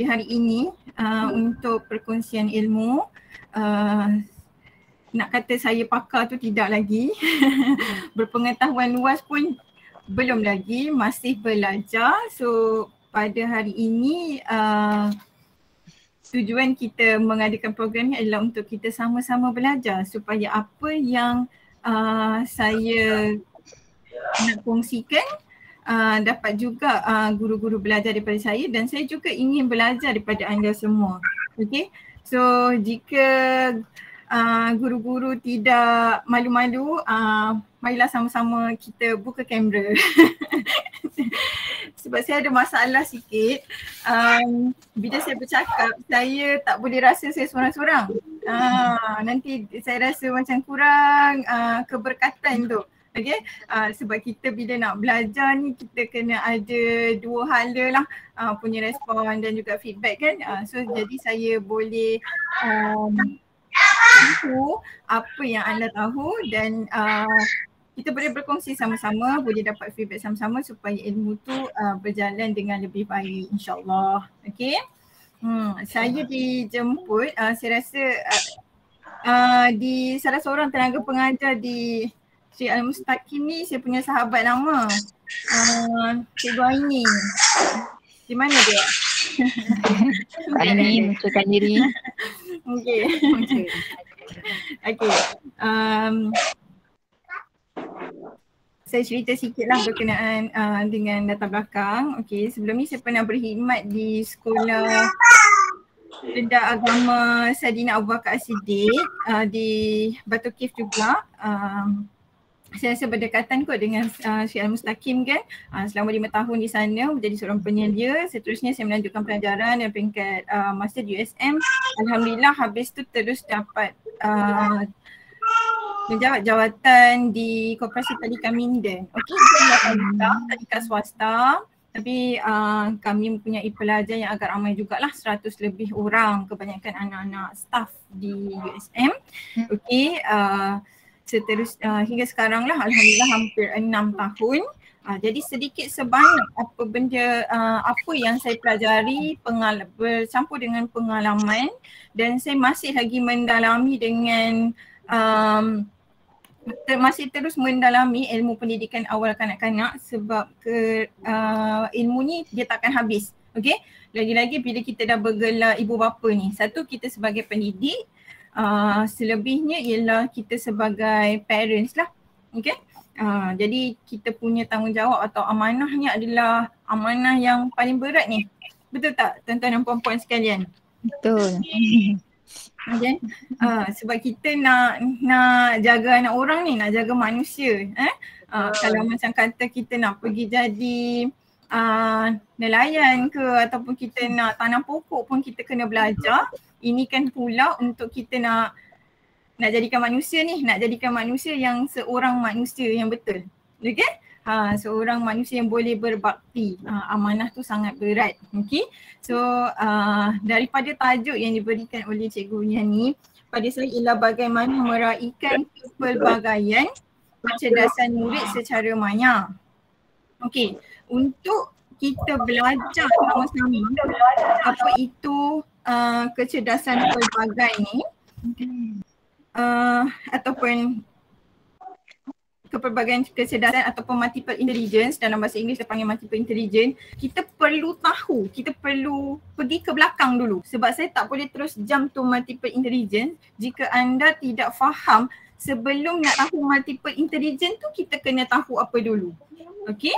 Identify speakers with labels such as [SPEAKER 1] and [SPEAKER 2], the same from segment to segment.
[SPEAKER 1] di hari ini untuk perkongsian ilmu. Nak kata saya pakar tu tidak lagi. Berpengetahuan luas pun belum lagi, masih belajar. So pada hari ini tujuan kita mengadakan program ni adalah untuk kita sama-sama belajar supaya apa yang saya nak kongsikan dapat juga guru-guru belajar daripada saya dan saya juga ingin belajar daripada anda semua. Okay, so jika guru-guru tidak malu-malu, marilah sama-sama kita buka kamera. Sebab saya ada masalah sikit, bila saya bercakap saya tak boleh rasa saya seorang-seorang. Nanti saya rasa macam kurang keberkatan tu. Okay, sebab kita bila nak belajar ni kita kena ada dua hala lah, punya respon dan juga feedback kan. So jadi saya boleh tahu apa yang anda tahu dan kita boleh berkongsi sama-sama, boleh dapat feedback sama-sama supaya ilmu tu berjalan dengan lebih baik, insyaAllah. Okay. Saya dijemput, saya rasa di salah seorang tenaga pengajar di Syekh Al-Mustaqim ni saya punya sahabat lama, Cikgu Aini. Di mana dia?
[SPEAKER 2] Aini munculkan diri.
[SPEAKER 1] Okay. Okay. Saya cerita sikit lah berkenaan dengan latar belakang. Okay, sebelum ni saya pernah berkhidmat di sekolah rendah agama Saidina Abu Bakar As-Siddiq di Batu Kif juga. Saya rasa berdekatan kot dengan Syekh Al-Mustaqim kan. Selama 5 tahun di sana menjadi seorang penyelia. Seterusnya saya melanjutkan pelajaran dan peringkat master di USM. Alhamdulillah habis tu terus dapat menjawat jawatan di Koperasi Tadika Minden. Okey, itu adalah tadika swasta. Tapi kami mempunyai pelajar yang agak ramai jugalah, 100 lebih orang, kebanyakan anak-anak staff di USM. Okey, hingga sekarang lah alhamdulillah hampir 6 tahun. Jadi sedikit sebanyak apa benda, apa yang saya pelajari bercampur dengan pengalaman dan saya masih lagi mendalami dengan masih terus mendalami ilmu pendidikan awal kanak-kanak sebab ilmu ni dia takkan habis. Okey, lagi-lagi bila kita dah bergelar ibu bapa ni, satu kita sebagai pendidik, selebihnya ialah kita sebagai parents lah. Okey, jadi kita punya tanggungjawab atau amanahnya adalah amanah yang paling berat ni. Betul tak tuan-tuan dan puan-puan sekalian?
[SPEAKER 2] Betul.
[SPEAKER 1] Okay. Sebab kita nak jaga anak orang ni, nak jaga manusia. Kalau macam kata kita nak pergi jadi nelayan ke ataupun kita nak tanam pokok pun kita kena belajar. Ini kan pula untuk kita nak jadikan manusia ni, nak jadikan manusia yang seorang manusia yang betul. Okay? Seorang manusia yang boleh berbakti. Amanah tu sangat berat. Okay? So daripada tajuk yang diberikan oleh cikgunya ni, pada saya ialah bagaimana meraihkan kepelbagaian kecerdasan murid secara maya. Okay, untuk kita belajar sama-sama apa itu kecerdasan pelbagai ni, ataupun kepelbagaian kecerdasan ataupun multiple intelligence, dalam bahasa Inggeris dia panggil multiple intelligence, kita perlu tahu, kita perlu pergi ke belakang dulu sebab saya tak boleh terus jump to multiple intelligence jika anda tidak faham sebelum nak tahu multiple intelligence tu kita kena tahu apa dulu. Okey?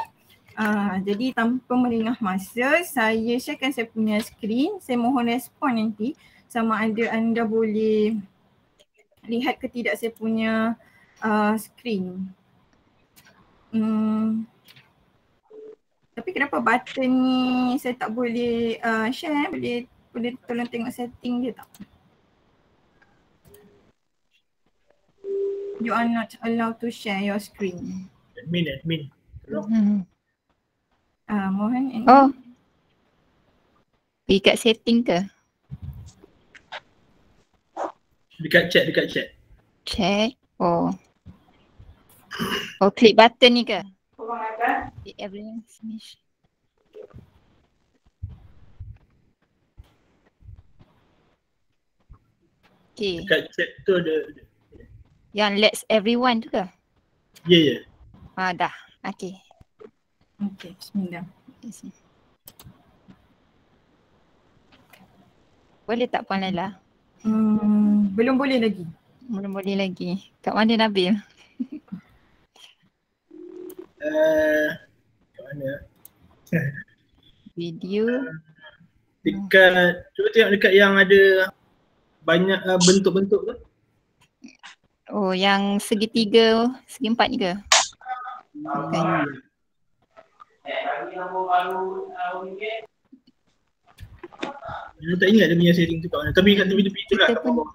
[SPEAKER 1] Jadi tanpa melengah masa, saya sharekan saya punya skrin. Saya mohon respon nanti sama ada anda boleh lihat ke tidak saya punya skrin. Tapi kenapa button ni saya tak boleh share? Boleh tolong tengok setting dia tak? You are not allowed to share your screen.
[SPEAKER 3] Admin.
[SPEAKER 1] Mohon.
[SPEAKER 2] Oh. Pergi kat setting ke?
[SPEAKER 3] Dekat chat.
[SPEAKER 2] Chat. Oh, klik button ni ke? Everyone finish. Okay.
[SPEAKER 3] Dekat chat tu ada.
[SPEAKER 2] Yang let's everyone tu ke?
[SPEAKER 3] Ya.
[SPEAKER 2] Dah. Okay.
[SPEAKER 1] Okay, bismillah.
[SPEAKER 2] Boleh tak Puan Laila?
[SPEAKER 1] Belum boleh lagi.
[SPEAKER 2] Belum boleh lagi. Kat mana Nabil?
[SPEAKER 3] Kat mana?
[SPEAKER 2] Video.
[SPEAKER 3] Dekat, cuba tengok dekat yang ada banyak bentuk-bentuk tu.
[SPEAKER 2] Oh, yang segitiga, segi empat ni ke? Bukan.
[SPEAKER 3] Saya tak ingat dia punya setting tu kat mana. Tapi kat tepi-tepi tu lah.
[SPEAKER 2] Kita pun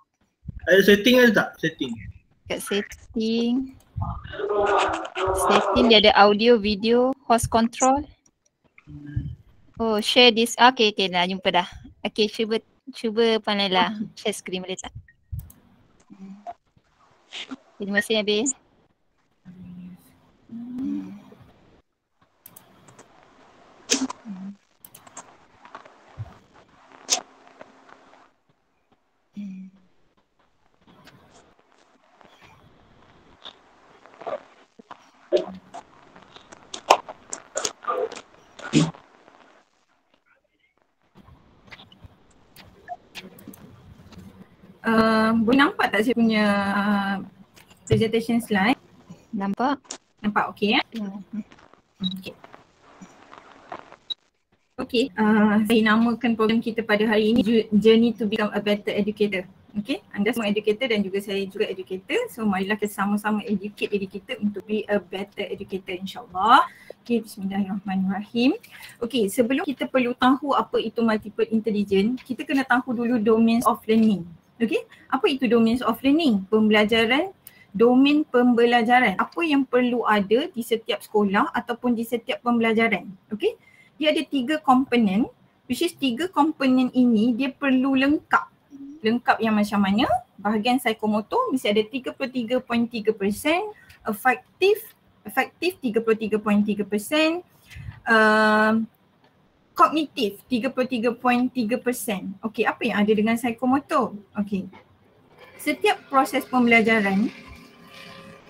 [SPEAKER 3] Ada setting ada tak? Setting.
[SPEAKER 2] kat setting. Setting dia ada audio, video, host control. Oh, share this. Okay, dah jumpa dah. Okay, cuba Puan Laila share screen boleh tak? Terima kasih Nabil.
[SPEAKER 1] Boleh nampak tak saya punya presentation slide?
[SPEAKER 2] Nampak?
[SPEAKER 1] Nampak okey ya? Okey. Okey, saya namakan program kita pada hari ini Journey to Become a Better Educator. Okey, anda semua educator dan juga saya juga educator. So marilah kita sama-sama educate diri kita untuk be a better educator insyaAllah. Okey, bismillahirrahmanirrahim. Okey, sebelum kita perlu tahu apa itu multiple intelligence, kita kena tahu dulu domains of learning. Okey, apa itu domains of learning? Pembelajaran, domain pembelajaran. Apa yang perlu ada di setiap sekolah ataupun di setiap pembelajaran. Okey, dia ada 3 komponen, which is 3 komponen ini dia perlu lengkap. Lengkap yang macam mana? Bahagian psikomotor mesti ada 33.3%, efektif 33.3%, kognitif 33.3%. Okey, apa yang ada dengan psikomotor? Okey. Setiap proses pembelajaran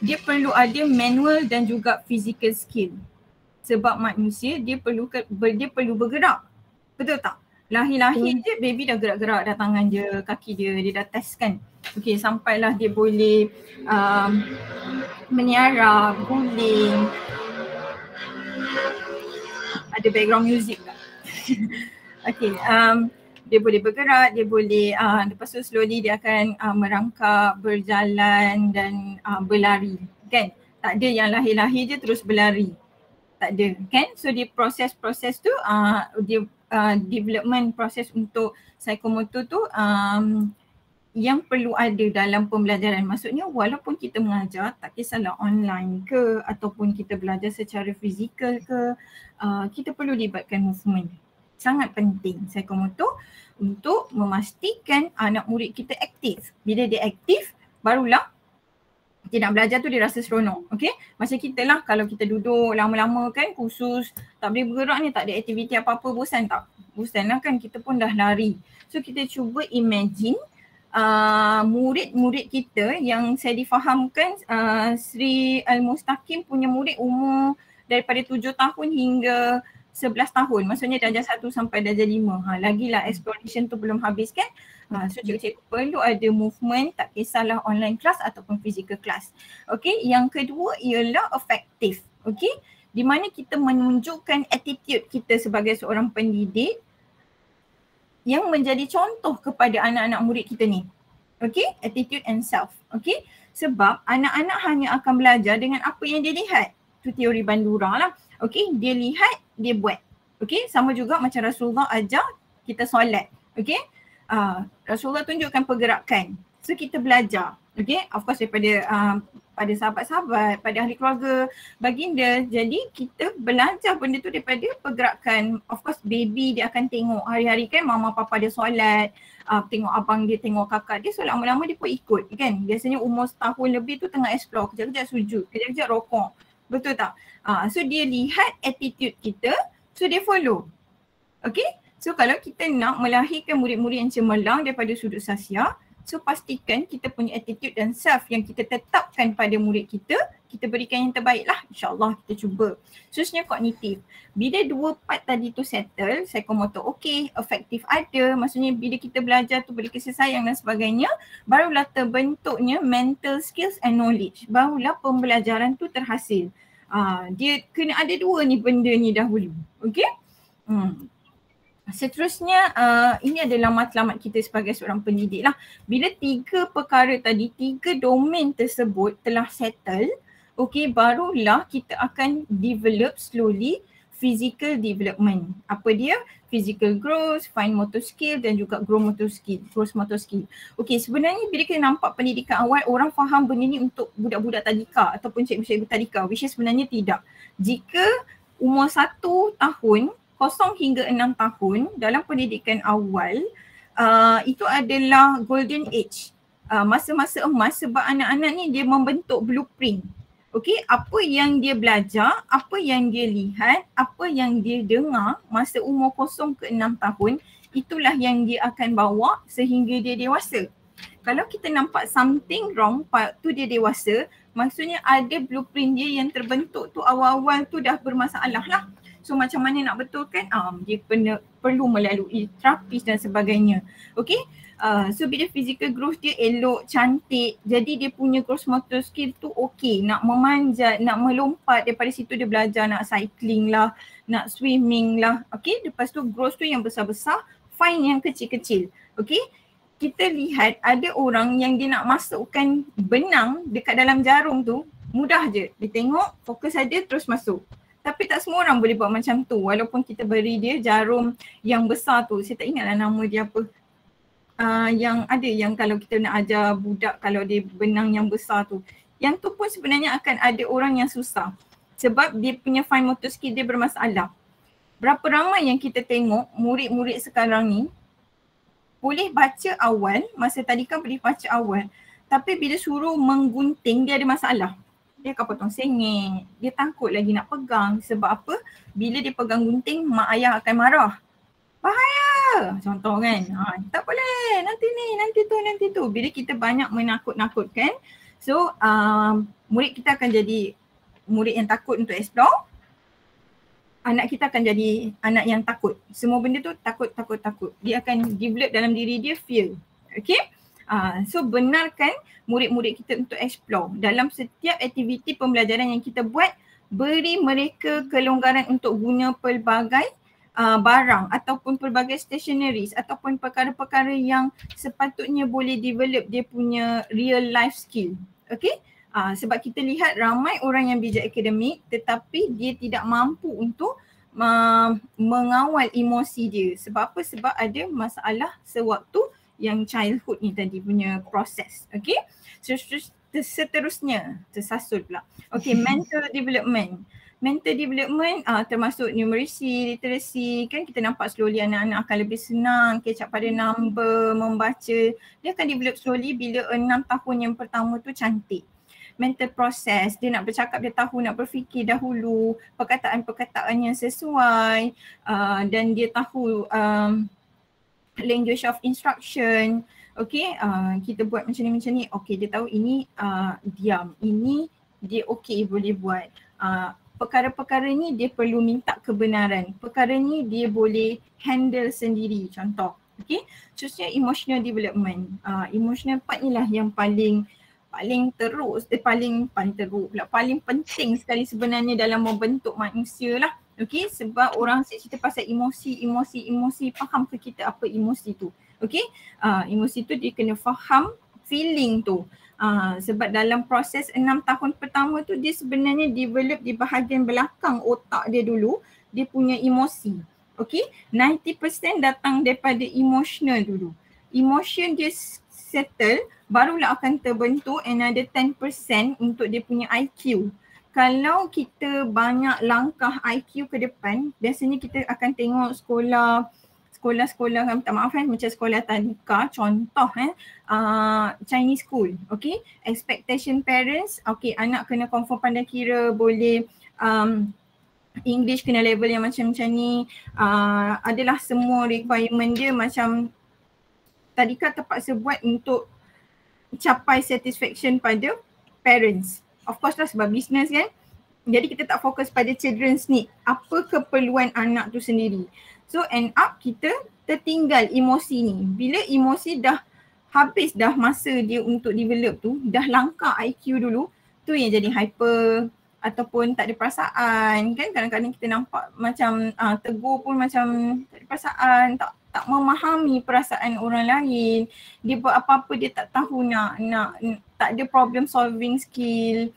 [SPEAKER 1] dia perlu ada manual dan juga physical skill. Sebab manusia dia perlu bergerak. Betul tak? Lahir-lahir je baby dah gerak-gerak, dah tangan je, kaki dia dah test kan. Okey, sampailah dia boleh meniarap, guling. Ada background music tak? Okey, dia boleh bergerak, dia boleh lepas tu slowly dia akan merangkak, berjalan dan berlari kan. Tak ada yang lahir-lahir je terus berlari. Tak ada kan. So dia proses-proses tu dia development proses untuk psikomotor tu yang perlu ada dalam pembelajaran. Maksudnya walaupun kita mengajar, tak kisahlah online ke ataupun kita belajar secara fizikal ke, kita perlu libatkan movement. Sangat penting psikomotor untuk memastikan anak murid kita aktif. Bila dia aktif, barulah kita nak belajar tu dia rasa seronok. Okay? Macam kita lah kalau kita duduk lama-lama kan khusus tak boleh bergerak ni, tak ada aktiviti apa-apa, bosan tak? Bosan lah kan, kita pun dah lari. So kita cuba imagine murid-murid kita yang saya difahamkan Sri Al-Mustaqim punya murid umur daripada 7 tahun hingga 11 tahun. Maksudnya darjah 1 sampai darjah 5. Lagilah exploration tu belum habis kan. So cikgu-cikgu perlu ada movement, tak kisahlah online class ataupun physical class. Okay, yang kedua ialah effective. Okay, di mana kita menunjukkan attitude kita sebagai seorang pendidik yang menjadi contoh kepada anak-anak murid kita ni. Okay, attitude and self. Okay, sebab anak-anak hanya akan belajar dengan apa yang dia lihat. Itu teori Bandura lah. Okay, dia lihat, dia buat. Okay, sama juga macam Rasulullah ajar kita solat. Okay, Rasulullah tunjukkan pergerakan. So kita belajar. Okay, of course daripada pada sahabat-sahabat, pada ahli keluarga baginda. Jadi kita belajar benda tu daripada pergerakan. Of course baby dia akan tengok hari-hari kan mama papa dia solat, tengok abang dia, tengok kakak dia, so lama-lama dia pun ikut kan. Biasanya umur setahun lebih tu tengah explore, kejap-kejap sujud, kejap-kejap rokok. Betul tak? So dia lihat attitude kita, so dia follow. Okay? So kalau kita nak melahirkan murid-murid yang cemerlang daripada sudut sasiah, So pastikan kita punya attitude dan self yang kita tetapkan pada murid kita berikan yang terbaik lah, insyaAllah kita cuba. Seterusnya kognitif. Bila 2 part tadi tu settle, psikomotor okey, efektif ada, maksudnya bila kita belajar tu boleh kasih sayang dan sebagainya, barulah terbentuknya mental skills and knowledge, barulah pembelajaran tu terhasil. Dia kena ada 2 ni benda ni dahulu, okey? Seterusnya ini adalah matlamat kita sebagai seorang pendidik lah. Bila 3 perkara tadi, 3 domain tersebut telah settle, okey, barulah kita akan develop slowly physical development. Apa dia? Physical growth, fine motor skill dan juga gross motor skill. Okey, sebenarnya bila kita nampak pendidikan awal, orang faham benda ni untuk budak-budak tadika ataupun cikgu-cikgu tadika, which is sebenarnya tidak. Jika umur 1 tahun, 0 hingga 6 tahun dalam pendidikan awal, itu adalah golden age. Masa-masa emas sebab anak-anak ni dia membentuk blueprint. Okey, apa yang dia belajar, apa yang dia lihat, apa yang dia dengar masa umur 0 ke 6 tahun, itulah yang dia akan bawa sehingga dia dewasa. Kalau kita nampak something wrong waktu dia dewasa, maksudnya ada blueprint dia yang terbentuk tu awal-awal tu dah bermasalah lah. So macam mana nak betulkan? Dia perlu melalui terapis dan sebagainya. Okey? So bila physical growth dia elok, cantik, jadi dia punya gross motor skill tu okey, nak memanjat, nak melompat, daripada situ dia belajar nak cycling lah, nak swimming lah, okey. Lepas tu growth tu yang besar-besar, fine yang kecil-kecil, okey. Kita lihat ada orang yang dia nak masukkan benang dekat dalam jarum tu, mudah je, dia tengok, fokus saja terus masuk. Tapi tak semua orang boleh buat macam tu, walaupun kita beri dia jarum yang besar tu, saya tak ingatlah nama dia apa. Yang ada yang kalau kita nak ajar budak kalau dia benang yang besar tu, yang tu pun sebenarnya akan ada orang yang susah sebab dia punya fine motor skill dia bermasalah. Berapa ramai yang kita tengok murid-murid sekarang ni boleh baca awal, masa tadi kan boleh baca awal, tapi bila suruh menggunting dia ada masalah. Dia akan potong sengit, dia takut lagi nak pegang sebab apa? Bila dia pegang gunting, mak ayah akan marah. Bahaya, contoh kan, tak boleh, nanti tu. Bila kita banyak menakut-nakutkan, so murid kita akan jadi murid yang takut untuk explore, anak kita akan jadi anak yang takut. Semua benda tu takut. Dia akan develop dalam diri dia fear, okay. So benarkan murid-murid kita untuk explore. Dalam setiap aktiviti pembelajaran yang kita buat, beri mereka kelonggaran untuk guna pelbagai barang ataupun pelbagai stationaries ataupun perkara-perkara yang sepatutnya boleh develop dia punya real life skill. Okay? Sebab kita lihat ramai orang yang bijak akademik tetapi dia tidak mampu untuk mengawal emosi dia. Sebab apa? Sebab ada masalah sewaktu yang childhood ni tadi punya proses. Okay? Seterusnya, tersasul pula. Okay, mental development. Mental development termasuk numeracy, literacy, kan kita nampak slowly anak-anak akan lebih senang catch up pada number, membaca. Dia akan develop slowly bila 6 tahun yang pertama tu cantik. Mental process, dia nak bercakap, dia tahu nak berfikir dahulu, perkataan-perkataan yang sesuai dan dia tahu language of instruction. Okay, kita buat macam ni, okay dia tahu ini diam, ini dia okay boleh buat. Perkara-perkara ni dia perlu minta kebenaran, perkara ni dia boleh handle sendiri, contoh. Okay, terusnya emotional development. Emotional part ni lah yang paling penting sekali sebenarnya dalam membentuk manusia lah. Okay, sebab orang cerita pasal emosi, faham ke kita apa emosi tu? Okay, emosi tu dia kena faham feeling tu. Sebab dalam proses 6 tahun pertama tu dia sebenarnya develop di bahagian belakang otak dia dulu, dia punya emosi. Okay, 90% datang daripada emotional dulu. Emotion dia settle, barulah akan terbentuk another 10% untuk dia punya IQ. Kalau kita banyak langkah IQ ke depan, biasanya kita akan tengok sekolah minta maaf macam sekolah tadika, contoh Chinese school, okay, expectation parents, okay, anak kena confirm pandai kira, boleh English kena level yang macam ni, adalah semua requirement dia macam tadika terpaksa buat untuk capai satisfaction pada parents. Of course lah sebab business kan. Jadi kita tak fokus pada children's need. Apa keperluan anak tu sendiri. So end up kita tertinggal emosi ni. Bila emosi dah habis dah masa dia untuk develop tu, dah langkah IQ dulu, tu yang jadi hyper ataupun tak ada perasaan kan. Kadang-kadang kita nampak macam tegur pun macam tak ada perasaan, tak memahami perasaan orang lain. Dia buat apa-apa dia tak tahu nak tak ada problem solving skill.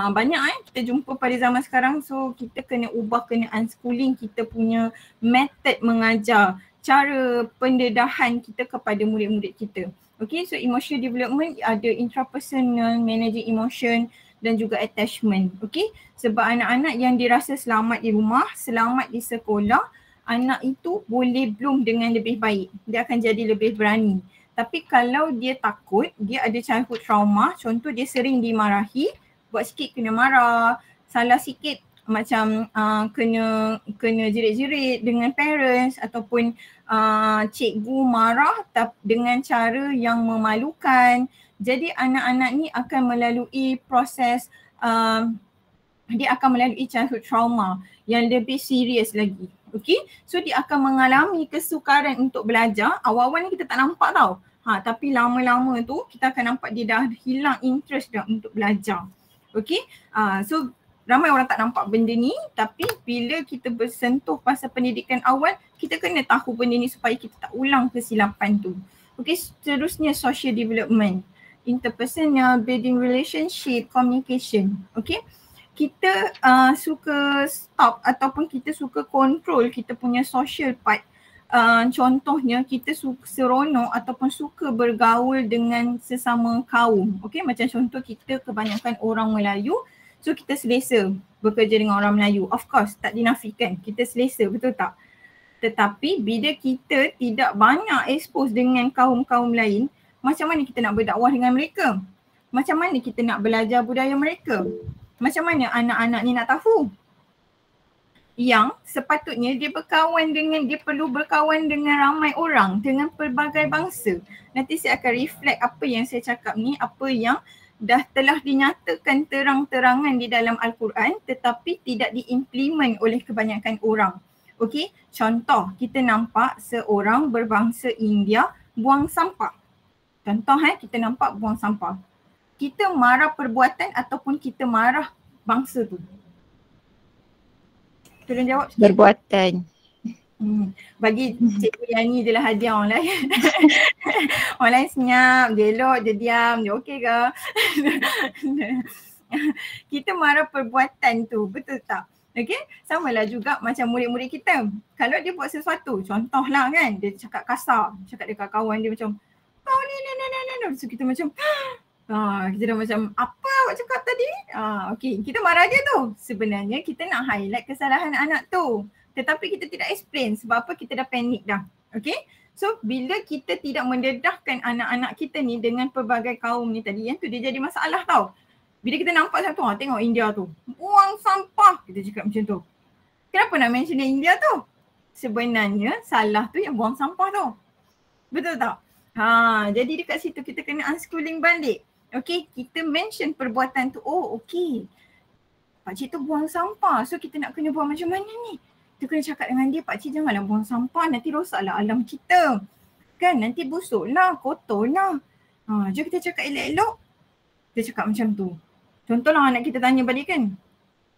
[SPEAKER 1] Banyak kita jumpa pada zaman sekarang. So kita kena ubah, kena unschooling kita punya method mengajar, cara pendedahan kita kepada murid-murid kita. Okay, so emotional development ada intrapersonal, managing emotion dan juga attachment. Okay, sebab anak-anak yang dirasa selamat di rumah, selamat di sekolah, anak itu boleh bloom dengan lebih baik. Dia akan jadi lebih berani. Tapi kalau dia takut, dia ada childhood trauma, contoh dia sering dimarahi, buat sikit kena marah, salah sikit macam kena jerit-jerit dengan parents ataupun cikgu marah dengan cara yang memalukan. Jadi anak-anak ni akan melalui proses, dia akan melalui childhood trauma yang lebih serius lagi. Okay, so dia akan mengalami kesukaran untuk belajar. Awal-awal ni kita tak nampak tau. Tapi lama-lama tu kita akan nampak dia dah hilang interest dah untuk belajar. Okay, so ramai orang tak nampak benda ni, tapi bila kita bersentuh pasal pendidikan awal, kita kena tahu benda ni supaya kita tak ulang kesilapan tu. Okay, seterusnya social development, interpersonal, building relationship, communication. Okay, kita suka stop ataupun kita suka control kita punya social part. Contohnya kita suka seronok ataupun suka bergaul dengan sesama kaum. Okay, macam contoh kita kebanyakan orang Melayu, so kita selesa bekerja dengan orang Melayu. Of course tak dinafikan, kita selesa, betul tak? Tetapi bila kita tidak banyak expose dengan kaum-kaum lain, macam mana kita nak berdakwah dengan mereka? Macam mana kita nak belajar budaya mereka? Macam mana anak-anak ni nak tahu? Yang sepatutnya dia perlu berkawan dengan ramai orang, dengan pelbagai bangsa. Nanti saya akan reflect apa yang saya cakap ni, apa yang dah telah dinyatakan terang-terangan di dalam Al-Quran tetapi tidak diimplement oleh kebanyakan orang. Okey, contoh kita nampak seorang berbangsa India buang sampah. Contoh kita nampak buang sampah. Kita marah perbuatan ataupun kita marah bangsa tu? Tolong jawab sikit.
[SPEAKER 2] Perbuatan.
[SPEAKER 1] Bagi Cikgu Yani je lah hadiah orang lain. Orang lain senyap, dia elok, dia diam, dia okey ke? Kita marah perbuatan tu, betul tak? Okay, samalah juga macam murid-murid kita. Kalau dia buat sesuatu, contohlah kan, dia cakap kasar, cakap dekat kawan dia macam, kau ni. So kita macam, kita dah macam, apa awak cakap tadi? Okay, kita marah dia tu. Sebenarnya kita nak highlight kesalahan anak tu. Tetapi kita tidak explain sebab apa, kita dah panik dah. Okay, so bila kita tidak mendedahkan anak-anak kita ni dengan pelbagai kaum ni tadi, yang tu dia jadi masalah tau. Bila kita nampak satu, tengok India tu, buang sampah, kita cakap macam tu. Kenapa nak mention India tu? Sebenarnya salah tu yang buang sampah tu. Betul tak? Jadi dekat situ kita kena unschooling balik. Okay, kita mention perbuatan tu, okay, pakcik tu buang sampah, so kita nak kena buang macam mana ni? Kita kena cakap dengan dia, pakcik janganlah buang sampah, nanti rosaklah alam kita. Kan, nanti busuklah, kotorlah. Jom kita cakap elok-elok. Kita cakap macam tu. Contohlah anak kita tanya balik kan,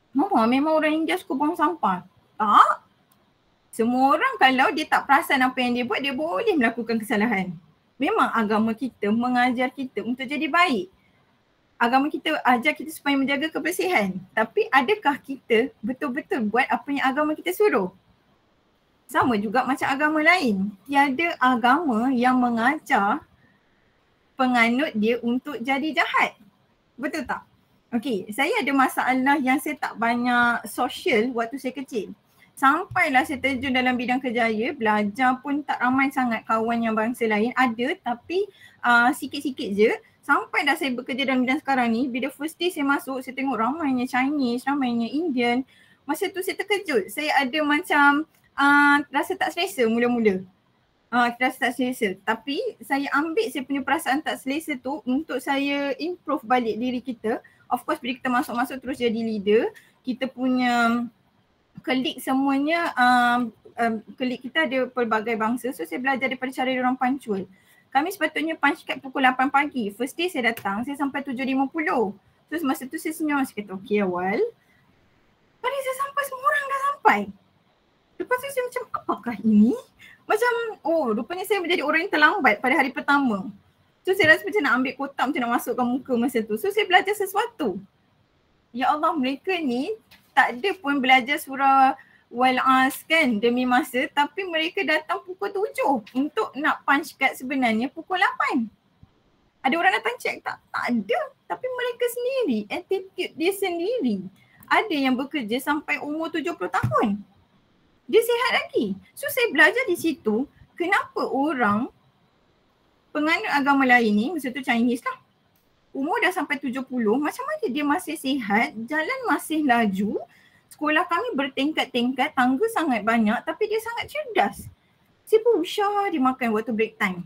[SPEAKER 1] Mama, memang orang India suka buang sampah? Tak. Semua orang kalau dia tak perasan apa yang dia buat, dia boleh melakukan kesalahan. Memang agama kita mengajar kita untuk jadi baik. Agama kita ajar kita supaya menjaga kebersihan. Tapi adakah kita betul-betul buat apa yang agama kita suruh? Sama juga macam agama lain. Tiada agama yang mengajar penganut dia untuk jadi jahat. Betul tak? Okey, saya ada masalah yang saya tak banyak sosial waktu saya kecil. Sampailah saya terjun dalam bidang kerjaya, belajar pun tak ramai sangat kawan yang bangsa lain. Ada tapi sikit-sikit je. Sampai dah saya bekerja dalam bidang sekarang ni, bila first day saya masuk, saya tengok ramainya Chinese, ramainya Indian. Masa tu saya terkejut. Saya ada macam rasa tak selesa mula-mula. Kita rasa tak selesa. Tapi saya ambil saya punya perasaan tak selesa tu untuk saya improve balik diri kita. Of course bila kita masuk-masuk terus jadi leader, kita punya colleague semuanya, colleague kita ada pelbagai bangsa. So saya belajar daripada cara diorang pancual. Kami sepatutnya punch kat pukul 8 pagi. First day saya datang, saya sampai 7.50. Terus masa tu saya senyum, saya kata okay awal. Pada saya sampai semua orang dah sampai. Lepas tu saya macam apakah ini? Macam rupanya saya menjadi orang yang terlambat pada hari pertama. So saya rasa macam nak ambil kotak macam nak masukkan muka masa tu. So saya belajar sesuatu. Ya Allah, mereka ni tak ada pun belajar surah Wal-As kan demi masa, tapi mereka datang pukul 7 untuk nak punch card sebenarnya pukul 8. Ada orang datang check tak? Tak ada. Tapi mereka sendiri, attitude dia sendiri. Ada yang bekerja sampai umur 70 tahun. Dia sihat lagi. So saya belajar di situ kenapa orang penganut agama lain ni, maksud tu Chinese lah, umur dah sampai 70, macam mana dia masih sihat, jalan masih laju, sekolah kami bertingkat-tingkat, tangga sangat banyak tapi dia sangat cerdas. Saya pun Syah dia makan waktu break time.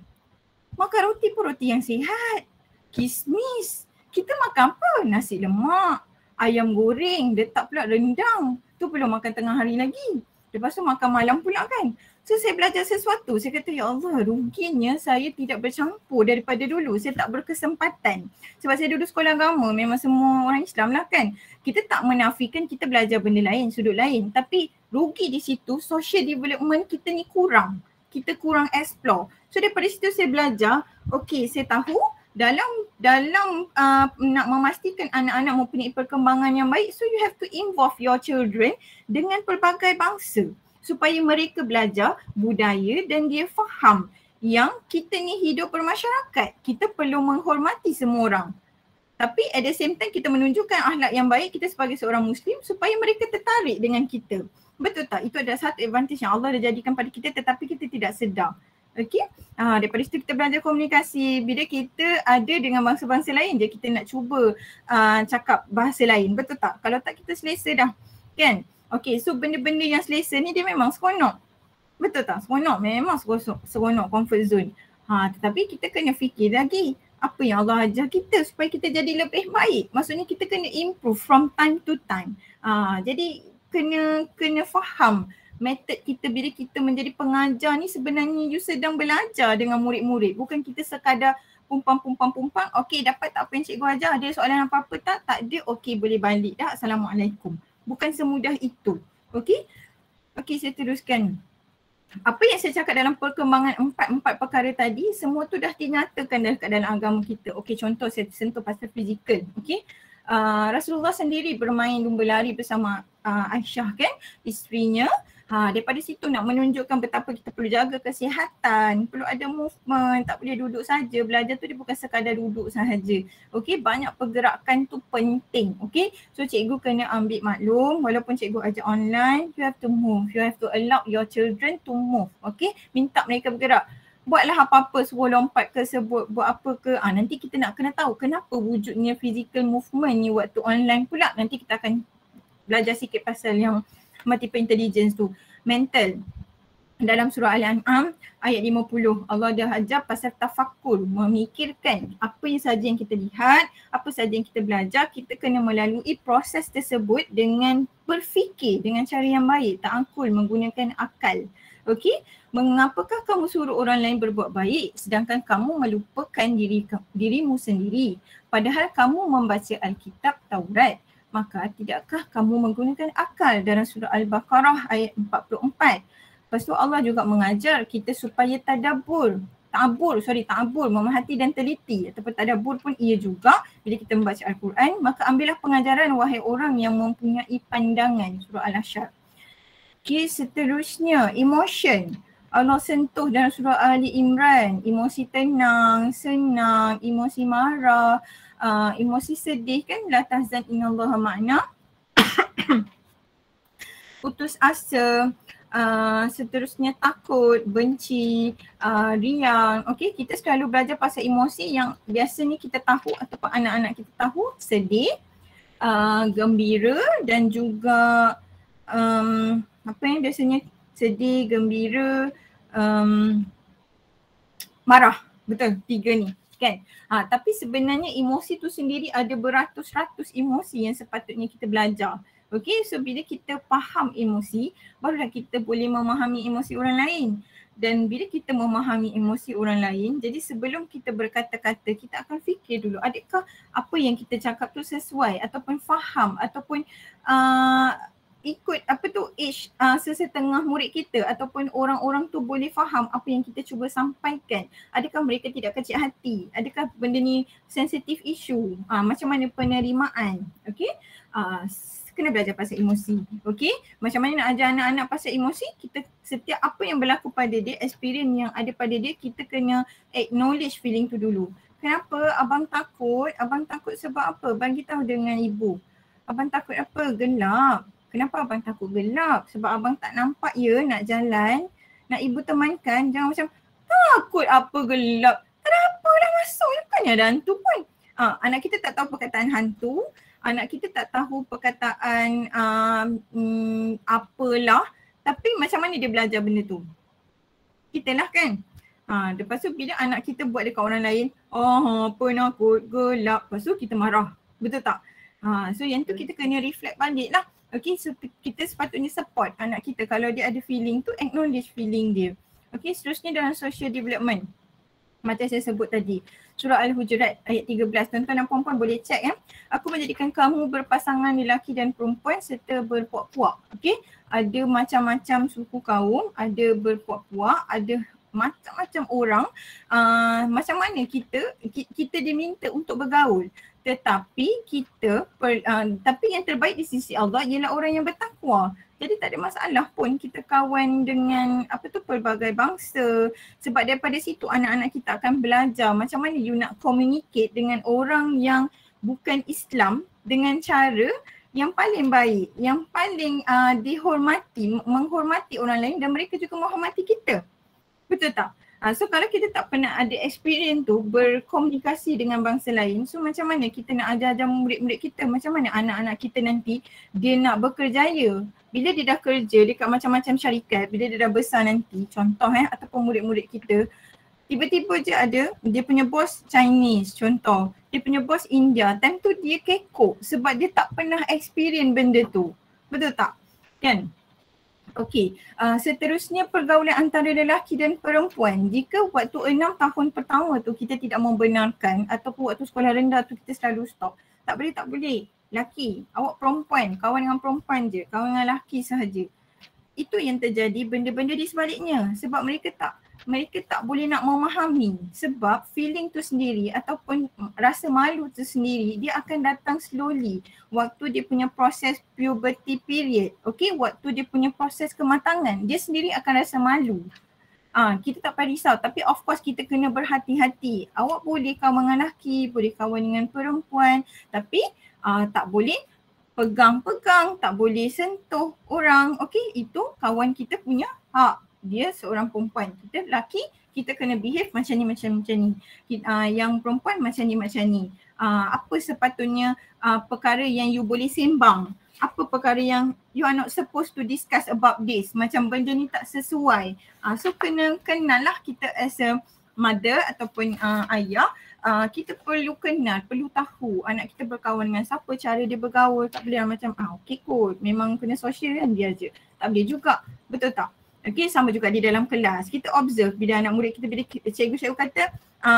[SPEAKER 1] Makan roti pun roti yang sihat, kismis. Kita makan apa? Nasi lemak, ayam goreng, letak pula rendang. Tu belum makan tengah hari lagi. Lepas tu makan malam pula kan. So saya belajar sesuatu. Saya kata ya Allah, ruginya saya tidak bercampur daripada dulu. Saya tak berkesempatan. Sebab saya dulu sekolah agama, memang semua orang Islam lah kan. Kita tak menafikan kita belajar benda lain, sudut lain. Tapi rugi di situ, social development kita ni kurang. Kita kurang explore. So daripada situ saya belajar, okay saya tahu dalam nak memastikan anak-anak mempunyai perkembangan yang baik, so you have to involve your children dengan pelbagai bangsa supaya mereka belajar budaya dan dia faham yang kita ni hidup bermasyarakat. Kita perlu menghormati semua orang. Tapi at the same time kita menunjukkan akhlak yang baik kita sebagai seorang Muslim supaya mereka tertarik dengan kita. Betul tak? Itu adalah satu advantage yang Allah dah jadikan pada kita tetapi kita tidak sedar. Okay, daripada situ kita belajar komunikasi. Bila kita ada dengan bangsa-bangsa lain je kita nak cuba cakap bahasa lain, betul tak? Kalau tak kita selesa dah, kan? Okay, so benda-benda yang selesa ni dia memang seronok. Betul tak? Seronok, memang seronok comfort zone. Tetapi kita kena fikir lagi apa yang Allah ajar kita supaya kita jadi lebih baik. Maksudnya kita kena improve from time to time. Jadi kena faham method kita bila kita menjadi pengajar ni sebenarnya you sedang belajar dengan murid-murid. Bukan kita sekadar pumpang. Okey, dapat tak apa yang cikgu ajar? Ada soalan apa-apa tak? Tak ada. Okey, boleh balik dah. Assalamualaikum. Bukan semudah itu. Okey? Okey, saya teruskan. Apa yang saya cakap dalam perkembangan empat perkara tadi, semua tu dah dinyatakan dalam agama kita. Okey, contoh saya sentuh pasal fizikal. Okey? Rasulullah sendiri bermain lumba lari bersama Aisyah kan, isterinya. Daripada situ nak menunjukkan betapa kita perlu jaga kesihatan, perlu ada movement, tak boleh duduk saja. Belajar tu dia bukan sekadar duduk sahaja. Okey, banyak pergerakan tu penting. Okey, so cikgu kena ambil maklum walaupun cikgu ajar online, you have to move. You have to allow your children to move. Okey, minta mereka bergerak. Buatlah apa-apa, suruh lompat ke, buat apa ke. Nanti kita nak kena tahu kenapa wujudnya physical movement ni waktu online pula. Nanti kita akan belajar sikit pasal yang multiple intelligence tu. Mental. Dalam surah Al-An'am ayat 50 Allah dah ajar pasal tafakkur, memikirkan apa yang saja yang kita lihat, apa saja yang kita belajar, kita kena melalui proses tersebut dengan berfikir dengan cara yang baik, ta'akul, menggunakan akal. Okey, mengapakah kamu suruh orang lain berbuat baik sedangkan kamu melupakan dirimu sendiri, padahal kamu membaca Alkitab Taurat? Maka tidakkah kamu menggunakan akal? Dalam surah Al-Baqarah ayat 44. Lepas tu Allah juga mengajar kita supaya ta'abur, memerhati dan teliti, ataupun tadabbur pun ia juga bila kita membaca Al-Quran. Maka ambillah pengajaran wahai orang yang mempunyai pandangan. Surah Al-Asyar. Okay, seterusnya emotion. Allah sentuh dalam surah Ali Imran, emosi tenang, senang, emosi marah, emosi sedih kan, la tahzan innallaha ma'ana. Putus asa, seterusnya takut, benci, riang. Okey, kita selalu belajar pasal emosi yang biasanya kita tahu ataupun anak-anak kita tahu, sedih, gembira dan juga apa yang biasanya sedih, gembira, marah. Betul, 3 ni kan. Tapi sebenarnya emosi tu sendiri ada beratus-ratus emosi yang sepatutnya kita belajar. Okay, so bila kita faham emosi, barulah kita boleh memahami emosi orang lain. Dan bila kita memahami emosi orang lain, jadi sebelum kita berkata-kata, kita akan fikir dulu, adakah apa yang kita cakap tu sesuai ataupun faham ataupun ikut apa tu age sesetengah murid kita ataupun orang-orang tu boleh faham apa yang kita cuba sampaikan. Adakah mereka tidak kecil hati? Adakah benda ni sensitive issue? Macam mana penerimaan? Okay, kena belajar pasal emosi. Okay, macam mana nak ajar anak-anak pasal emosi? Kita setiap apa yang berlaku pada dia, experience yang ada pada dia, kita kena acknowledge feeling tu dulu. Kenapa abang takut? Abang takut sebab apa? Bagi tahu dengan ibu. Abang takut apa? Gelap. Kenapa abang takut gelap? Sebab abang tak nampak ya nak jalan, nak ibu temankan. Jangan macam takut apa gelap. Tak ada apalah masuk je, bukannya ada hantu pun. Anak kita tak tahu perkataan hantu, anak kita tak tahu perkataan apalah, tapi macam mana dia belajar benda tu? Kita lah kan. Lepas tu bila anak kita buat dekat orang lain, penakut gelap, lepas tu kita marah. Betul tak? So yang tu kita kena reflect balik lah. Okay, so kita sepatutnya support anak kita kalau dia ada feeling tu, acknowledge feeling dia. Okay, seterusnya dalam social development. Macam saya sebut tadi, surah Al-Hujurat ayat 13, tuan-tuan dan puan-puan boleh cek ya. Aku menjadikan kamu berpasangan lelaki dan perempuan serta berpuak-puak. Okay, ada macam-macam suku kaum, ada berpuak-puak, ada macam-macam orang. Macam mana kita diminta untuk bergaul. Tetapi tapi yang terbaik di sisi Allah ialah orang yang bertakwa. Jadi tak ada masalah pun kita kawan dengan pelbagai bangsa, sebab daripada situ anak-anak kita akan belajar macam mana you nak communicate dengan orang yang bukan Islam dengan cara yang paling baik, yang paling dihormati, menghormati orang lain dan mereka juga menghormati kita. Betul tak? So kalau kita tak pernah ada experience tu berkomunikasi dengan bangsa lain, so macam mana kita nak ajar murid-murid kita, macam mana anak-anak kita nanti dia nak berkerjaya. Bila dia dah kerja dekat macam-macam syarikat, bila dia dah besar nanti, contoh ataupun murid-murid kita, tiba-tiba je ada dia punya bos Chinese contoh, dia punya bos India, time tu dia kekok sebab dia tak pernah experience benda tu. Betul tak? Kan? Okey, seterusnya pergaulan antara lelaki dan perempuan. Jika waktu 6 tahun pertama tu kita tidak membenarkan ataupun waktu sekolah rendah tu kita selalu stop. Tak boleh. Lelaki, awak perempuan, kawan dengan perempuan je, kawan dengan lelaki sahaja. Itu yang terjadi benda-benda di sebaliknya sebab mereka tak boleh nak memahami sebab feeling tu sendiri ataupun rasa malu tu sendiri dia akan datang slowly waktu dia punya proses puberty period. Okay, waktu dia punya proses kematangan dia sendiri akan rasa malu. Kita tak payah risau, tapi of course kita kena berhati-hati. Awak boleh kawan dengan lelaki, boleh kawan dengan perempuan, tapi tak boleh pegang-pegang, tak boleh sentuh orang. Okay, itu kawan kita punya hak. Dia seorang perempuan, kita lelaki, kita kena behave macam ni. Yang perempuan macam ni. Apa sepatutnya perkara yang you boleh sembang, apa perkara yang you are not supposed to discuss about this, macam benda ni tak sesuai. So kena kenal lah kita as a mother ataupun ayah. Kita perlu kenal, perlu tahu anak kita berkawan dengan siapa, cara dia bergaul. Tak boleh macam okey kot, memang kena social kan dia je. Tak boleh juga, betul tak? Okay, sama juga di dalam kelas. Kita observe bila anak murid kita, bila cikgu kata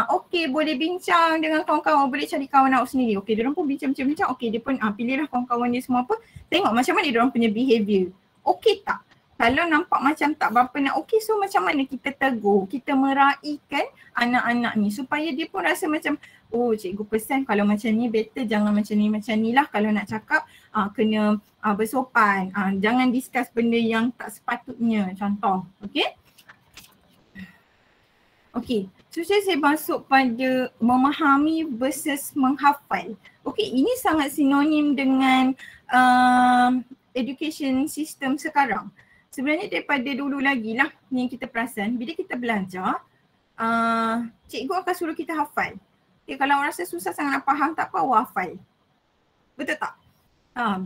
[SPEAKER 1] okey boleh bincang dengan kawan-kawan, boleh cari kawan awak sendiri. Okey, diorang pun bincang. Okey, dia pun pilihlah kawan-kawan dia semua apa. Tengok macam mana diorang punya behavior. Okey tak? Kalau nampak macam tak berapa nak okey, so macam mana kita tegur, kita meraihkan anak-anak ni supaya dia pun rasa macam cikgu pesan kalau macam ni better jangan macam ni lah. Kalau nak cakap kena bersopan, jangan discuss benda yang tak sepatutnya, contoh. Okey, so saya masuk pada memahami versus menghafal. Okey, ini sangat sinonim dengan education system sekarang. Sebenarnya daripada dulu lagi lah ni kita perasan, bila kita belajar cikgu akan suruh kita hafal. Kalau rasa susah sangat nak faham, tak apa, awak hafal. Betul tak?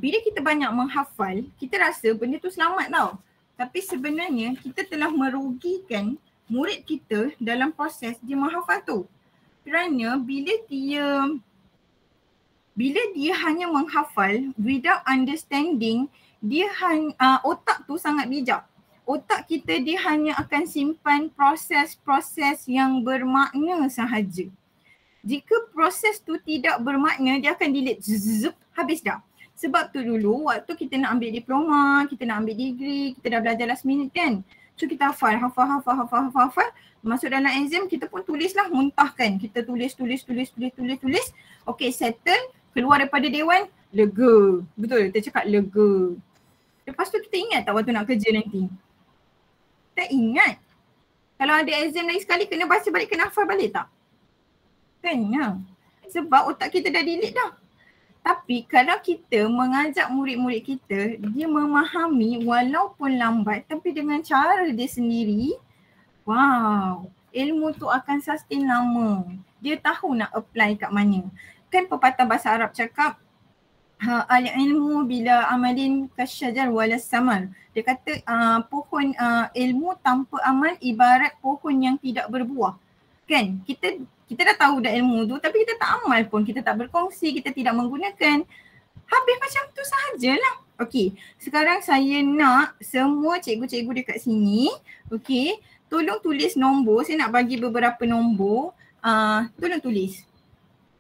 [SPEAKER 1] Bila kita banyak menghafal, kita rasa benda tu selamat tau. Tapi sebenarnya kita telah merugikan murid kita dalam proses dia menghafal tu. Kerana bila dia hanya menghafal without understanding, otak tu sangat bijak. Otak kita dia hanya akan simpan proses-proses yang bermakna sahaja. Jika proses tu tidak bermakna, dia akan delete, habis dah. Sebab tu dulu waktu kita nak ambil diploma, kita nak ambil degree, kita dah belajar last minute kan. So kita hafal. Masuk dalam exam kita pun tulislah, muntahkan. Kita tulis. Okay, settle, keluar daripada dewan, lega. Betul, kita cakap lega. Lepas tu kita ingat tak waktu nak kerja nanti? Tak ingat. Kalau ada exam lagi sekali kena baca balik, kena hafal balik tak? Kena. Sebab otak kita dah delete dah. Tapi kalau kita mengajak murid-murid kita, dia memahami walaupun lambat tapi dengan cara dia sendiri, wow, ilmu tu akan sustain lama. Dia tahu nak apply kat mana. Kan pepatah bahasa Arab cakap, al-ilmu bila amalin kasyajar walas samar. Dia kata pohon ilmu tanpa amal ibarat pohon yang tidak berbuah. Kan? Kita dah tahu dah ilmu tu tapi kita tak amal pun, kita tak berkongsi, kita tidak menggunakan. Habis macam tu sahajalah. Okey, sekarang saya nak semua cikgu-cikgu dekat sini, okey, tolong tulis nombor. Saya nak bagi beberapa nombor. Tolong tulis.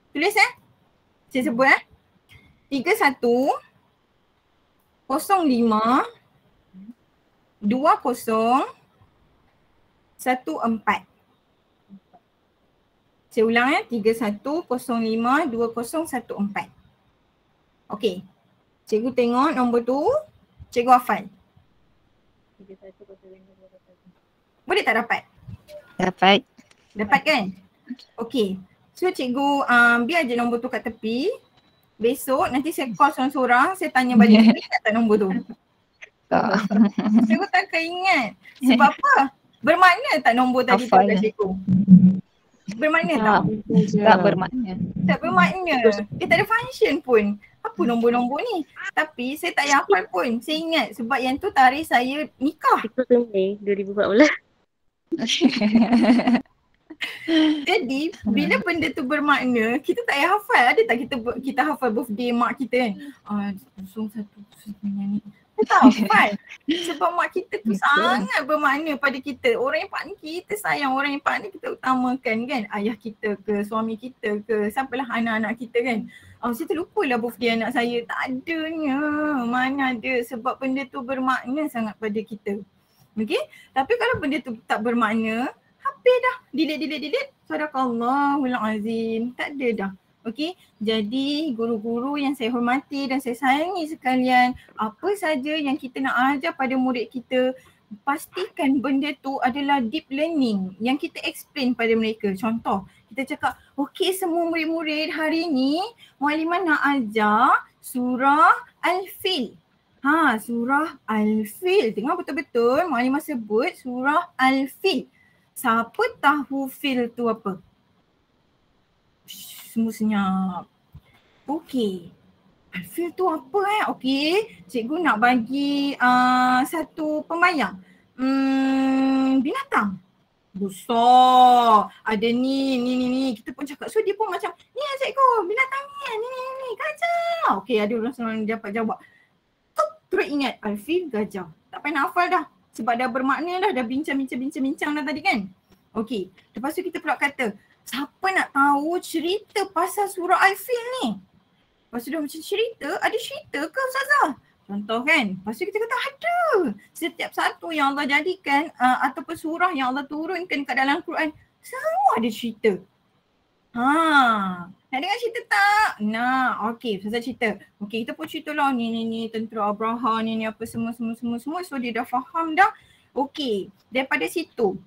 [SPEAKER 1] Tulis Saya sebut 31 05 20 14. Saya ulang 31052014. Okey. Cikgu tengok nombor tu, cikgu hafal. 31052014. Boleh tak dapat?
[SPEAKER 2] Dapat.
[SPEAKER 1] Dapat kan? Okey. So cikgu biar je nombor tu kat tepi. Besok nanti saya call seorang-seorang, saya tanya balik, ingat tak nombor tu?
[SPEAKER 2] Tak.
[SPEAKER 1] Cikgu takkan ingat. Sebab apa? Bermakna tak nombor tadi tu kat cikgu? Bermakna tak?
[SPEAKER 2] Tak bermakna.
[SPEAKER 1] Tak bermakna. Dia tak ada function pun. Apa nombor-nombor ni? Tapi saya tak payah hafal pun. Saya ingat sebab yang tu tarikh saya nikah.
[SPEAKER 4] Ikut Mei 2014.
[SPEAKER 1] Jadi bila benda tu bermakna, kita tak payah hafal. Ada tak kita hafal birthday mak kita kan? 01 ni. Kita tak hafal. Sebab mak kita tu sangat bermakna pada kita. Orang yang partner kita sayang, orang yang partner kita utamakan kan. Ayah kita ke, suami kita ke, siapalah anak-anak kita kan. Saya terlupalah birthday anak saya. Tak adanya. Mana ada, sebab benda tu bermakna sangat pada kita. Okay? Tapi kalau benda tu tak bermakna, habis dah. Delete. Sadaqallahul azim. Tak ada dah. Okey, jadi guru-guru yang saya hormati dan saya sayangi sekalian, apa saja yang kita nak ajar pada murid kita, pastikan benda tu adalah deep learning yang kita explain pada mereka. Contoh, kita cakap, okey semua murid-murid hari ni Muallimah nak ajar surah Al-Fil. Surah Al-Fil. Tengok betul-betul Muallimah sebut surah Al-Fil. Siapa tahu fil tu apa? Semua senyap. Okey. Al-Fil tu apa Okey. Cikgu nak bagi satu pembayang. Binatang. Besar. Ada ni. Kita pun cakap. So dia pun macam, ni cikgu, binatang ni. Gajah. Okey, ada orang dapat jawab. Terus ingat Al-Fil gajah. Tak payah nak hafal dah. Sebab dah bermakna dah bincang dah tadi kan. Okey. Lepas tu kita pula kata, siapa nak tahu cerita pasal surah Al-Fil ni? Lepas tu dia macam cerita, ada cerita ke Ustazah? Contoh kan? Lepas tu kita kata ada. Setiap satu yang Allah jadikan ataupun surah yang Allah turunkan kat dalam Quran, semua ada cerita. Nak dengar cerita tak? Nak. Okey, Ustazah cerita. Okey, kita pun cerita lah ni tentera Abraha ni apa semua. So dia dah faham dah. Okey, daripada situ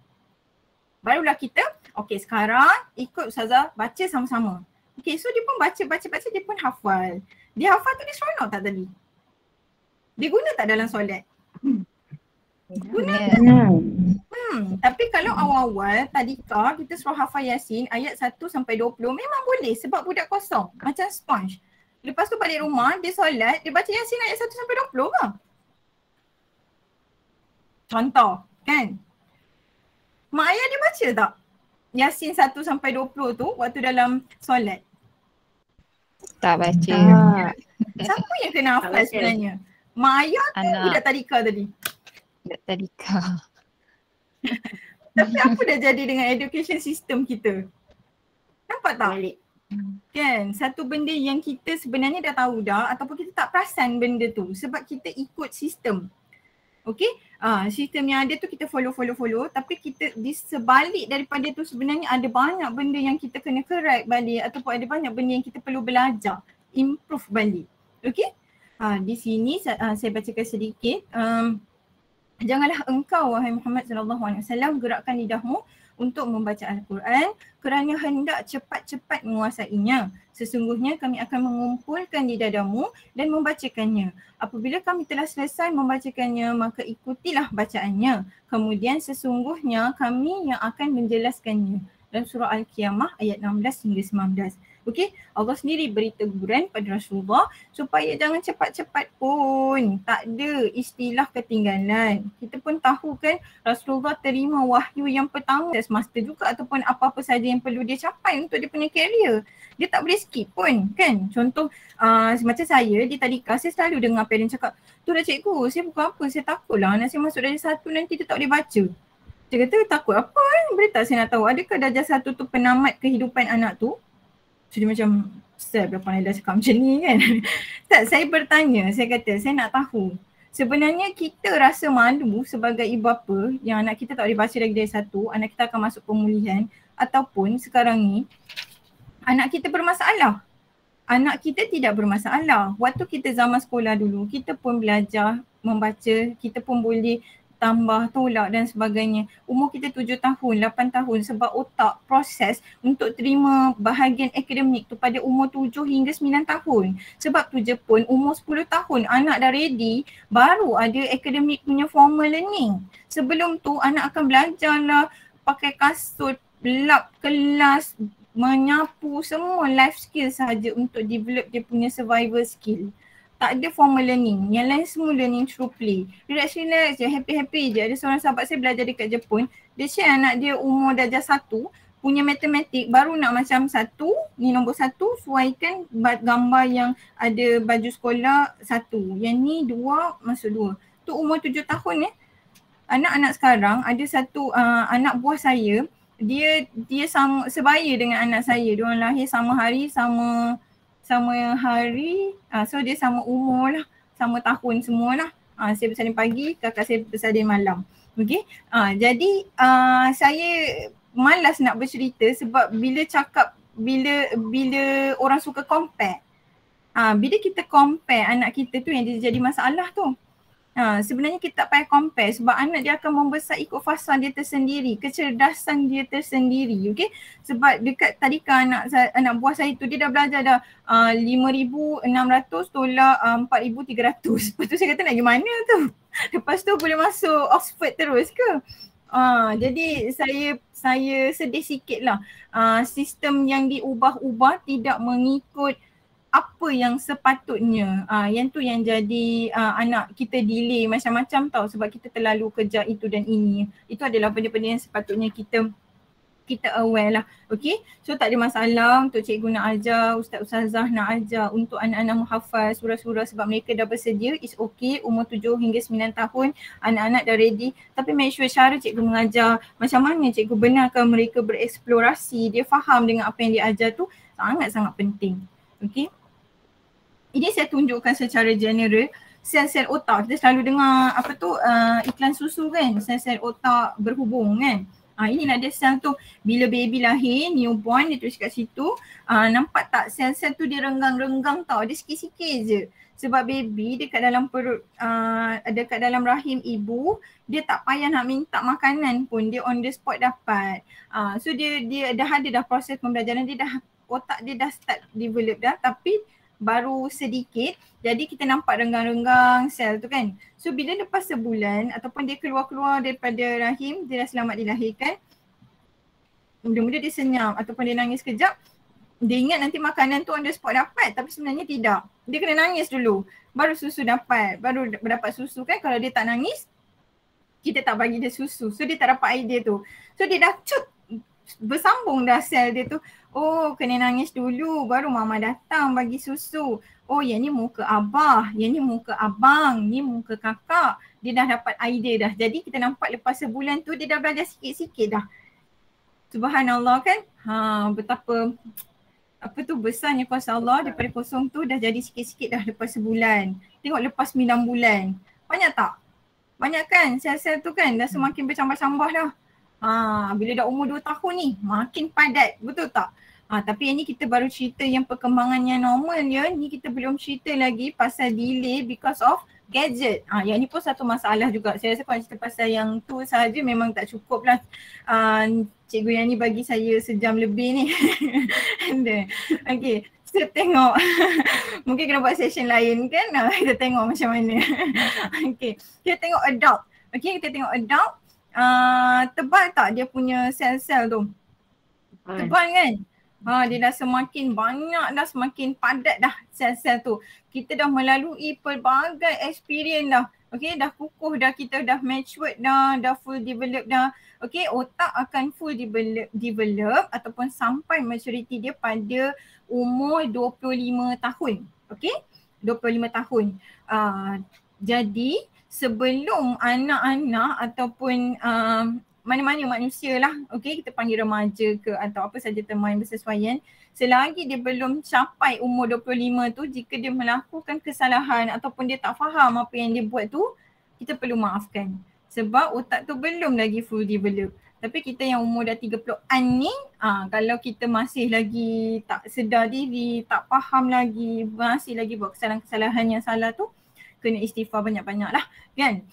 [SPEAKER 1] barulah kita, okey sekarang ikut Ustazah baca sama-sama. Okey, so dia pun baca, dia pun hafal. Dia hafal tu dia seronok tak tadi? Dia guna tak dalam solat? Guna tak? Tapi kalau awal-awal tadika kita suruh hafal Yasin ayat 1 sampai 20 memang boleh sebab budak kosong macam sponge. Lepas tu balik rumah dia solat, dia baca Yasin ayat 1 sampai 20 ke? Contoh kan? Mak ayah dia baca tak? Yasin 1 sampai 20 tu waktu dalam solat.
[SPEAKER 2] Tak baca.
[SPEAKER 1] Siapa yang kena hafal
[SPEAKER 4] baca.
[SPEAKER 1] sebenarnya? Mak ayah ke
[SPEAKER 2] Anak.
[SPEAKER 1] budak tadika tadi?
[SPEAKER 2] Tak tadika.
[SPEAKER 1] Tapi apa dah jadi dengan education system kita? Nampak tak?
[SPEAKER 4] Balik.
[SPEAKER 1] Kan, satu benda yang kita sebenarnya dah tahu dah ataupun kita tak perasan benda tu sebab kita ikut sistem. Okay, sistem yang ada tu kita follow tapi kita di sebalik daripada tu sebenarnya ada banyak benda yang kita kena correct balik ataupun ada banyak benda yang kita perlu belajar, improve balik. Okay, di sini saya bacakan sedikit. Janganlah engkau wahai Muhammad SAW gerakkan lidahmu untuk membaca Al-Quran kerana hendak cepat-cepat menguasainya. Sesungguhnya kami akan mengumpulkan di dadamu dan membacakannya. Apabila kami telah selesai membacakannya, maka ikutilah bacaannya. Kemudian sesungguhnya kami yang akan menjelaskannya. Dalam surah Al-Qiyamah ayat 16 hingga 19. Okey, Allah sendiri beri teguran pada Rasulullah supaya jangan cepat-cepat pun. Tak ada istilah ketinggalan. Kita pun tahu kan Rasulullah terima wahyu yang pertama semasa juga ataupun apa-apa saja yang perlu dia capai untuk dia punya career. Dia tak boleh skip pun kan. Contoh macam saya di tadika, saya selalu dengar parent cakap, tu dah cikgu, saya bukan apa, saya takutlah anak saya masuk darjah 1 nanti dia tak boleh baca. Dia kata takut apa boleh tak saya nak tahu adakah darjah 1 tu penamat kehidupan anak tu? So dia macam, Ustaz berapa pandai dah cakap macam ni kan. Tak, saya bertanya, saya kata saya nak tahu. Sebenarnya kita rasa malu sebagai ibu bapa yang anak kita tak boleh baca lagi dari 1, anak kita akan masuk pemulihan ataupun sekarang ni anak kita bermasalah. Anak kita tidak bermasalah. Waktu kita zaman sekolah dulu, kita pun belajar membaca, kita pun boleh tambah, tolak dan sebagainya. Umur kita 7 tahun, 8 tahun sebab otak proses untuk terima bahagian akademik tu pada umur 7 hingga 9 tahun. Sebab tu je pun umur 10 tahun anak dah ready, baru ada akademik punya formal learning. Sebelum tu anak akan belajar lah pakai kasut, lap kelas, menyapu, semua life skill sahaja untuk develop dia punya survival skill. Tak ada formal learning. Yang lain semua learning through play. Relax je, happy je. Ada seorang sahabat saya belajar dekat Jepun. Dia share anak dia umur darjah 1 punya matematik baru nak macam 1, ni nombor 1, suaikan gambar yang ada baju sekolah 1. Yang ni 2 masuk 2. Tu umur 7 tahun Anak-anak sekarang ada satu anak buah saya, dia sama sebaya dengan anak saya. Diorang lahir sama hari, sama hari, so dia sama umur lah, sama tahun semua lah. Saya bersalin pagi, kakak saya bersalin malam. Okay, jadi saya malas nak bercerita sebab bila orang suka compare, bila kita compare anak kita tu yang dia jadi masalah tu. Sebenarnya kita tak payah compare sebab anak dia akan membesar ikut fasa dia tersendiri, kecerdasan dia tersendiri, okey? Sebab dekat tadika anak buah saya tu dia dah belajar dah 5,600 tolak 4,300. Lepas tu saya kata nak pergi mana tu? Lepas tu boleh masuk Oxford terus ke? Jadi saya sedih sikit lah. Sistem yang diubah-ubah tidak mengikut apa yang sepatutnya. Yang tu yang jadi anak kita delay macam-macam tau sebab kita terlalu kejar itu dan ini. Itu adalah benda-benda yang sepatutnya kita aware lah. Okay, so tak ada masalah untuk cikgu nak ajar, ustaz-ustazah nak ajar untuk anak-anak menghafal surah-surah sebab mereka dah bersedia. It's okay, umur 7 hingga 9 tahun anak-anak dah ready. Tapi make sure cara cikgu mengajar, macam mana cikgu benarkan mereka bereksplorasi, dia faham dengan apa yang dia ajar tu sangat-sangat penting. Okay, ini saya tunjukkan secara general sel-sel otak. Kita selalu dengar iklan susu kan, sel-sel otak berhubung kan. Ini ada sel tu bila baby lahir, newborn dia tulis kat situ. Nampak tak sel-sel tu dia renggang-renggang tau, dia sikit-sikit je. Sebab baby dekat dalam perut, dekat dalam rahim ibu, dia tak payah nak minta makanan pun, dia on the spot dapat. So dia dah ada dah proses pembelajaran, otak dia dah start develop dah, tapi baru sedikit, jadi kita nampak renggang-renggang sel tu kan. So bila lepas sebulan ataupun dia keluar daripada rahim, dia dah selamat dilahirkan, mudah-mudahan dia senyap ataupun dia nangis kejap, dia ingat nanti makanan tu on the spot dapat, tapi sebenarnya tidak. Dia kena nangis dulu, baru susu dapat, baru dapat susu kan. Kalau dia tak nangis, kita tak bagi dia susu. So dia tak dapat idea tu. So dia dah bersambung dah sel dia tu. Oh, kena nangis dulu baru mama datang bagi susu. Oh, yang ni muka abah, yang ni muka abang, ni muka kakak. Dia dah dapat idea dah. Jadi kita nampak lepas sebulan tu dia dah belajar sikit-sikit dah. Subhanallah kan? Betapa besarnya kuasa Allah. Daripada kosong tu dah jadi sikit-sikit dah lepas sebulan. Tengok lepas 9 bulan. Banyak tak? Banyak kan? Sel-sel tu kan dah semakin bercambah-cambah dah. Bila dah umur 2 tahun ni makin padat, betul tak? Tapi yang ni kita baru cerita yang perkembangannya normal ya. Ni kita belum cerita lagi pasal delay because of gadget. Yang ni pun satu masalah juga. Saya rasa kalau cerita pasal yang tu sahaja memang tak cukup lah. Cikgu yang ni bagi saya sejam lebih ni. Okay, kita tengok. Mungkin kena buat session lain kan. Kita tengok macam mana. Okay, kita tengok adult. Okay, kita tengok adult. Tebal tak dia punya sel-sel tu? Tebal kan? Dia dah semakin banyak dah, semakin padat dah sel-sel tu. Kita dah melalui pelbagai experience dah. Okay, dah kukuh dah, kita dah matured dah full develop dah. Okay, otak akan full develop ataupun sampai maturity dia pada umur 25 tahun. Okay, 25 tahun. Jadi sebelum anak-anak ataupun mana-mana manusia lah, okay, kita panggil remaja ke atau apa saja terma yang bersesuaian, selagi dia belum capai umur 25 tu, jika dia melakukan kesalahan ataupun dia tak faham apa yang dia buat tu, kita perlu maafkan. Sebab otak tu belum lagi full develop. Tapi kita yang umur dah 30-an ni, kalau kita masih lagi tak sedar diri, tak faham lagi, masih lagi buat kesalahan-kesalahan yang salah tu, kena istighfar banyak-banyak lah kan.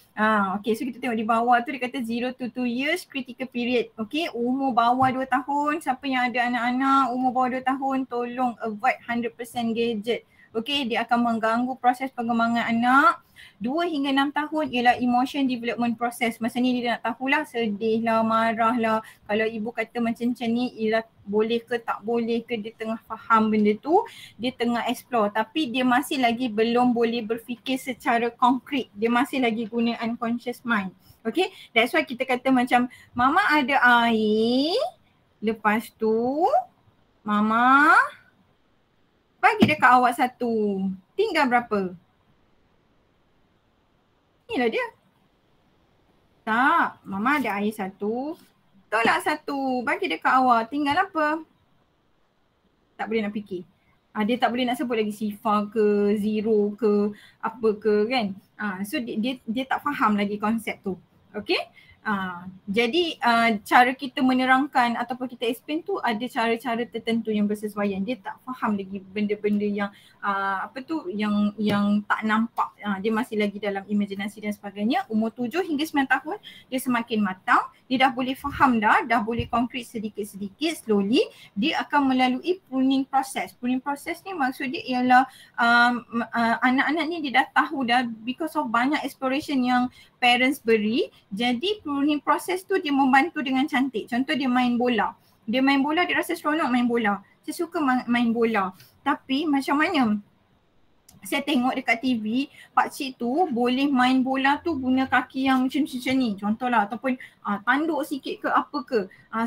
[SPEAKER 1] Okay, so kita tengok di bawah tu dia kata 0 to 2 years critical period. Okay, umur bawah 2 tahun, siapa yang ada anak-anak umur bawah 2 tahun, tolong avoid 100% gadget. Okay, dia akan mengganggu proses pengembangan anak. 2 hingga 6 tahun ialah emotion development process. Masa ni dia nak tahulah, sedih lah, marah lah. Kalau ibu kata macam ni ialah boleh ke tak boleh ke, dia tengah faham benda tu, dia tengah explore. Tapi dia masih lagi belum boleh berfikir secara konkret. Dia masih lagi guna unconscious mind. Okay, that's why kita kata macam mama ada air, lepas tu mama bagi dekat awak satu. Tinggal berapa? Inilah dia. Tak, mama ada air satu. Tolak satu. Bagi dekat awak. Tinggal apa? Tak boleh nak fikir. Dia tak boleh nak sebut lagi sifar ke, zero ke, apa ke kan. So dia tak faham lagi konsep tu. Okay? Jadi cara kita menerangkan ataupun kita explain tu ada cara-cara tertentu yang bersesuaian. Dia tak faham lagi benda-benda yang yang tak nampak. Dia masih lagi dalam imajinasi dan sebagainya. Umur 7 hingga 9 tahun dia semakin matang, dia dah boleh faham dah boleh konkret sedikit-sedikit, slowly dia akan melalui pruning process. Pruning process ni maksud dia ialah anak-anak ni dia dah tahu dah because of banyak exploration yang parents beri. Jadi pruning process tu dia membantu dengan cantik. Contoh dia main bola. Dia main bola, dia rasa seronok main bola. Saya suka main bola. Tapi macam mana? Saya tengok dekat TV, pakcik tu boleh main bola tu guna kaki yang macam ni. Contohlah ataupun tanduk sikit ke apa ke.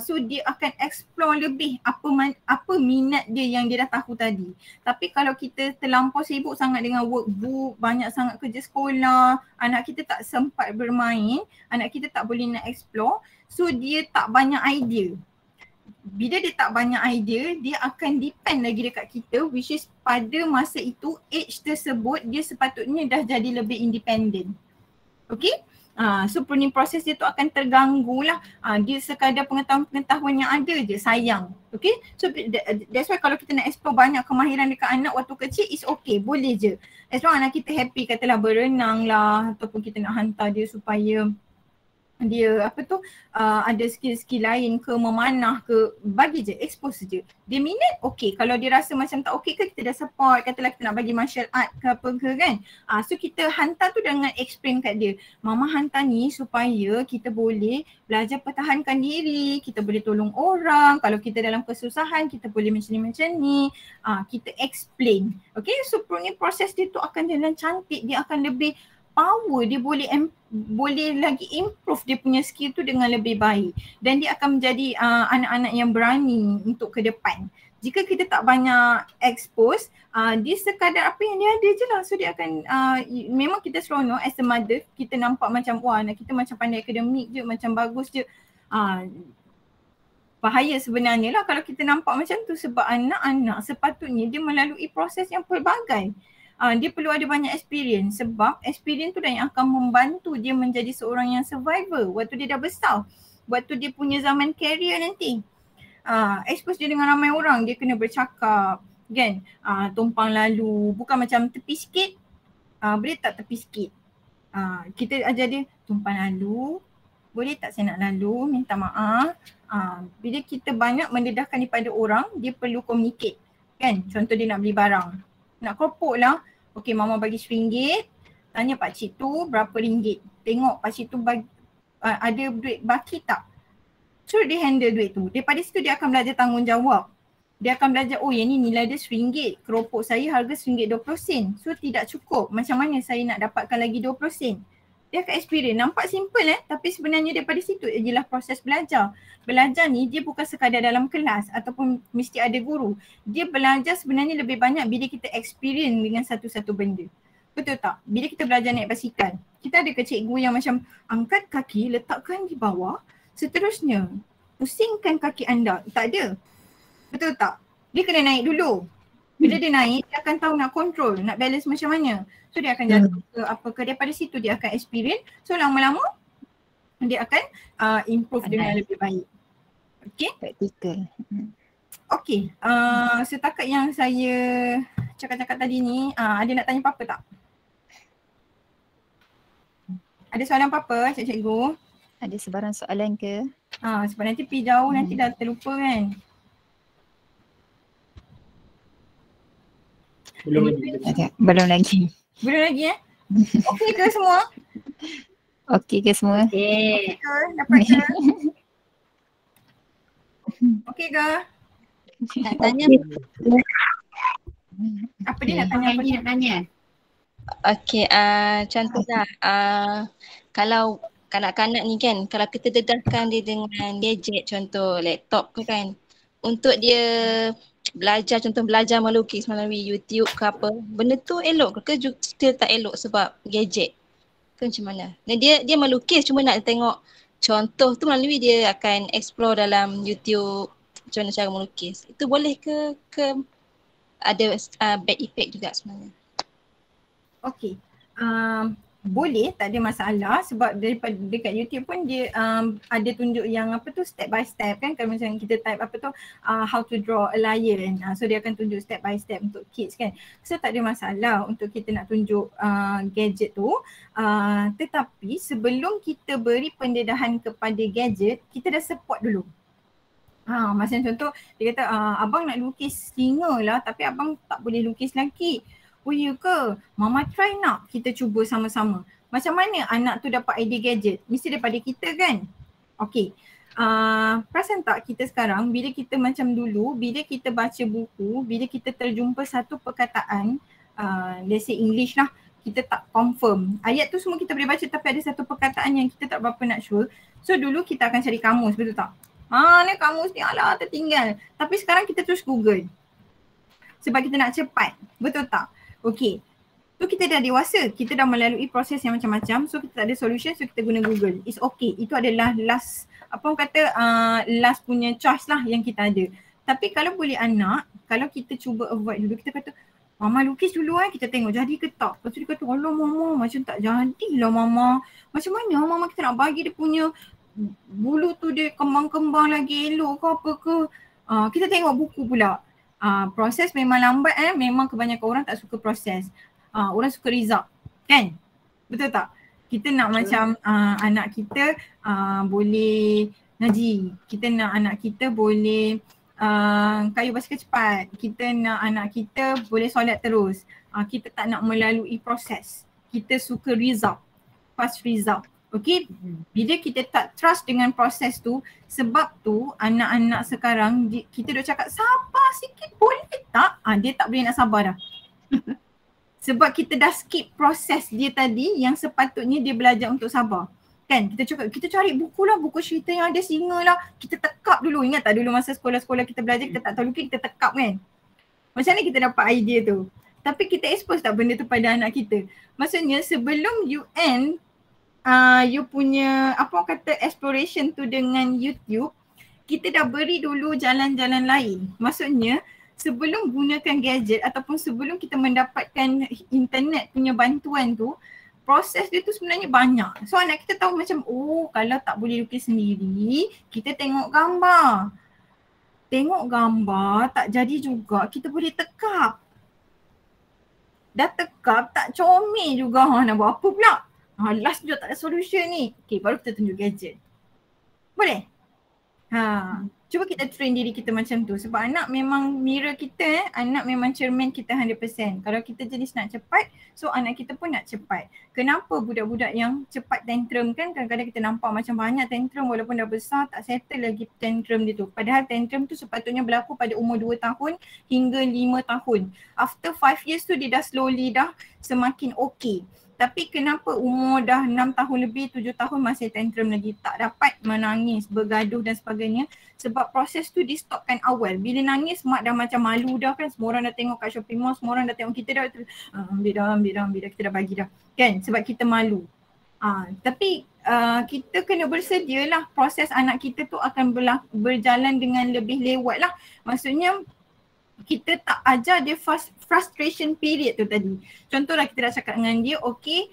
[SPEAKER 1] So dia akan explore lebih apa minat dia yang dia dah tahu tadi. Tapi kalau kita terlampau sibuk sangat dengan workbook, banyak sangat kerja sekolah, anak kita tak sempat bermain, anak kita tak boleh nak explore, so dia tak banyak idea. Bila dia tak banyak idea, dia akan depend lagi dekat kita, which is pada masa itu, age tersebut dia sepatutnya dah jadi lebih independent. Okay? So pruning process dia tu akan terganggu lah. Dia sekadar pengetahuan yang ada je, sayang. Okay? So that's why kalau kita nak explore banyak kemahiran dekat anak waktu kecil, is okay, boleh je. As long anak kita happy, katalah berenang lah, ataupun kita nak hantar dia supaya dia ada skill-skill lain ke, memanah ke, bagi je, expose je. Dia minat, okay. Kalau dia rasa macam tak okay ke, kita dah support. Katalah kita nak bagi martial art ke apa ke kan. So kita hantar tu dengan explain kat dia. Mama hantar ni supaya kita boleh belajar pertahankan diri, kita boleh tolong orang. Kalau kita dalam kesusahan, kita boleh macam ni. Kita explain. Okay, so pruning process dia tu akan jalan cantik, dia akan lebih power dia boleh lagi improve dia punya skill tu dengan lebih baik dan dia akan menjadi anak-anak yang berani untuk ke depan. Jika kita tak banyak expose, dia sekadar apa yang dia ada je lah. So dia akan, memang kita seronok as a mother, kita nampak macam wah anak kita macam pandai akademik je, macam bagus je. Bahaya sebenarnya lah kalau kita nampak macam tu sebab anak-anak sepatutnya dia melalui proses yang pelbagai. Dia perlu ada banyak experience sebab experience tu dah yang akan membantu dia menjadi seorang yang survivor waktu dia dah besar. Waktu dia punya zaman career nanti. Expose dia dengan ramai orang, dia kena bercakap kan, tumpang lalu, bukan macam tepi sikit, boleh tak tepi sikit, kita ajar dia tumpang lalu, boleh tak saya nak lalu, minta maaf. Bila kita banyak mendedahkan daripada orang, dia perlu communicate kan, contoh dia nak beli barang, nak keropok lah, okey mama bagi RM1, tanya pakcik tu berapa ringgit, tengok pakcik tu bagi, ada duit baki tak. So dia handle duit tu. Daripada situ dia akan belajar tanggungjawab. Dia akan belajar, oh yang ni nilai dia RM1. Keropok saya harga RM1.20. So tidak cukup. Macam mana saya nak dapatkan lagi 20 sen? Dia akan experience. Nampak simple tapi sebenarnya daripada situ ialah proses belajar. Belajar ni dia bukan sekadar dalam kelas ataupun mesti ada guru. Dia belajar sebenarnya lebih banyak bila kita experience dengan satu-satu benda. Betul tak? Bila kita belajar naik basikal, kita ada ke cikgu yang macam angkat kaki, letakkan di bawah, seterusnya pusingkan kaki anda. Tak ada. Betul tak? Dia kena naik dulu. Bila dia naik, dia akan tahu nak control, nak balance macam mana. So dia akan jatuh ke apa ke, daripada situ dia akan experience. So lama-lama dia akan improve dengan lebih baik. Okay?
[SPEAKER 2] Practical.
[SPEAKER 1] Okay, setakat yang saya cakap-cakap tadi ni, ada nak tanya apa-apa tak? Ada soalan apa-apa cikgu?
[SPEAKER 2] Ada sebarang soalan ke?
[SPEAKER 1] Sebab nanti pergi jauh nanti dah terlupa kan.
[SPEAKER 3] Belum lagi.
[SPEAKER 2] Belum lagi.
[SPEAKER 1] Belum lagi Okey ke semua?
[SPEAKER 2] Okey ke semua?
[SPEAKER 1] Okey ke? Dapat ke? Okey ke?
[SPEAKER 5] Nak tanya?
[SPEAKER 1] Apa dia nak tanya? Apa dia nak tanya?
[SPEAKER 5] Okey, contohlah kalau kanak-kanak ni kan, kalau kita dedahkan dia dengan gadget, contoh laptop ke kan, untuk dia belajar, contoh belajar melukis melalui YouTube ke apa, benda tu elok ke still tak elok sebab gadget ke macam mana? Dan dia melukis cuma nak tengok contoh tu melalui dia akan explore dalam YouTube macam mana cara melukis. Itu boleh ke ada bad effect juga sebenarnya?
[SPEAKER 1] Okey. Boleh, tak ada masalah sebab daripada dekat YouTube pun dia ada tunjuk yang apa tu step by step kan, kalau macam kita type apa tu how to draw a lion, so dia akan tunjuk step by step untuk kids kan. So tak ada masalah untuk kita nak tunjuk gadget tu, tetapi sebelum kita beri pendedahan kepada gadget, kita dah support dulu. Macam contoh dia kata abang nak lukis singa lah tapi abang tak boleh lukis lagi. Oh ya ke? Mama try nak? Kita cuba sama-sama. Macam mana anak tu dapat idea gadget? Mesti daripada kita kan? Okay. Perasan tak kita sekarang bila kita macam dulu, bila kita baca buku, bila kita terjumpa satu perkataan, let's say English lah, kita tak confirm. Ayat tu semua kita boleh baca tapi ada satu perkataan yang kita tak berapa nak sure. So dulu kita akan cari kamus, betul tak? Ni kamus ni alah tertinggal. Tapi sekarang kita terus Google. Sebab kita nak cepat, betul tak? Okay, so kita dah dewasa, kita dah melalui proses yang macam-macam, so kita tak ada solution, so kita guna Google. It's okay, itu adalah last, apa orang kata, last punya choice lah yang kita ada. Tapi kalau boleh anak, kalau kita cuba avoid dulu, kita kata, mama lukis dulu kita tengok jadi ke tak. Lepas tu dia kata, alah mama macam tak jadilah mama. Macam mana mama kita nak bagi dia punya bulu tu dia kembang-kembang lagi elok ke apa ke. Kita tengok buku pula. Proses memang lambat memang kebanyakan orang tak suka proses. Orang suka result kan? Betul tak? Kita nak macam anak kita boleh ngaji. Kita nak anak kita boleh kayu basikal cepat. Kita nak anak kita boleh solat terus. Kita tak nak melalui proses. Kita suka result. Fast result. Okay, bila kita tak trust dengan proses tu, sebab tu anak-anak sekarang kita dah cakap sabar sikit boleh tak? Dia tak boleh nak sabar dah. Sebab kita dah skip proses dia tadi yang sepatutnya dia belajar untuk sabar. Kan kita cakap, kita cari buku lah, buku cerita yang ada singa lah. Kita tekap dulu. Ingat tak dulu masa sekolah-sekolah kita belajar, kita tak tahu lukis, kita tekap kan. Macam mana kita dapat idea tu? Tapi kita expose tak benda tu pada anak kita? Maksudnya sebelum you end you punya apa kata exploration tu dengan YouTube, kita dah beri dulu jalan-jalan lain. Maksudnya sebelum gunakan gadget ataupun sebelum kita mendapatkan internet punya bantuan tu, proses dia tu sebenarnya banyak. So anak kita tahu macam, oh kalau tak boleh lukis sendiri, kita tengok gambar. Tengok gambar tak jadi juga, kita boleh tekap. Dah tekap tak comel juga, nak buat apa pula? Last juga tak ada solution ni. Okay, baru kita tunjuk gadget. Boleh? Cuba kita train diri kita macam tu. Sebab anak memang mirror kita, anak memang cermin kita 100%. Kalau kita jenis nak cepat, so anak kita pun nak cepat. Kenapa budak-budak yang cepat tantrum kan, kadang-kadang kita nampak macam banyak tantrum walaupun dah besar, tak settle lagi tantrum dia tu. Padahal tantrum tu sepatutnya berlaku pada umur 2 tahun hingga 5 tahun. After 5 years tu dia dah slowly dah semakin okay. Tapi kenapa umur dah 6 tahun lebih, 7 tahun masih tantrum lagi, tak dapat menangis, bergaduh dan sebagainya. Sebab proses tu di stopkan awal. Bila nangis mak dah macam malu dah kan, semua orang dah tengok kat shopping mall, semua orang dah tengok kita dah, ambil dah, kita dah bagi dah. Kan, sebab kita malu. Tapi kita kena bersedia lah, proses anak kita tu akan berjalan dengan lebih lewat lah. Maksudnya kita tak ajar dia frustration period tu tadi. Contohlah kita dah cakap dengan dia, okay,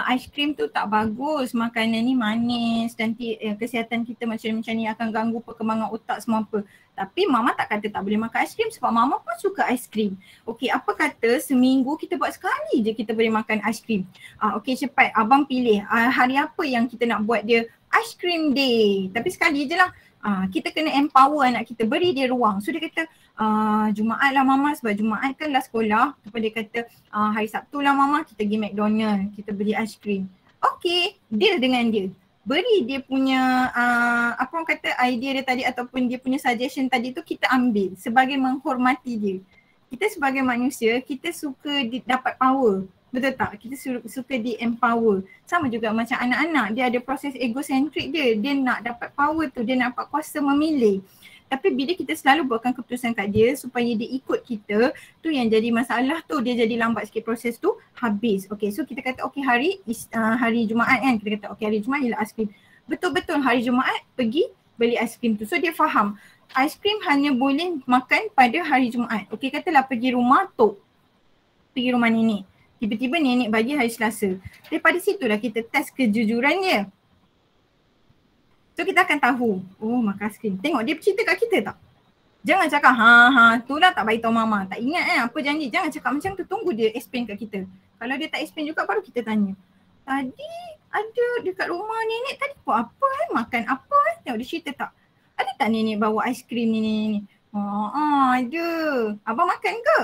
[SPEAKER 1] aiskrim tu tak bagus, makanan ni manis, nanti kesihatan kita macam ni akan ganggu perkembangan otak semua apa. Tapi mama tak kata tak boleh makan aiskrim sebab mama pun suka aiskrim. Okay, apa kata seminggu kita buat sekali je kita boleh makan aiskrim. Okay, cepat abang pilih hari apa yang kita nak buat dia aiskrim day. Tapi sekali je lah. Kita kena empower anak kita, beri dia ruang. So dia kata Jumaat lah mama, sebab Jumaat kan lah sekolah. Lepas dia kata hari Sabtu lah mama, kita pergi McDonald, kita beli aiskrim. Okay, deal dengan dia. Beri dia punya apa orang kata idea dia tadi ataupun dia punya suggestion tadi tu kita ambil sebagai menghormati dia. Kita sebagai manusia, kita suka dapat power. Betul tak? Kita suka di-empower. Sama juga macam anak-anak, dia ada proses egocentrik dia. Dia nak dapat power tu, dia nak dapat kuasa memilih. Tapi bila kita selalu buatkan keputusan kat dia supaya dia ikut kita, tu yang jadi masalah tu. Dia jadi lambat sikit proses tu, habis. Okay, so kita kata okay hari Jumaat kan. Kita kata okay hari Jumaat ialah aiskrim. Betul-betul hari Jumaat pergi beli aiskrim tu. So dia faham aiskrim hanya boleh makan pada hari Jumaat. Okay, katalah pergi rumah Tok. Pergi rumah nenek. Tiba-tiba nenek bagi hari Selasa. Daripada situlah kita test kejujuran dia. So kita akan tahu, oh makan aiskrim. Tengok dia bercerita kat kita tak? Jangan cakap tu lah tak beritahu mama. Tak ingat apa janji. Jangan cakap macam tu, tunggu dia explain kat kita. Kalau dia tak explain juga baru kita tanya. Tadi ada dekat rumah nenek tadi buat apa makan apa tengok dia cerita tak? Ada tak nenek bawa aiskrim ni? Ada. Abang makan ke?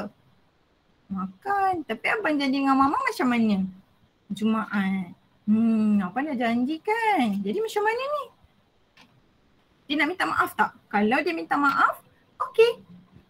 [SPEAKER 1] Makan. Tapi abang janji dengan mama macam mana? Jumaat. Abang dah janji kan? Jadi macam mana ni? Dia nak minta maaf tak? Kalau dia minta maaf, okey.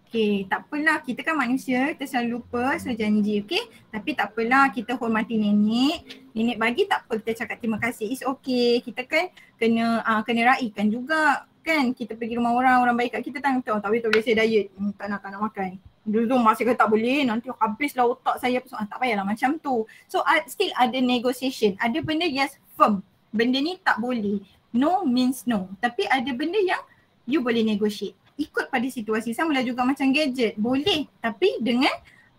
[SPEAKER 1] Okey, tak apalah. Kita kan manusia, kita selalu lupa, selalu janji, okey? Tapi tak apalah, kita hormati nenek. Nenek bagi tak apa, kita cakap terima kasih. It's okay. Kita kan kena raikan juga. Kan kita pergi rumah orang baik kat kita tak boleh saya diet. Tak nak makan. Dulu masih kata tak boleh, nanti habislah otak saya. Tak payahlah macam tu. So still ada negotiation. Ada benda yes firm. Benda ni tak boleh. No means no. Tapi ada benda yang you boleh negotiate. Ikut pada situasi. Sama lah juga macam gadget. Boleh tapi dengan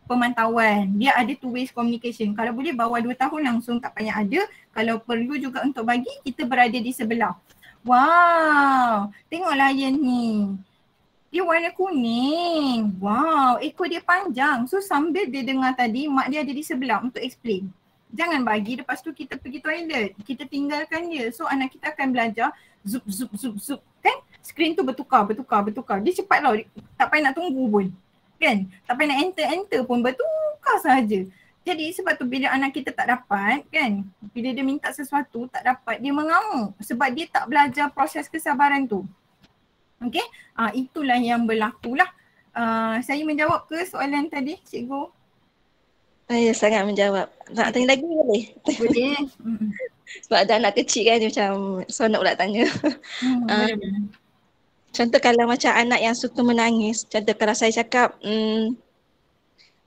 [SPEAKER 1] pemantauan. Dia ada two ways communication. Kalau boleh bawah 2 tahun langsung tak payah ada. Kalau perlu juga untuk bagi, kita berada di sebelah. Wow, tengok lion ni. Dia warna kuning. Wow, ekor dia panjang. So sambil dia dengar tadi, mak dia ada di sebelah untuk explain. Jangan bagi lepas tu kita pergi toilet. Kita tinggalkan dia. So anak kita akan belajar zup. Kan? Screen tu bertukar. Dia cepat tau. Tak payah nak tunggu pun. Kan? Tak payah nak enter pun. Bertukar sahaja. Jadi sebab tu bila anak kita tak dapat kan, bila dia minta sesuatu tak dapat, dia mengamuk sebab dia tak belajar proses kesabaran tu. Okay, itulah yang berlaku lah. Saya menjawab ke soalan tadi cikgu?
[SPEAKER 5] Saya sangat menjawab. Nak tanya lagi boleh?
[SPEAKER 1] Boleh.
[SPEAKER 5] Sebab ada anak kecil kan dia macam seronok pula tanya.
[SPEAKER 1] Boleh.
[SPEAKER 5] Contoh kalau macam anak yang suka menangis, contoh kalau saya cakap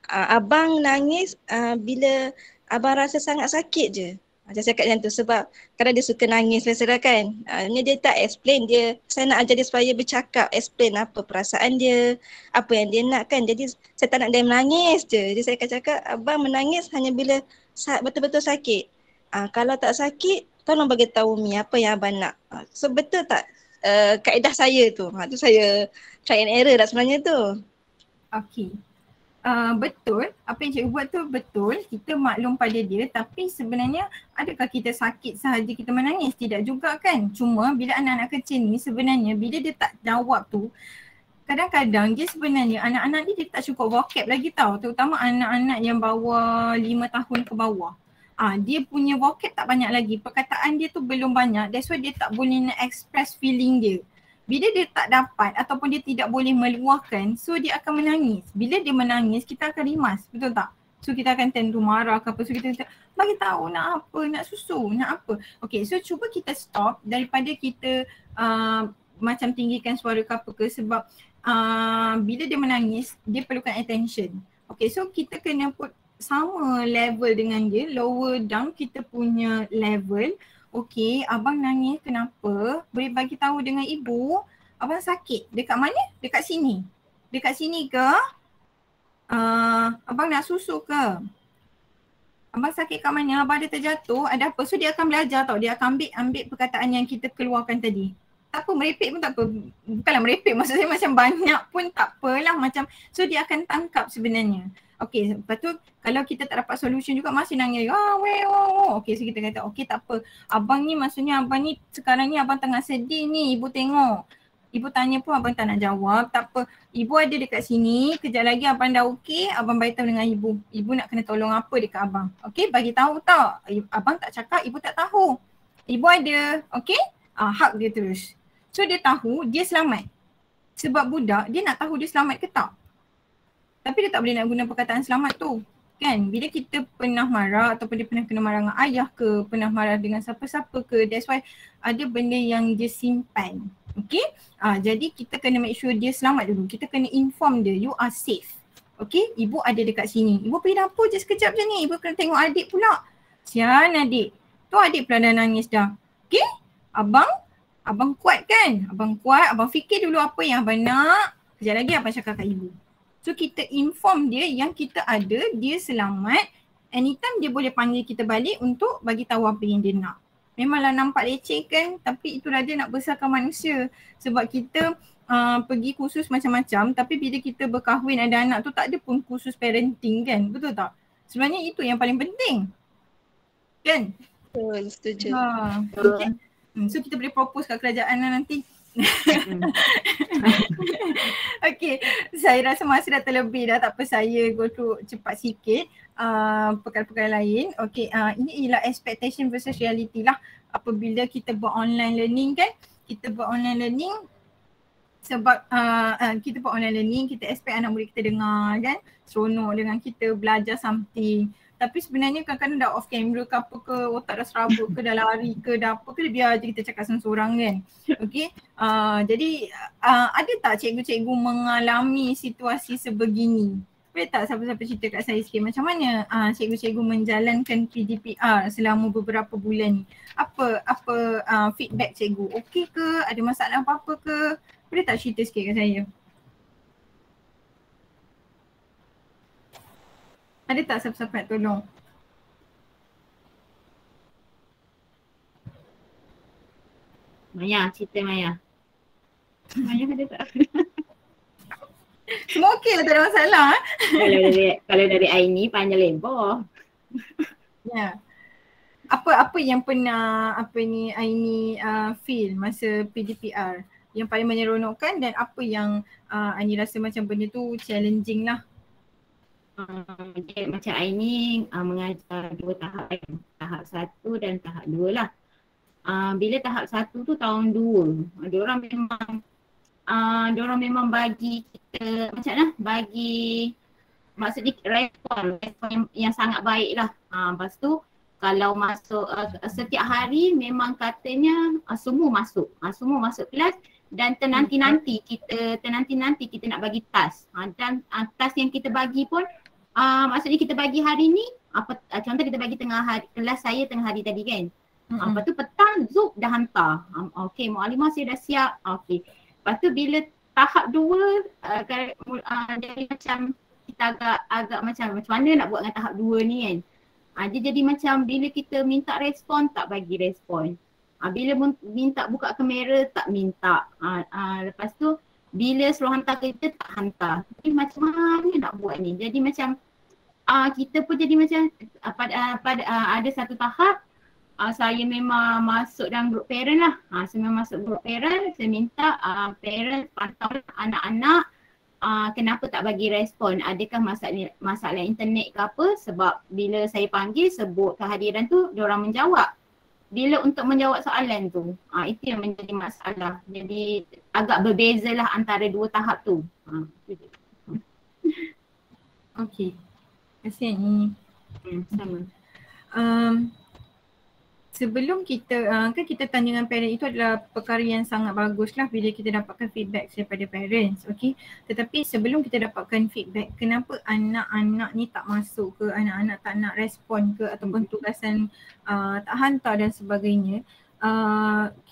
[SPEAKER 5] abang nangis bila abang rasa sangat sakit je. Macam saya cakap macam tu sebab kadang dia suka nangis biasalah kan. Dia tak explain dia. Saya nak ajar dia supaya bercakap, explain apa perasaan dia, apa yang dia nak kan. Jadi saya tak nak dia menangis je. Jadi saya akan cakap abang menangis hanya bila betul-betul sakit. Kalau tak sakit, tolong bagi tahu Umi apa yang abang nak. So betul tak kaedah saya tu? Tu saya try and error lah sebenarnya tu.
[SPEAKER 1] Okey. Betul, apa yang cikgu buat tu betul, kita maklum pada dia, tapi sebenarnya adakah kita sakit sahaja kita menangis? Tidak juga kan. Cuma bila anak-anak kecil ni sebenarnya bila dia tak jawab tu, kadang-kadang dia sebenarnya anak-anak dia tak cukup vocab lagi tau, terutama anak-anak yang bawah 5 tahun ke bawah. Dia punya vocab tak banyak lagi, perkataan dia tu belum banyak, that's why dia tak boleh nak express feeling dia. Bila dia tak dapat ataupun dia tidak boleh meluahkan, so dia akan menangis. Bila dia menangis, kita akan rimas, betul tak? So kita akan tend to marah ke apa, so kita bagi tahu nak apa, nak susu, nak apa. Okay, so cuba kita stop daripada kita macam tinggikan suara ke apa ke, sebab bila dia menangis, dia perlukan attention. Okay, so kita kena put sama level dengan dia, lower down kita punya level. Okey, abang nangis kenapa? Boleh bagi tahu dengan ibu, abang sakit. Dekat mana? Dekat sini. Dekat sini ke? Abang nak susu ke? Abang sakit kat mana? Abang ada terjatuh, ada apa? So dia akan belajar tau. Dia akan ambil perkataan yang kita keluarkan tadi. Tak apa, merepek pun tak apa. Bukanlah merepek, maksud saya macam banyak pun tak apalah. Macam, so dia akan tangkap sebenarnya. Okey, lepas tu kalau kita tak dapat solution juga masih nangis. Okey, so kita kata okey tak apa. Abang ni maksudnya abang ni sekarang ni abang tengah sedih ni, ibu tengok. Ibu tanya pun abang tak nak jawab, tak apa. Ibu ada dekat sini, kejap lagi abang dah okey, abang beritahu dengan ibu. Ibu nak kena tolong apa dekat abang. Okey, bagi tahu tau. Abang tak cakap, ibu tak tahu. Ibu ada, okey? Hak dia terus. So dia tahu dia selamat. Sebab budak dia nak tahu dia selamat ke tak. Tapi dia tak boleh nak guna perkataan selamat tu. Kan? Bila kita pernah marah ataupun dia pernah kena marah dengan ayah ke, pernah marah dengan siapa-siapa ke, that's why ada benda yang dia simpan. Okay? Jadi kita kena make sure dia selamat dulu. Kita kena inform dia, you are safe. Okay? Ibu ada dekat sini. Ibu pergi dapur je sekejap je ni. Ibu kena tengok adik pula. Sian adik. Tu adik pula dah nangis dah. Okay? Abang kuat kan? Abang kuat, abang fikir dulu apa yang abang nak. Kejap lagi abang cakap kat ibu. So kita inform dia yang kita ada, dia selamat. Anytime dia boleh panggil kita balik untuk bagi tahu apa yang dia nak. Memanglah nampak leceh kan, tapi itulah dia nak besarkan manusia. Sebab kita pergi kursus macam-macam, tapi bila kita berkahwin ada anak tu tak ada pun kursus parenting kan, betul tak? Sebenarnya itu yang paling penting. Kan?
[SPEAKER 5] Betul, setuju.
[SPEAKER 1] Okay. So kita boleh propose kat kerajaan lah nanti. Okay, saya rasa masa dah terlebih dah, tak apa saya go through cepat sikit perkara-perkara lain. Okay, ini ialah expectation versus reality lah apabila kita buat online learning kan. Kita buat online learning sebab kita buat online learning, kita expect anak murid kita dengar kan, seronok dengan kita belajar something. Tapi sebenarnya kadang-kadang dah off camera ke apa ke, otak dah serabut ke, dah lari ke, dah apa ke, biar je kita cakap seorang-seorang kan. Okay, jadi ada tak cikgu-cikgu mengalami situasi sebegini? Boleh tak siapa-siapa cerita kat saya sikit macam mana cikgu-cikgu menjalankan PDPR selama beberapa bulan ni? Apa feedback cikgu? Okey ke? Ada masalah apa-apa ke? Boleh tak cerita sikit kat saya? Ada tak siapa-siapa nak tolong?
[SPEAKER 6] Maya, cerita Maya. Maya ada tak?
[SPEAKER 1] Semua okey lah, tak ada masalah.
[SPEAKER 6] Kalau dari Aini panjang lebar.
[SPEAKER 1] Ya. Apa yang pernah Aini feel masa PDPR yang paling menyeronokkan dan apa yang Aini rasa macam benda tu challenging lah?
[SPEAKER 6] Macam Aini mengajar 2 tahap kan. Tahap 1 dan tahap 2 lah. Bila tahap 1 tu tahun 2, diorang memang bagi kita macam mana, bagi maksudnya respon yang sangat baik lah. Lepas tu kalau masuk setiap hari memang katanya semua masuk kelas dan ternanti-nanti kita nak bagi task. Dan task yang kita bagi pun maksudnya kita bagi hari ni contoh kita bagi tengah hari, kelas saya tengah hari tadi kan. Lepas tu petang Zoom dah hantar. Okey, Mukadimah saya dah siap. Okey. Lepas tu bila tahap 2 jadi macam kita agak macam mana nak buat dengan tahap 2 ni kan. Dia jadi macam bila kita minta respon tak bagi respon. Bila minta buka kamera tak minta. Lepas tu bila suruh hantar kerja tak hantar. Jadi macam mana nak buat ni? Jadi macam kita pun jadi macam pada ada satu tahap saya memang masuk dalam grup parent lah. Saya memang masuk grup parent, saya minta parent pantau anak-anak kenapa tak bagi respon. Adakah masalah internet ke apa, sebab bila saya panggil sebut kehadiran tu diorang menjawab. Bila untuk menjawab soalan tu, itu yang menjadi masalah. Jadi agak berbezalah antara dua tahap tu.
[SPEAKER 1] Okey. Terima kasih Ni.
[SPEAKER 6] Sama.
[SPEAKER 1] Sebelum kita kan kita tanya dengan parent, itu adalah perkara yang sangat bagus lah bila kita dapatkan feedback daripada parents, okey. Tetapi sebelum kita dapatkan feedback, kenapa anak-anak ni tak masuk ke, anak-anak tak nak respon ke, ataupun tugasan tak hantar dan sebagainya,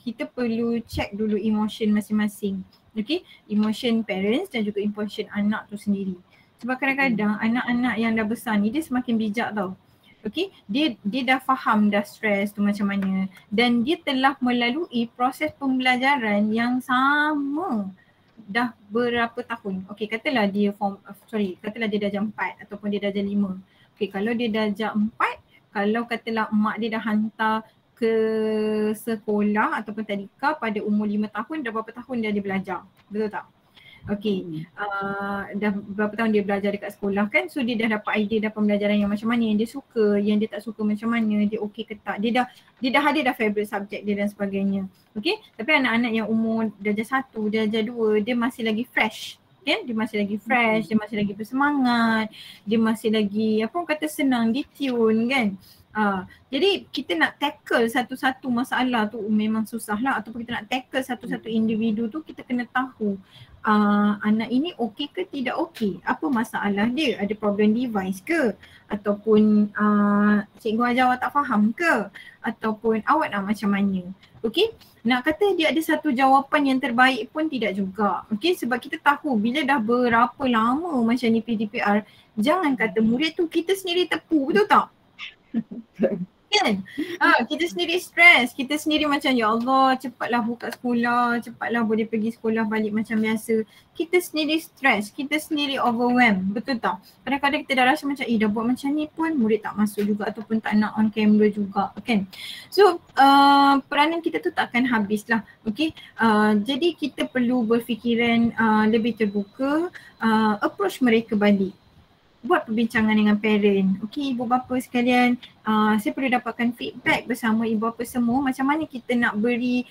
[SPEAKER 1] kita perlu check dulu emotion masing-masing, okey. Emotion parents dan juga emotion anak tu sendiri. Sebab kadang-kadang anak-anak yang dah besar ni dia semakin bijak tau. Okay, dia dah faham dah stres tu macam mana, dan dia telah melalui proses pembelajaran yang sama dah berapa tahun. Okay, katalah dia katalah dia darjah 4 ataupun dia darjah 5. Okay, kalau dia darjah 4, kalau katalah mak dia dah hantar ke sekolah ataupun tadika pada umur 5 tahun, dah berapa tahun dia belajar, betul tak? Okay, dah berapa tahun dia belajar dekat sekolah kan, so dia dah dapat idea dah pembelajaran yang macam mana, yang dia suka, yang dia tak suka macam mana, dia okey ke tak, dia dah ada favourite subject dia dan sebagainya. Okay, tapi anak-anak yang umur darjah 1, darjah 2, dia masih lagi fresh kan, dia masih lagi fresh, dia masih lagi bersemangat, dia masih lagi apa orang kata senang ditune kan. Jadi kita nak tackle satu-satu masalah tu memang susah lah, ataupun kita nak tackle satu-satu individu tu kita kena tahu anak ini okey ke tidak okey, apa masalah dia, ada problem device ke, ataupun cikgu ajar awak tak faham ke, ataupun awak nak macam mana. Okey, nak kata dia ada satu jawapan yang terbaik pun tidak juga. Okey, sebab kita tahu bila dah berapa lama macam ni PDPR, jangan kata murid tu, kita sendiri tepu, betul tak? Kan? Kita sendiri stres, kita sendiri macam ya Allah cepatlah buka sekolah, cepatlah boleh pergi sekolah balik macam biasa. Kita sendiri stres, kita sendiri overwhelmed, betul tak? Kadang-kadang kita dah rasa macam dah buat macam ni pun murid tak masuk juga ataupun tak nak on camera juga kan. So peranan kita tu tak akan habis lah, okay. Jadi kita perlu berfikiran lebih terbuka, approach mereka balik. Buat perbincangan dengan parent. Okey, ibu bapa sekalian, saya perlu dapatkan feedback bersama ibu bapa semua macam mana kita nak beri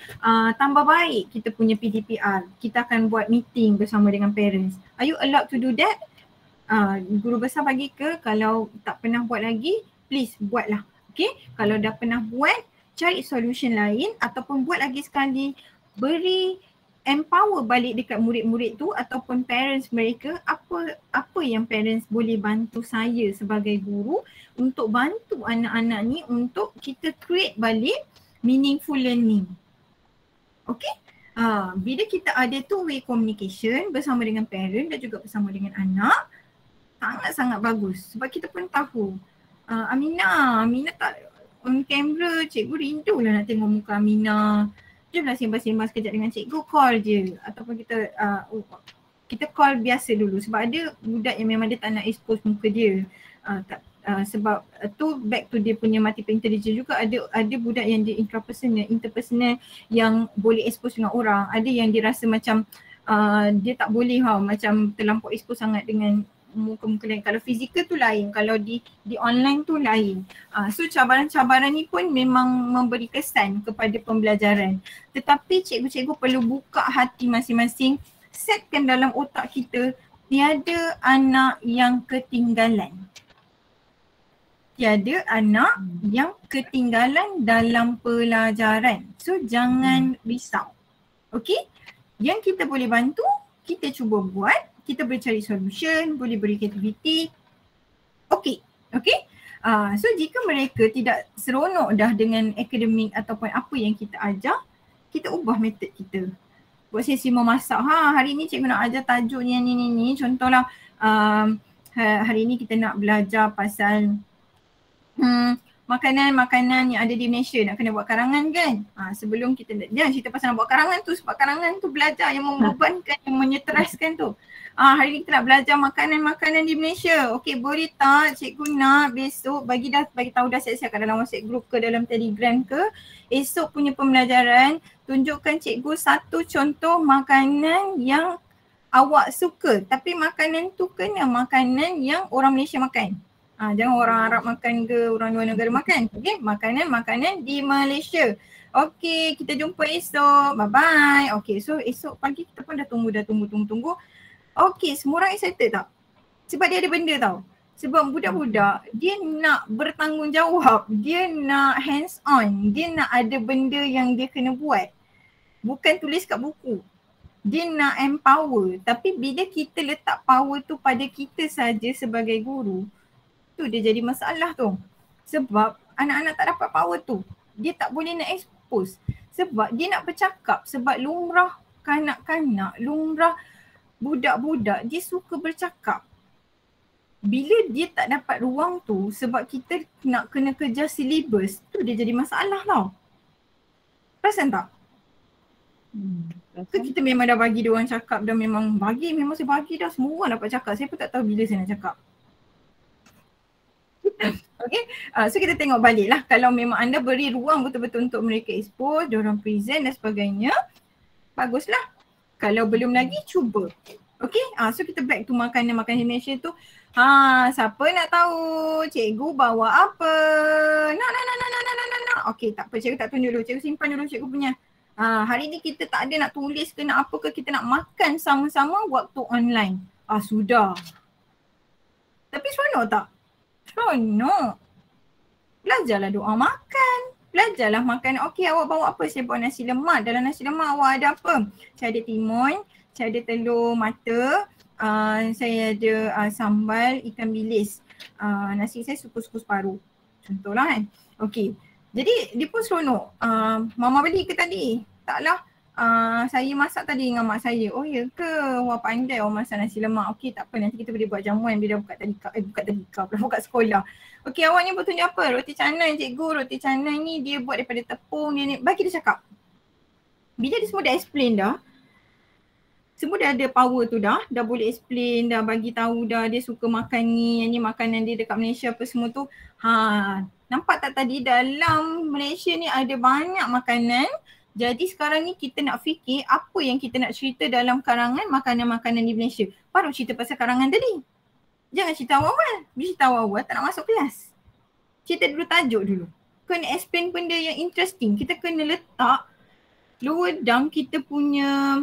[SPEAKER 1] tambah baik kita punya PDPR. Kita akan buat meeting bersama dengan parents. Are you allowed to do that? Guru besar bagi ke? Kalau tak pernah buat lagi, please buatlah. Okey, kalau dah pernah buat, cari solution lain ataupun buat lagi sekali, beri empower balik dekat murid-murid tu ataupun parents mereka, apa yang parents boleh bantu saya sebagai guru untuk bantu anak-anak ni untuk kita create balik meaningful learning. Okay? Bila kita ada two-way communication bersama dengan parent dan juga bersama dengan anak, sangat-sangat bagus. Sebab kita pun tahu Aminah tak on camera, cikgu rindulah nak tengok muka Aminah. Jomlah sembang-sembang sekejap dengan cikgu, call je. Ataupun kita call biasa dulu, sebab ada budak yang memang dia tak nak expose muka dia. Sebab tu back to dia punya multiple intelligence juga. Ada budak yang dia interpersonal yang boleh expose dengan orang. Ada yang dia rasa macam dia tak boleh macam terlampau expose sangat dengan muka-muka lain. Kalau fizikal tu lain, kalau di online tu lain. So cabaran-cabaran ni pun memang memberi kesan kepada pembelajaran. Tetapi cikgu-cikgu perlu buka hati masing-masing, setkan dalam otak kita tiada anak yang ketinggalan. Tiada anak yang ketinggalan dalam pelajaran. So jangan risau. Okey? Yang kita boleh bantu, kita cuba buat, kita boleh cari solution, boleh beri aktiviti. Okey. Okey? So jika mereka tidak seronok dah dengan akademik ataupun apa yang kita ajar, kita ubah metod kita. Buat sesi memasak. Hari ni cikgu nak ajar tajuk ni. Contohlah hari ni kita nak belajar pasal makanan yang ada di Malaysia. Nak kena buat karangan kan. Sebelum kita jangan cerita pasal nak buat karangan tu, sebab karangan tu belajar yang membebankan, yang menyeteraskan tu. Hari ni kita nak belajar makanan di Malaysia. Okey, boleh tak cikgu nak besok bagi tahu dah siap-siap kat dalam WhatsApp group ke dalam Telegram ke. Esok punya pembelajaran tunjukkan cikgu satu contoh makanan yang awak suka. Tapi makanan tu kena makanan yang orang Malaysia makan. Jangan orang Arab makan ke orang luar negara makan. Okey, makanan di Malaysia. Okey, kita jumpa esok. Bye-bye. Okey, so esok pagi kita pun dah tunggu. Okey, semua orang excited tak? Sebab dia ada benda tau. Sebab budak-budak dia nak bertanggungjawab, dia nak hands on, dia nak ada benda yang dia kena buat. Bukan tulis kat buku. Dia nak empower. Tapi bila kita letak power tu pada kita saja sebagai guru, tu dia jadi masalah tu. Sebab anak-anak tak dapat power tu. Dia tak boleh nak expose. Sebab dia nak bercakap. Sebab lumrah kanak-kanak, lumrah budak-budak dia suka bercakap. Bila dia tak dapat ruang tu sebab kita nak kena kejar silibus, tu dia jadi masalah tau. Perasan tak? Ke kita memang dah bagi dia orang cakap dah, memang saya bagi dah, semua orang dapat cakap. Saya pun tak tahu bila saya nak cakap. Okay, so kita tengok balik lah. Kalau memang anda beri ruang betul-betul untuk mereka expose, diorang present dan sebagainya, baguslah. Kalau belum lagi, cuba. Okay, so kita back to makanan Indonesia tu. Siapa nak tahu cikgu bawa apa? Nak. Okay, tak apa, cikgu tak tunjuk dulu. Cikgu simpan dulu cikgu punya. Hari ni kita tak ada nak tulis ke nak apa ke, kita nak makan sama-sama waktu online. Sudah. Tapi seronok tak? Seronok. Belajarlah doa makan. Belajarlah makan. Okey, awak bawa apa? Saya bawa nasi lemak. Dalam nasi lemak awak ada apa? Saya ada timun, saya ada telur mata, saya ada sambal ikan bilis. Nasi saya suku-suku separuh. Contohlah kan. Okey. Jadi dia pun seronok. Mama beli ke tadi? Taklah. Saya masak tadi dengan mak saya. Oh ya ke? Wah pandai awak masak nasi lemak. Okey, tak apa, nanti kita boleh buat jamuan bila buka tadika pula buka sekolah. Okey, awak ni bertunjuk apa? Roti canai cikgu. Roti canai ni dia buat daripada tepung ni. Bagi dia cakap. Bila dia semua dah explain dah, semua dah ada power tu dah boleh explain, dah bagi tahu dah dia suka makan ni, yang ni makanan dia dekat Malaysia apa semua tu. Nampak tak tadi dalam Malaysia ni ada banyak makanan. Jadi sekarang ni kita nak fikir apa yang kita nak cerita dalam karangan makanan-makanan di Malaysia. Baru cerita pasal karangan tadi. Jangan cerita awal-awal. Bila cerita awal-awal tak nak masuk kelas. Cerita dulu tajuk dulu. Kena explain benda yang interesting. Kita kena letak lower down kita punya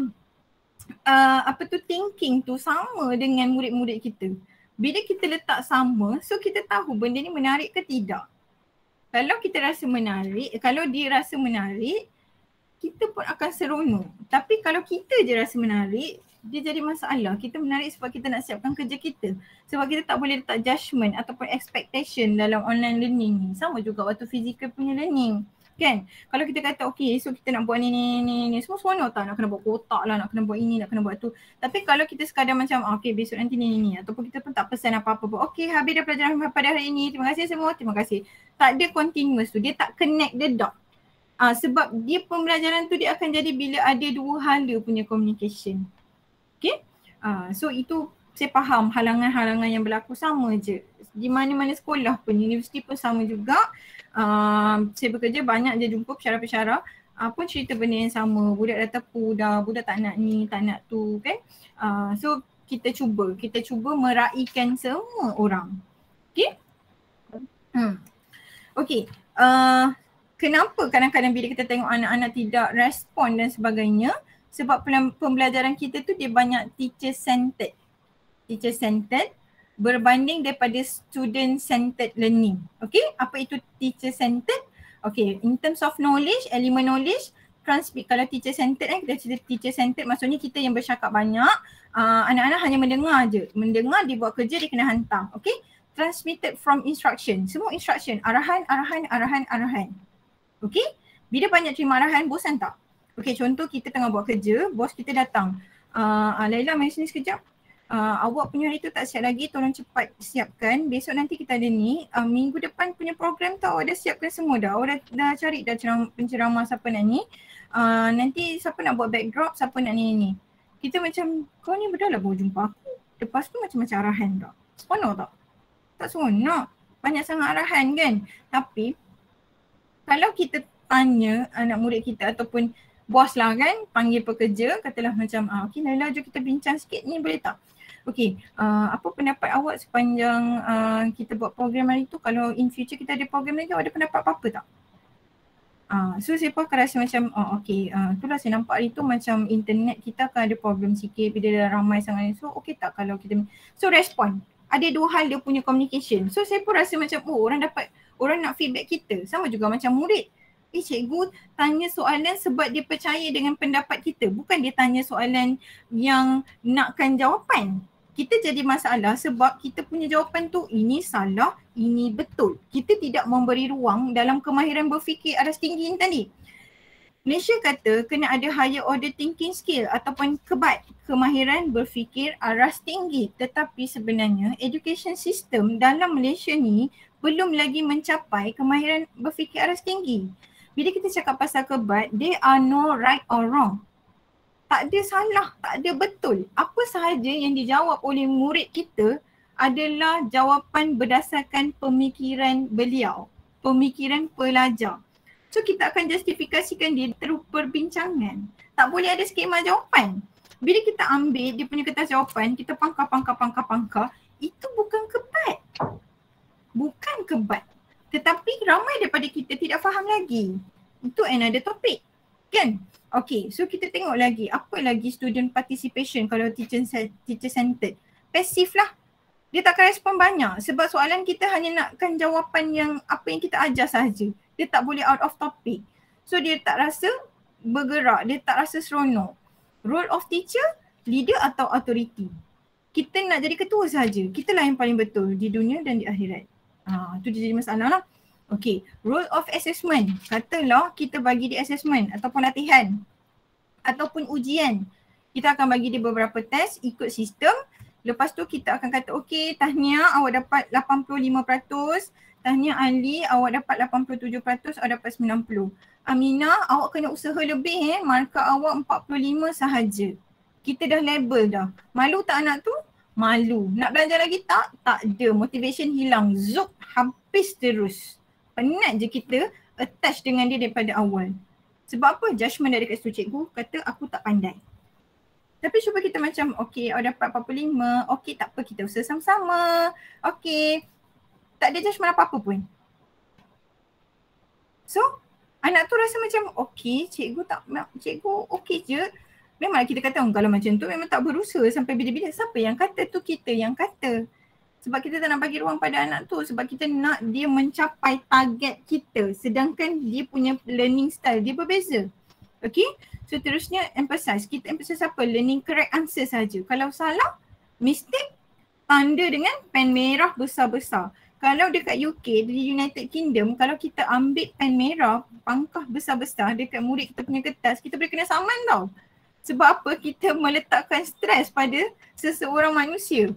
[SPEAKER 1] thinking tu sama dengan murid-murid kita. Bila kita letak sama, so kita tahu benda ni menarik ke tidak. Kalau kita rasa menarik, kalau dia rasa menarik, kita pun akan seronok. Tapi kalau kita je rasa menarik, dia jadi masalah. Kita menarik sebab kita nak siapkan kerja kita. Sebab kita tak boleh letak judgement ataupun expectation dalam online learning ni. Sama juga waktu physical punya learning. Kan? Kalau kita kata okay, so kita nak buat ni. Semua seronok tak? Nak kena buat kotak lah, nak kena buat ini, nak kena buat tu. Tapi kalau kita sekadar macam okay besok nanti ni. Ataupun kita pun tak pesan apa-apa. Okay, habis dah pelajaran pada hari ini. Terima kasih semua. Terima kasih. Tak ada continuous tu. Dia tak connect the dot. Sebab dia pembelajaran tu dia akan jadi bila ada dua hala punya communication. Okay? So itu saya faham halangan-halangan yang berlaku sama je. Di mana-mana sekolah pun, universiti pun sama juga. Saya bekerja banyak je jumpa pensyarah-pensyarah pun cerita benda yang sama. Budak dah tepu dah, budak tak nak ni, tak nak tu kan. So kita cuba meraihkan semua orang. Okay? Okay. Kenapa kadang-kadang bila kita tengok anak-anak tidak respon dan sebagainya, sebab pembelajaran kita tu dia banyak teacher centered. teacher centered berbanding daripada student centered learning. Okay, apa itu teacher centered? Okay, in terms of knowledge, elemen knowledge, transmit. Kalau teacher centered kita cerita teacher centered maksudnya kita yang bercakap banyak, anak-anak hanya mendengar je. Mendengar, dia buat kerja, dia kena hantar. Okay, transmitted from instruction. Semua instruction, arahan. Okay, bila banyak terima arahan, bosan tak? Okay, contoh kita tengah buat kerja, bos kita datang. Laila mari sini sekejap. Awak punya hari tu tak siap lagi, tolong cepat siapkan. Besok nanti kita ada ni, minggu depan punya program tu awak dah siapkan semua dah. Awak dah cari dah penceramah siapa nak ni. Nanti siapa nak buat backdrop, siapa nak ni. Kita macam, kau ni betul lah baru jumpa aku. Lepas tu macam-macam arahan tak? Seronok tak? Tak seronok. Banyak sangat arahan kan? Tapi kalau kita tanya anak murid kita ataupun bos lah kan, panggil pekerja, katalah macam okey Laila, jom kita bincang sikit ni, boleh tak? Okey, apa pendapat awak sepanjang kita buat program hari tu? Kalau in future kita ada program lagi, awak ada pendapat apa-apa tak? So saya pun akan rasa macam okey, itulah saya nampak hari tu macam internet kita akan ada problem sikit bila dah ramai sangat. So okey tak kalau kita, so respon. Ada dua hal dia punya communication. So saya pun rasa macam orang nak feedback kita. Sama juga macam murid. Cikgu tanya soalan sebab dia percaya dengan pendapat kita. Bukan dia tanya soalan yang nakkan jawapan. Kita jadi masalah sebab kita punya jawapan tu ini salah, ini betul. Kita tidak memberi ruang dalam kemahiran berfikir aras tinggi ni tadi. Malaysia kata kena ada higher order thinking skill ataupun KEBAT, kemahiran berfikir aras tinggi. Tetapi sebenarnya education system dalam Malaysia ni belum lagi mencapai kemahiran berfikir aras tinggi. Bila kita cakap pasal KEBAT, there are no right or wrong. Tak ada salah, tak ada betul. Apa sahaja yang dijawab oleh murid kita adalah jawapan berdasarkan pemikiran beliau, pemikiran pelajar. So kita akan justifikasikan dia terus perbincangan. Tak boleh ada skema jawapan. Bila kita ambil dia punya kertas jawapan, kita pangkar, itu bukan KEBAT. Bukan KEBAT. Tetapi ramai daripada kita tidak faham lagi. Itu another topic. Kan? Okay, so kita tengok lagi. Apa lagi student participation kalau teacher centered? Pasif lah. Dia takkan respon banyak sebab soalan kita hanya nakkan jawapan yang apa yang kita ajar sahaja. Dia tak boleh out of topic. So dia tak rasa bergerak, dia tak rasa seronok. Role of teacher, leader atau authority? Kita nak jadi ketua sahaja. Kitalah yang paling betul di dunia dan di akhirat. Itu jadi masalah lah. Okay, role of assessment. Katalah kita bagi dia assessment ataupun latihan ataupun ujian. Kita akan bagi dia beberapa test ikut sistem. Lepas tu kita akan kata okay, tahniah awak dapat 85%. Tahniah Ali awak dapat 87%, awak dapat 90. Aminah awak kena usaha lebih markah awak 45 sahaja. Kita dah label dah. Malu tak anak tu? Malu. Nak belajar lagi tak? Tak ada. Motivation hilang. Zup, habis terus. Penat je kita attach dengan dia daripada awal. Sebab apa? Judgement dari kat situ cikgu kata aku tak pandai. Tapi cuba kita macam okay awak dapat 45. Okay tak apa, kita usaha sama-sama. Okay. Tak ada judgement apa-apa pun. So anak tu rasa macam okay cikgu okay je. Memanglah kita kata kalau macam tu memang tak berusaha sampai bila-bila. Siapa yang kata tu? Kita yang kata. Sebab kita tak nak bagi ruang pada anak tu. Sebab kita nak dia mencapai target kita. Sedangkan dia punya learning style dia berbeza. Okay. So terusnya emphasize. Kita emphasize apa? Learning correct answer saja. Kalau salah, mistake, tanda dengan pen merah besar-besar. Kalau dekat UK, di United Kingdom, kalau kita ambil pen merah, pangkah besar-besar dekat murid kita punya kertas, kita boleh kena saman tau. Sebab apa? Kita meletakkan stres pada seseorang manusia.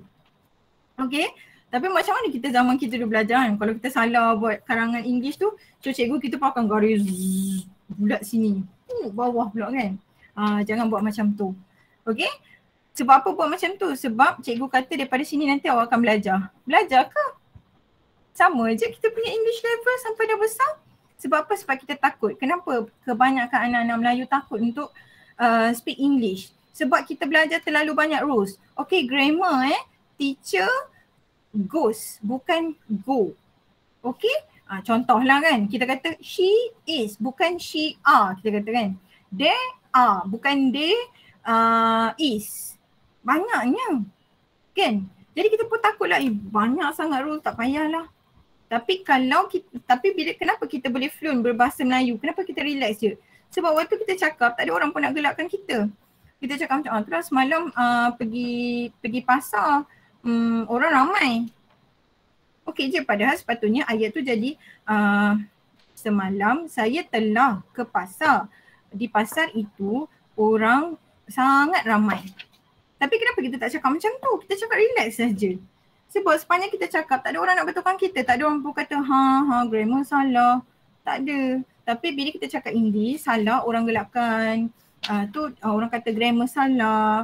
[SPEAKER 1] Okay? Tapi macam mana kita zaman kita dulu belajar kan? Kalau kita salah buat karangan English tu, so cikgu kita pakai garis bulat sini. Bawah pula kan? Jangan buat macam tu. Okay? Sebab apa buat macam tu? Sebab cikgu kata daripada sini nanti awak akan belajar. Belajar ke? Sama je kita punya English level sampai dah besar. Sebab apa? Sebab kita takut. Kenapa kebanyakan anak-anak Melayu takut untuk speak English? Sebab kita belajar terlalu banyak rules. Okay, grammar teacher goes, bukan go. Okay? Contohlah kan, kita kata she is, bukan she are. Kita kata kan, they are, bukan they is. Banyaknya. Kan? Jadi kita pun takutlah, banyak sangat rule, tak payahlah. Tapi kalau kita, kenapa kita boleh fluent berbahasa Melayu? Kenapa kita relax je? Sebab waktu kita cakap, tak ada orang pun nak gelakkan kita. Kita cakap macam, terus semalam pergi pasar, orang ramai. Okey je, padahal sepatutnya ayat tu jadi semalam saya telah ke pasar. Di pasar itu orang sangat ramai. Tapi kenapa kita tak cakap macam tu? Kita cakap relax saja. Sebab sepanjang kita cakap, tak ada orang nak betulkan kita. Tak ada orang pun kata, grammar salah. Tak ada. Tapi bila kita cakap English, salah orang gelakkan. Orang kata grammar salah.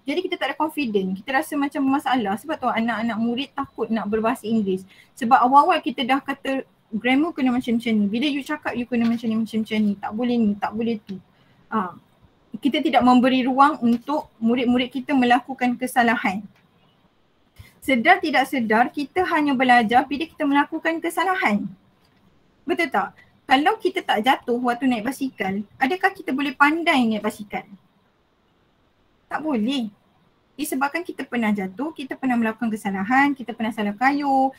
[SPEAKER 1] Jadi kita tak ada confident. Kita rasa macam masalah. Sebab tu anak-anak murid takut nak berbahasa Inggeris. Sebab awal-awal kita dah kata grammar kena macam-macam ni. Bila you cakap you kena macam ni. Tak boleh ni, tak boleh tu. Kita tidak memberi ruang untuk murid-murid kita melakukan kesalahan. Sedar tidak sedar kita hanya belajar bila kita melakukan kesalahan. Betul tak? Kalau kita tak jatuh waktu naik basikal, adakah kita boleh pandai naik basikal? Tak boleh. Disebabkan kita pernah jatuh, kita pernah melakukan kesalahan, kita pernah salah kayuh,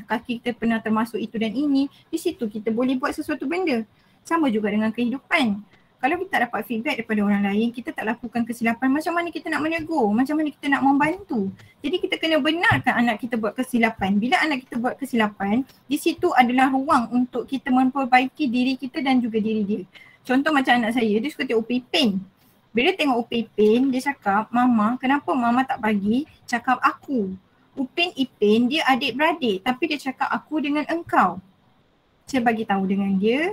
[SPEAKER 1] kaki kita pernah termasuk itu dan ini. Di situ kita boleh buat sesuatu benda. Sama juga dengan kehidupan. Kalau kita tak dapat feedback daripada orang lain, kita tak lakukan kesilapan, macam mana kita nak menegur? Macam mana kita nak membantu? Jadi kita kena benarkan anak kita buat kesilapan. Bila anak kita buat kesilapan, di situ adalah ruang untuk kita memperbaiki diri kita dan juga diri dia. Contoh macam anak saya, dia suka tengok Upin. Bila tengok Upin, dia cakap, Mama, kenapa Mama tak bagi cakap aku? Upin, Ipin, dia adik-beradik tapi dia cakap aku dengan engkau. Saya bagi tahu dengan dia,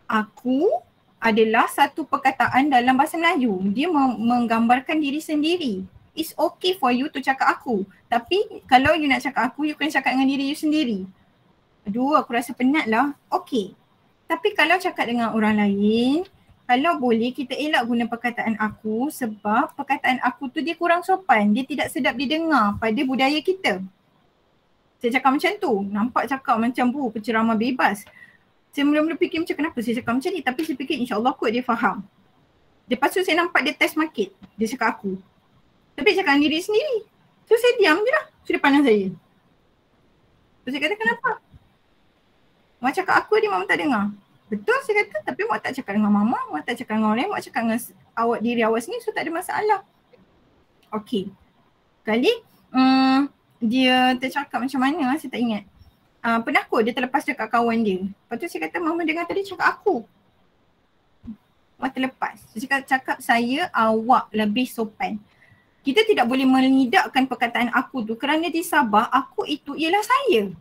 [SPEAKER 1] aku adalah satu perkataan dalam bahasa Melayu. Dia menggambarkan diri sendiri. It's okay for you to cakap aku. Tapi kalau you nak cakap aku, you kena cakap dengan diri you sendiri. Aduh, aku rasa penat lah. Okay. Tapi kalau cakap dengan orang lain, kalau boleh kita elak guna perkataan aku sebab perkataan aku tu dia kurang sopan. Dia tidak sedap didengar pada budaya kita. Saya cakap macam tu. Nampak cakap macam penceramah bebas. Saya mula-mula fikir macam kenapa saya cakap macam ni, tapi saya fikir insyaAllah kot dia faham. Lepas tu saya nampak dia test market, dia cakap aku. Tapi dia cakap diri sendiri. So saya diam je lah, sudah pandang saya. So saya kata kenapa? Mak cakap aku dia Mama tak dengar. Betul saya kata, tapi Mak tak cakap dengan Mama, Mak tak cakap dengan orang lain, Mak cakap dengan diri awak sendiri, so tak ada masalah. Okay. Kali dia tercakap macam mana saya tak ingat. Pernah kot dia terlepas dekat kawan dia. Lepas tu saya kata Mama dengar tadi cakap aku. Mama terlepas. Saya cakap saya awak lebih sopan. Kita tidak boleh menidakkan perkataan aku tu kerana di Sabah aku itu ialah saya.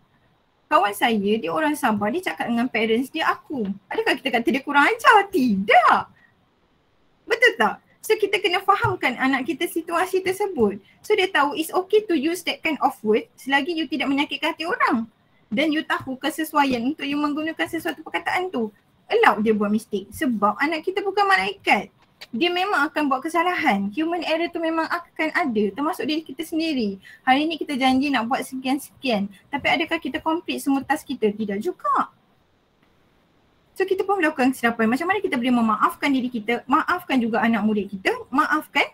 [SPEAKER 1] Kawan saya dia orang Sabah, dia cakap dengan parents dia aku. Adakah kita kata dia kurang ajar? Tidak. Betul tak? So kita kena fahamkan anak kita situasi tersebut. So dia tahu it's okay to use that kind of word selagi you tidak menyakitkan hati orang. Dan you tahu kesesuaian untuk you menggunakan sesuatu perkataan tu. Allow dia buat mistake. Sebab anak kita bukan malaikat. Dia memang akan buat kesalahan. Human error tu memang akan ada. Termasuk diri kita sendiri. Hari ni kita janji nak buat sekian-sekian. Tapi adakah kita complete semua task kita? Tidak juga. So kita pun melakukan kesilapan. Macam mana kita boleh memaafkan diri kita, maafkan juga anak murid kita, maafkan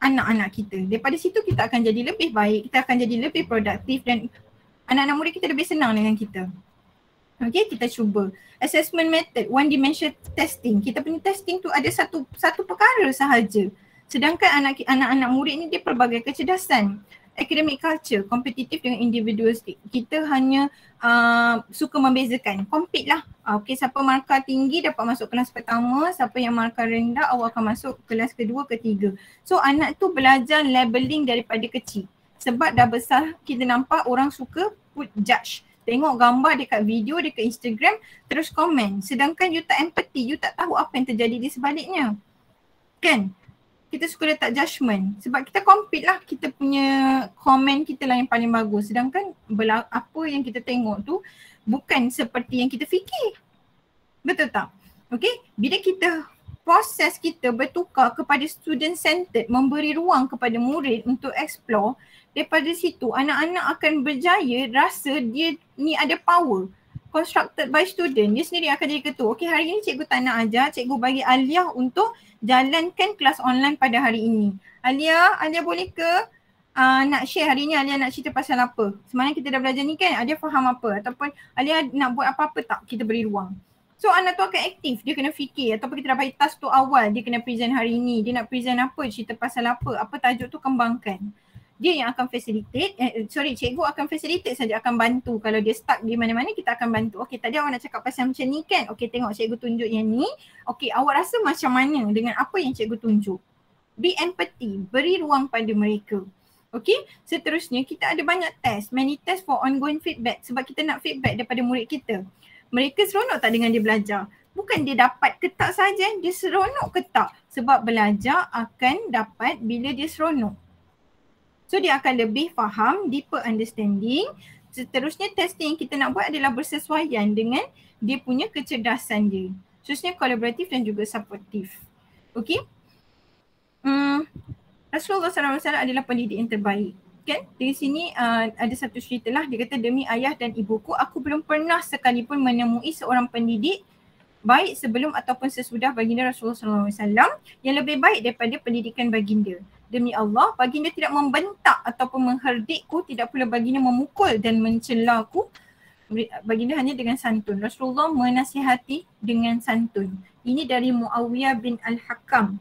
[SPEAKER 1] anak-anak kita. Daripada situ kita akan jadi lebih baik, kita akan jadi lebih produktif dan anak-anak murid kita lebih senang dengan kita. Okay, kita cuba. Assessment method, one dimension testing. Kita punya testing tu ada satu perkara sahaja. Sedangkan anak-anak murid ni dia pelbagai kecerdasan. Academic culture, kompetitif dengan individualistik. Kita hanya suka membezakan. Compete lah. Okay, siapa markah tinggi dapat masuk kelas pertama, siapa yang markah rendah awak akan masuk kelas kedua, ketiga. So anak tu belajar labeling daripada kecil. Sebab dah besar kita nampak orang suka put judge. Tengok gambar dekat video, dekat Instagram, terus komen. Sedangkan you tak empathy, you tak tahu apa yang terjadi di sebaliknya. Kan? Kita suka letak judgement. Sebab kita compete lah, kita punya komen kita lah yang paling bagus. Sedangkan apa yang kita tengok tu bukan seperti yang kita fikir. Betul tak? Okay? Bila kita proses kita bertukar kepada student centered, memberi ruang kepada murid untuk explore, daripada situ anak-anak akan berjaya rasa dia ni ada power. Constructed by student, dia sendiri akan jadi ketua. Okay, hari ini cikgu tak nak ajar, cikgu bagi Alia untuk jalankan kelas online pada hari ini. Alia boleh ke nak share hari ni Alia nak cerita pasal apa. Semalam kita dah belajar ni kan, Alia faham apa ataupun Alia nak buat apa-apa tak, kita beri ruang. So anak tu akan aktif, dia kena fikir ataupun kita dah bagi task tu awal, dia kena present hari ni, dia nak present apa, cerita pasal apa tajuk tu kembangkan. Dia yang akan facilitate, cikgu akan facilitate saja, akan bantu. Kalau dia stuck di mana-mana kita akan bantu. Okey, tadi awak nak cakap pasal macam ni kan, okey tengok cikgu tunjuk yang ni, okey awak rasa macam mana dengan apa yang cikgu tunjuk. Be empathy, beri ruang pada mereka. Okey, seterusnya kita ada banyak test, many test for ongoing feedback sebab kita nak feedback daripada murid kita. Mereka seronok tak dengan dia belajar? Bukan dia dapat ke tak saja, dia seronok ke tak? Sebab belajar akan dapat bila dia seronok. So dia akan lebih faham, deeper understanding. Seterusnya testing yang kita nak buat adalah bersesuaian dengan dia punya kecerdasan dia. Seterusnya kolaboratif dan juga supportif. Okey. Rasulullah SAW adalah pendidik yang terbaik. Kan? Di sini ada satu cerita lah, dia kata demi ayah dan ibuku aku belum pernah sekalipun menemui seorang pendidik baik sebelum ataupun sesudah baginda Rasulullah SAW yang lebih baik daripada pendidikan baginda. Demi Allah, baginda tidak membentak ataupun mengherdikku, tidak pula baginda memukul dan mencelaku. Baginda hanya dengan santun. Rasulullah menasihati dengan santun. Ini dari Muawiyah bin Al-Hakam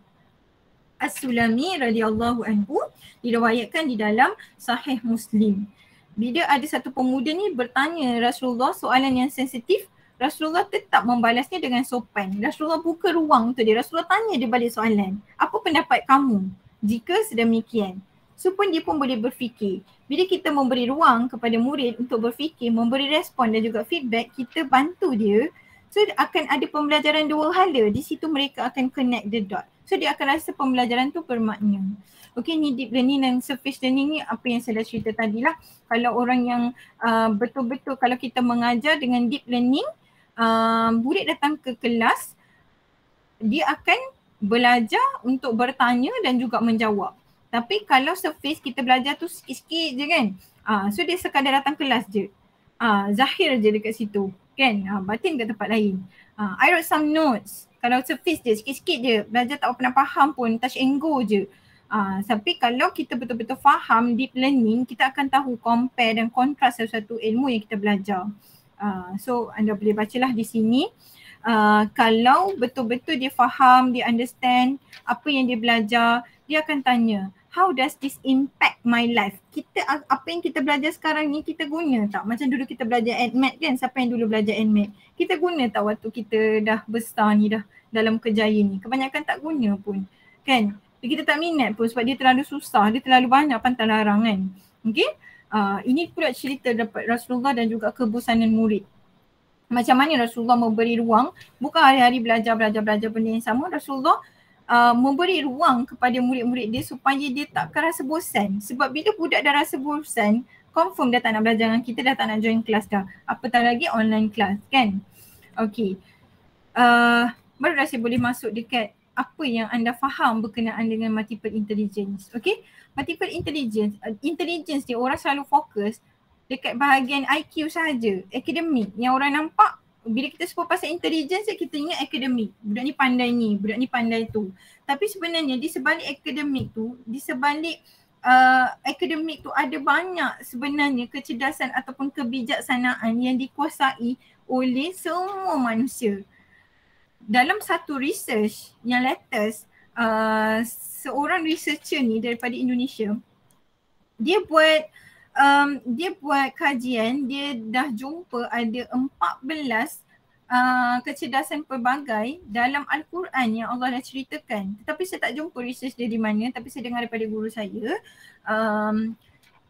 [SPEAKER 1] As-Sulami radhiyallahu anhu, diriwayatkan di dalam Sahih Muslim. Bila ada satu pemuda ni bertanya Rasulullah soalan yang sensitif, Rasulullah tetap membalasnya dengan sopan. Rasulullah buka ruang untuk dia. Rasulullah tanya dia balik soalan. Apa pendapat kamu jika sedemikian? Supaya dia pun boleh berfikir. Bila kita memberi ruang kepada murid untuk berfikir, memberi respon dan juga feedback, kita bantu dia. So akan ada pembelajaran dua hala. Di situ mereka akan connect the dot. So dia akan rasa pembelajaran tu bermakna. Okay, ni deep learning dan surface learning ni apa yang saya dah cerita tadi lah. Kalau orang yang betul-betul kalau kita mengajar dengan deep learning, murid datang ke kelas, dia akan belajar untuk bertanya dan juga menjawab. Tapi kalau surface kita belajar tu sikit-sikit je kan. So dia sekadar datang kelas je. Zahir je dekat situ kan. Batin kat tempat lain. I wrote some notes. Kalau surface je, sikit-sikit je. Belajar tak pernah faham pun, touch and go je. Tapi kalau kita betul-betul faham deep learning, kita akan tahu compare dan kontras satu ilmu yang kita belajar. So anda boleh bacalah di sini. Kalau betul-betul dia faham, dia understand apa yang dia belajar, dia akan tanya, how does this impact my life? Apa yang kita belajar sekarang ni kita guna tak? Macam dulu kita belajar AdMed kan, siapa yang dulu belajar AdMed? Kita guna tak waktu kita dah besar ni, dah dalam kerjaya ni? Kebanyakan tak guna pun kan? Kita tak minat pun sebab dia terlalu susah, dia terlalu banyak pantang larang kan. Okay? Ini pula cerita dapat Rasulullah dan juga kebosanan murid. Macam mana Rasulullah memberi ruang, bukan hari-hari belajar benda yang sama. Rasulullah memberi ruang kepada murid-murid dia supaya dia takkan rasa bosan. Sebab bila budak dah rasa bosan, confirm dah tak nak belajar dengan kita, dah tak nak join kelas dah. Apatah lagi online class kan. Okay. Baru dah saya boleh masuk dekat apa yang anda faham berkenaan dengan multiple intelligence. Okay. Multiple intelligence, intelligence ni orang selalu fokus dekat bahagian IQ sahaja, akademik. Yang orang nampak bila kita sebut pasal intelligence, kita ingat akademik. Budak ni pandai ni, budak ni pandai tu. Tapi sebenarnya di sebalik akademik tu, di sebalik akademik tu ada banyak sebenarnya kecerdasan ataupun kebijaksanaan yang dikuasai oleh semua manusia. Dalam satu research yang latest, seorang researcher ni daripada Indonesia, dia buat kajian, dia dah jumpa ada 14 kecerdasan pelbagai dalam Al-Quran yang Allah dah ceritakan. Tetapi saya tak jumpa research dia di mana, tapi saya dengar daripada guru saya.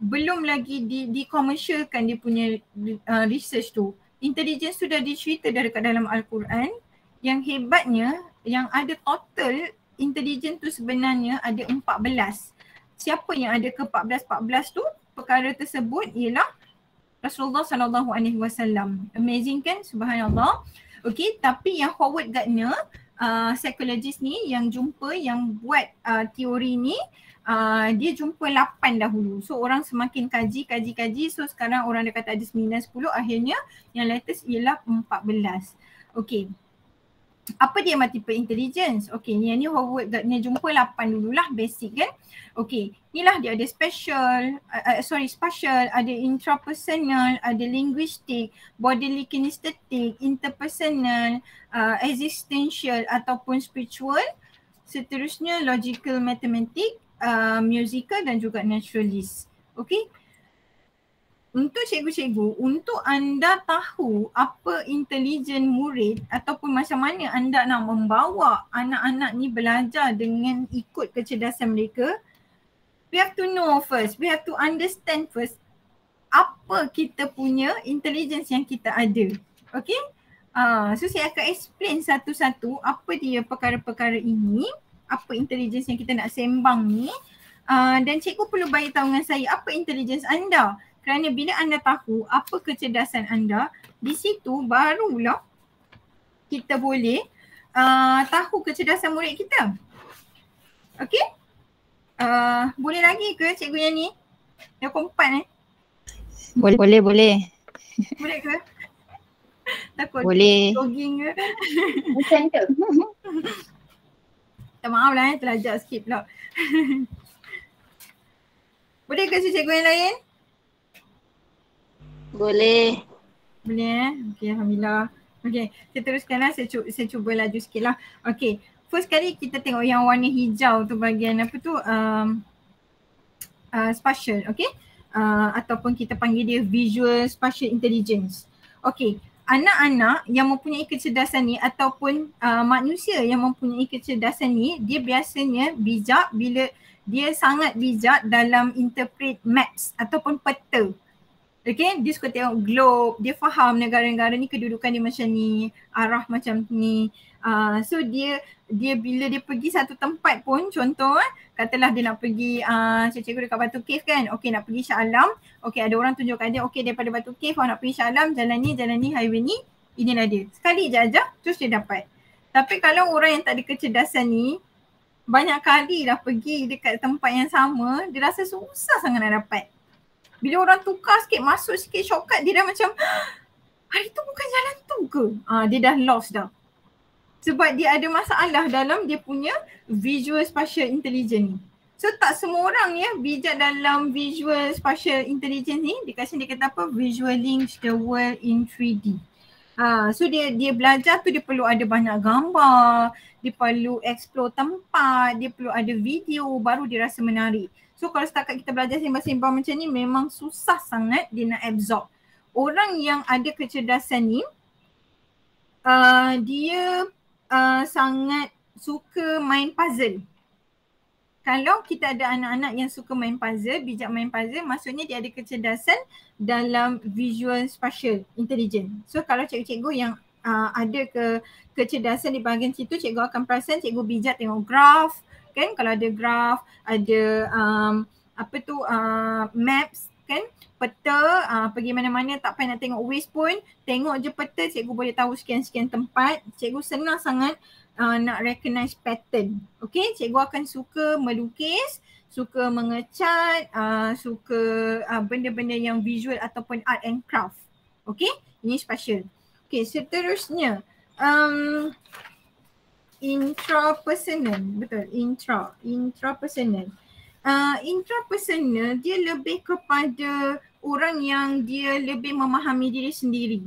[SPEAKER 1] Belum lagi dikomersialkan dia punya research tu. Intelligence tu dah dicerita dekat dalam Al-Quran. Yang hebatnya, yang ada total intelligence tu sebenarnya ada 14. Siapa yang ada ke 14 tu? Perkara tersebut ialah Rasulullah SAW. Amazing kan? Subhanallah. Okay, tapi yang Howard Gardner, psikologis ni yang jumpa, yang buat teori ni, dia jumpa 8 dahulu. So orang semakin kaji. So sekarang orang dah kata ada 9, 10, akhirnya yang latest ialah 14. Okay. Apa dia multiple intelligence? Okay, yang ni Howard Gardner jumpa 8 dululah, basic kan. Okay, inilah dia ada spatial, ada intrapersonal, ada linguistic, bodily kinesthetic, interpersonal, existential ataupun spiritual. Seterusnya logical, mathematic, musical dan juga naturalist. Okay. Untuk cikgu-cikgu, untuk anda tahu apa intelijen murid ataupun macam mana anda nak membawa anak-anak ni belajar dengan ikut kecerdasan mereka, we have to know first, we have to understand first apa kita punya intelligence yang kita ada. Okay? So saya akan explain satu-satu apa dia perkara-perkara ini, apa intelligence yang kita nak sembang ni, dan cikgu perlu bagi tahu dengan saya apa intelligence anda. Kerana bila anda tahu apa kecerdasan anda, di situ barulah kita boleh tahu kecerdasan murid kita. Okay? Boleh lagi ke cikgu yang ni? Yang keempat
[SPEAKER 2] Boleh.
[SPEAKER 1] Boleh ke? Takut
[SPEAKER 2] Boleh.
[SPEAKER 1] jogging ke?
[SPEAKER 6] Center.
[SPEAKER 1] Tak maaf lah terlajak sikit pula. Boleh ke cikgu yang lain?
[SPEAKER 5] Boleh.
[SPEAKER 1] Boleh Okay, Alhamdulillah. Okay, saya teruskanlah, saya cuba laju sikit lah. Okay, first kali kita tengok yang warna hijau tu bahagian apa tu, spatial, okay. Ataupun kita panggil dia visual spatial intelligence. Okay, anak-anak yang mempunyai kecerdasan ni ataupun manusia yang mempunyai kecerdasan ni, dia biasanya bijak bila dia sangat bijak dalam interpret maps ataupun peta. Okay, dia suka tengok globe, dia faham negara-negara ni kedudukan dia macam ni, arah macam ni. So dia bila dia pergi satu tempat pun, contoh katalah dia nak pergi, cikgu dekat Batu Cave kan, okay nak pergi Shah Alam, okay ada orang tunjukkan dia, okay daripada Batu Cave awak nak pergi Shah Alam, jalan ni, highway ni, inilah dia. Sekali je aja, terus dia dapat. Tapi kalau orang yang tak ada kecerdasan ni, banyak kali dah pergi dekat tempat yang sama, dia rasa susah sangat nak dapat. Bila orang tukar sikit, masuk sikit shortcut, dia dah macam, hari tu bukan jalan tu ke? Dia dah lost dah. Sebab dia ada masalah dalam dia punya visual spatial intelligence ni. So tak semua orang ya bijak dalam visual spatial intelligence ni. Dia kata apa? Visualizing the world in 3D. So dia belajar tu dia perlu ada banyak gambar, dia perlu explore tempat, dia perlu ada video, baru dia rasa menarik. So kalau setakat kita belajar sembang-sembang macam ni memang susah sangat dia nak absorb. Orang yang ada kecerdasan ni dia sangat suka main puzzle. Kalau kita ada anak-anak yang suka main puzzle, bijak main puzzle, maksudnya dia ada kecerdasan dalam visual spatial intelligence. So kalau cikgu-cikgu yang ada kecerdasan di bahagian situ, cikgu akan perasan cikgu bijak tengok graf. Kan kalau ada graf, ada maps kan, peta, pergi mana-mana tak payah nak tengok waste pun, tengok je peta, cikgu boleh tahu sekian-sekian tempat. Cikgu senang sangat nak recognize pattern. Okay, cikgu akan suka melukis, suka mengecat, suka benda-benda yang visual ataupun art and craft. Okay, ini spatial. Okay, seterusnya intrapersonal, betul, intrapersonal. Intrapersonal dia lebih kepada orang yang dia lebih memahami diri sendiri.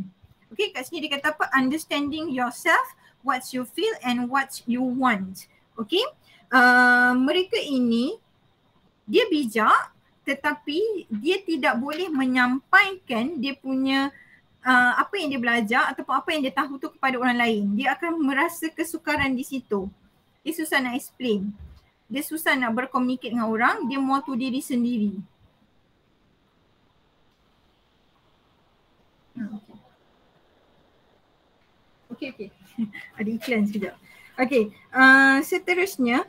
[SPEAKER 1] Okay, kat sini dia kata apa? Understanding yourself, what you feel and what you want. Okay, mereka ini dia bijak tetapi dia tidak boleh menyampaikan dia punya apa yang dia belajar ataupun apa yang dia tahu tu kepada orang lain. Dia akan merasa kesukaran di situ. Dia susah nak explain. Dia susah nak berkomunikasi dengan orang. Dia mahu tu diri sendiri. Okay. Ada iklan sekejap. Okay, seterusnya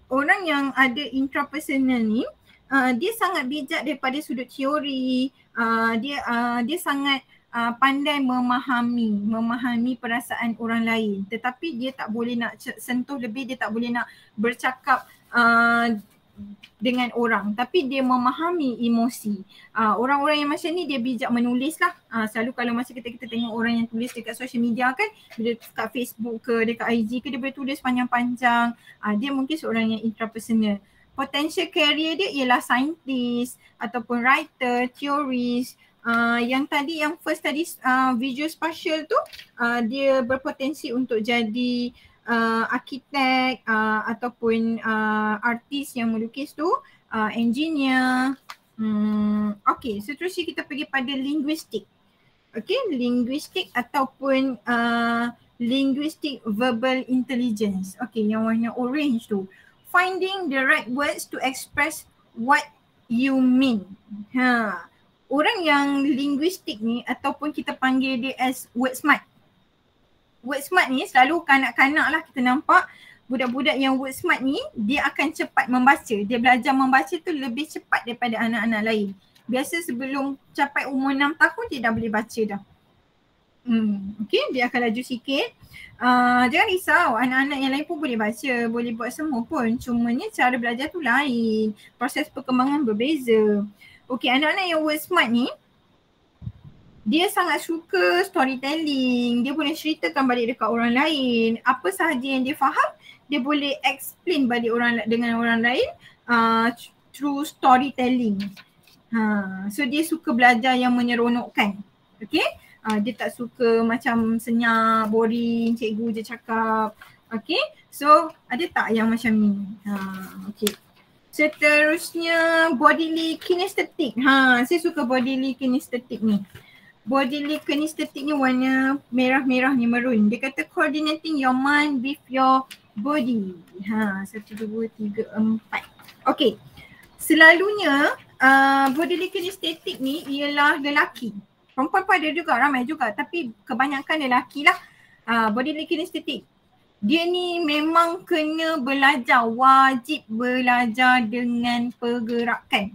[SPEAKER 1] orang yang ada intrapersonal ni dia sangat bijak daripada sudut teori. Dia sangat pandai memahami perasaan orang lain, tetapi dia tak boleh nak sentuh lebih, dia tak boleh nak bercakap dengan orang, tapi dia memahami emosi. Orang-orang yang macam ni dia bijak menulis lah. Selalu kalau masa kita tengok orang yang tulis dekat social media kan, dia dekat Facebook ke, dekat IG ke, dia boleh tulis panjang-panjang. Dia mungkin seorang yang intrapersonal. Potential career dia ialah scientist ataupun writer, theorist. Yang first tadi visual spatial tu, dia berpotensi untuk jadi arkitek ataupun artis yang melukis tu, engineer. Okay, seterusnya kita pergi pada linguistik. Okay, linguistik ataupun linguistic verbal intelligence. Okay, yang warna orange tu. Finding the right words to express what you mean. Orang yang linguistik ni ataupun kita panggil dia as word smart. Word smart ni selalu kanak-kanak lah kita nampak budak-budak yang word smart ni dia akan cepat membaca. Dia belajar membaca tu lebih cepat daripada anak-anak lain. Biasa sebelum capai umur 6 tahun dia dah boleh baca dah. Okay, dia akan laju sikit. Jangan risau, anak-anak yang lain pun boleh baca, boleh buat semua pun. Cumanya cara belajar tu lain. Proses perkembangan berbeza. Okay, anak-anak yang word smart ni dia sangat suka storytelling. Dia boleh ceritakan balik dekat orang lain. Apa sahaja yang dia faham, dia boleh explain balik dengan orang lain through storytelling. So dia suka belajar yang menyeronokkan. Okay? Dia tak suka macam senyap, boring, cikgu je cakap. Okay? So ada tak yang macam ni? Okay. Seterusnya bodily kinesthetic. Saya suka bodily kinesthetic ni. Bodily kinesthetic ni warna merah-merah ni, maroon. Dia kata coordinating your mind with your body. 1, 2, 3, 4. Okay. Selalunya bodily kinesthetic ni ialah lelaki. Perempuan pun ada juga, ramai juga. Tapi kebanyakan lelaki lah bodily kinesthetic. Dia ni memang kena belajar, wajib belajar dengan pergerakan.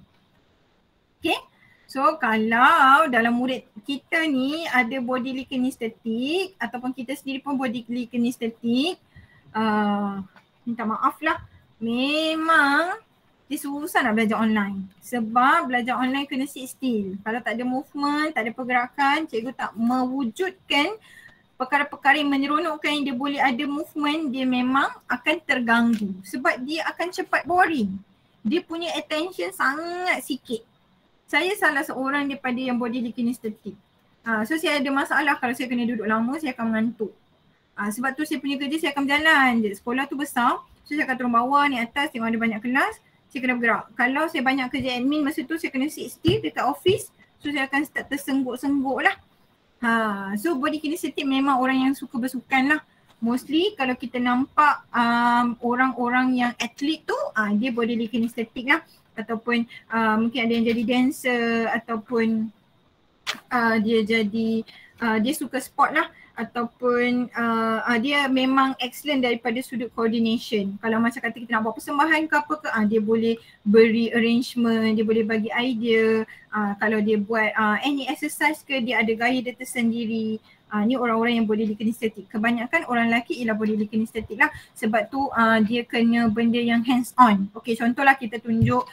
[SPEAKER 1] Okay. So kalau dalam murid kita ni ada bodily kinesthetic ataupun kita sendiri pun bodily kinesthetic, minta maaf lah, memang dia susah nak belajar online. Sebab belajar online kena sit still. Kalau tak ada movement, tak ada pergerakan, cikgu tak mewujudkan perkara-perkara yang menyeronokkan yang dia boleh ada movement, dia memang akan terganggu. Sebab dia akan cepat boring. Dia punya attention sangat sikit. Saya salah seorang daripada yang bodily kinesthetic. So saya ada masalah kalau saya kena duduk lama, saya akan mengantuk. Sebab tu saya punya kerja saya akan berjalan je. Sekolah tu besar, so saya akan turun bawah, naik atas, tengok ada banyak kelas, saya kena bergerak. Kalau saya banyak kerja admin masa tu, saya kena sit still dekat office, so saya akan start tersengguk-sengguk lah. So body kinesthetic memang orang yang suka bersukan lah. Mostly kalau kita nampak orang-orang yang atlet tu, dia bodily kinesthetic lah. Ataupun mungkin ada yang jadi dancer ataupun dia suka sport lah, ataupun dia memang excellent daripada sudut coordination. Kalau macam kata kita nak buat persembahan ke apa ke, dia boleh beri arrangement, dia boleh bagi idea. Kalau dia buat any exercise ke, dia ada gaya dia tersendiri. Ni orang-orang yang bodily kinesthetic. Kebanyakan orang lelaki ialah bodily kinesthetic lah. Sebab tu dia kena benda yang hands on. Okay, contohlah kita tunjuk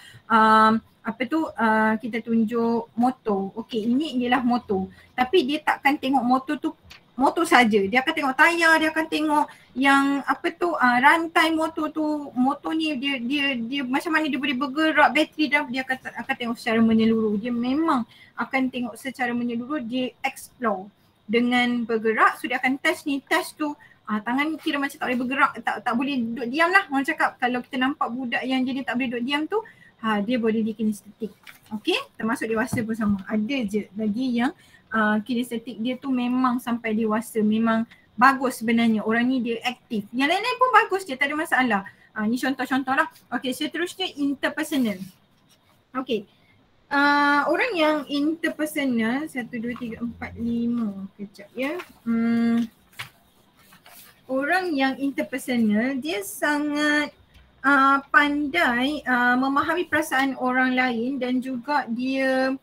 [SPEAKER 1] kita tunjuk motor. Okay, ini ialah motor. Tapi dia takkan tengok motor tu motor saja. Dia akan tengok tayar, dia akan tengok yang rantai motor tu. Motor ni dia macam mana dia boleh bergerak, bateri dia akan tengok secara menyeluruh. Dia memang akan tengok secara menyeluruh, dia explore dengan bergerak. So dia akan test tu. Tangan ni kira macam tak boleh bergerak, tak boleh duduk diam lah. Orang cakap kalau kita nampak budak yang jenis tak boleh duduk diam tu, dia bodily kinesthetic. Okay, termasuk dewasa pun sama. Ada je lagi yang kinesthetic dia tu memang sampai dewasa. Memang bagus sebenarnya. Orang ni dia aktif. Yang lain-lain pun bagus je, tak ada masalah. Ni contoh-contoh lah. Okay, seterusnya interpersonal. Okay. Orang yang interpersonal 1, 2, 3, 4, 5. Kejap ya. Orang yang interpersonal dia sangat pandai memahami perasaan orang lain dan juga dia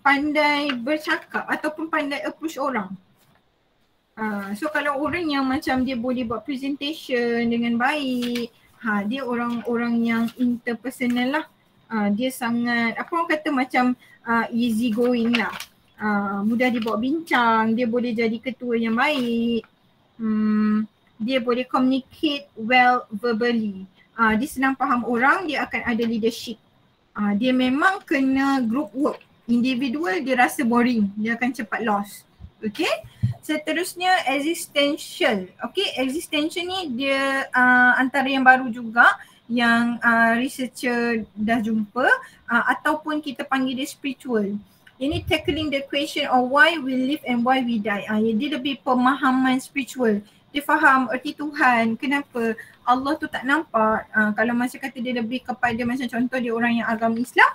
[SPEAKER 1] pandai bercakap ataupun pandai approach orang. So kalau orang yang macam dia boleh buat presentation dengan baik, Dia orang-orang yang interpersonal lah. Dia sangat apa orang kata macam easy going lah. Mudah dibawa bincang, dia boleh jadi ketua yang baik. Dia boleh communicate well verbally. Dia senang faham orang, dia akan ada leadership. Dia memang kena group work. Individual dia rasa boring, dia akan cepat lost. Okay, seterusnya existential. Okay, existential ni dia antara yang baru juga yang researcher dah jumpa ataupun kita panggil dia spiritual. Ini tackling the question of why we live and why we die. Dia lebih pemahaman spiritual. Dia faham erti Tuhan, kenapa Allah tu tak nampak. Kalau masa kata dia lebih kepada macam contoh dia orang yang agama Islam,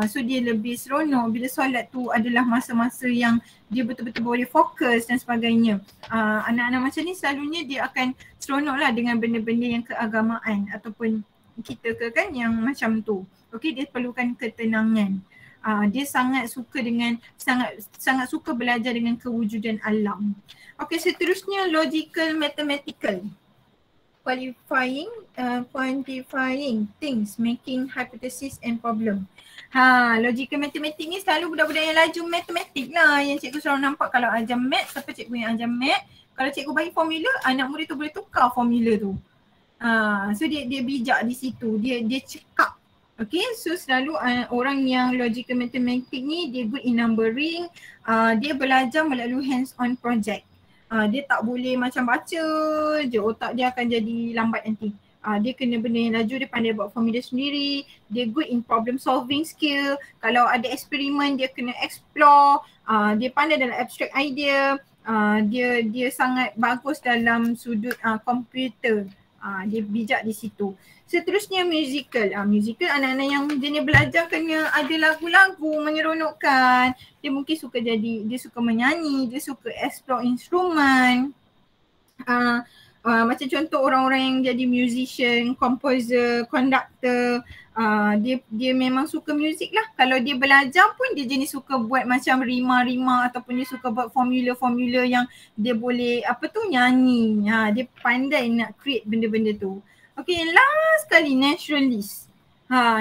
[SPEAKER 1] so dia lebih seronok bila solat tu adalah masa-masa yang dia betul-betul boleh fokus dan sebagainya. Anak-anak macam ni selalunya dia akan seronok lah dengan benda-benda yang keagamaan ataupun kita ke kan yang macam tu. Okay, dia perlukan ketenangan. Dia sangat suka sangat suka belajar dengan kewujudan alam. Okay, seterusnya logical mathematical. Quantifying things, making hypothesis and problem. Logical matematik ni selalu budak-budak yang laju matematik lah yang cikgu selalu nampak kalau ajar math, siapa cikgu yang ajar math, kalau cikgu bagi formula, anak murid tu boleh tukar formula tu. So dia bijak di situ, dia cekap. Okay, so selalu orang yang logical mathematik ni dia good in numbering, dia belajar melalui hands-on project. Dia tak boleh macam baca je, otak dia akan jadi lambat nanti. Dia kena benda yang laju, dia pandai buat formula sendiri, dia good in problem solving skill. Kalau ada eksperimen dia kena explore, dia pandai dalam abstract idea, dia sangat bagus dalam sudut komputer. Dia bijak di situ. Seterusnya musical. Musical anak-anak yang jenis belajar kena ada lagu-lagu menyeronokkan. Dia mungkin dia suka menyanyi, dia suka explore instrumen. Macam contoh orang-orang yang jadi musician, composer, conductor, dia memang suka muzik lah. Kalau dia belajar pun dia jenis suka buat macam rima-rima ataupun dia suka buat formula-formula yang dia boleh nyanyi. Dia pandai nak create benda-benda tu. Okay, last sekali naturalist.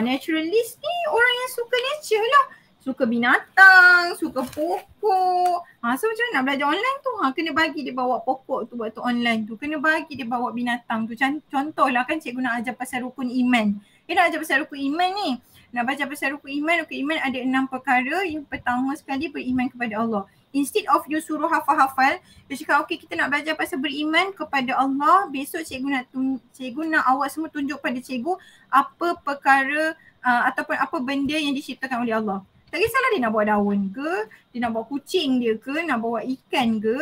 [SPEAKER 1] Naturalist ni orang yang suka nature lah. Suka binatang, suka pokok. So macam mana nak belajar online tu? Kena bagi dia bawa pokok tu waktu online tu. Kena bagi dia bawa binatang tu. Contohlah kan cikgu nak ajar pasal rukun iman. Nak ajar pasal rukun iman ni. Nak baca pasal rukun iman ada 6 perkara. Yang pertama sekali beriman kepada Allah. Instead of you suruh hafal-hafal, dia cakap okay kita nak belajar pasal beriman kepada Allah. Besok cikgu nak awak semua tunjuk pada cikgu apa perkara ataupun apa benda yang diciptakan oleh Allah. Tak kisahlah dia nak bawa daun ke, dia nak bawa kucing dia ke, nak bawa ikan ke.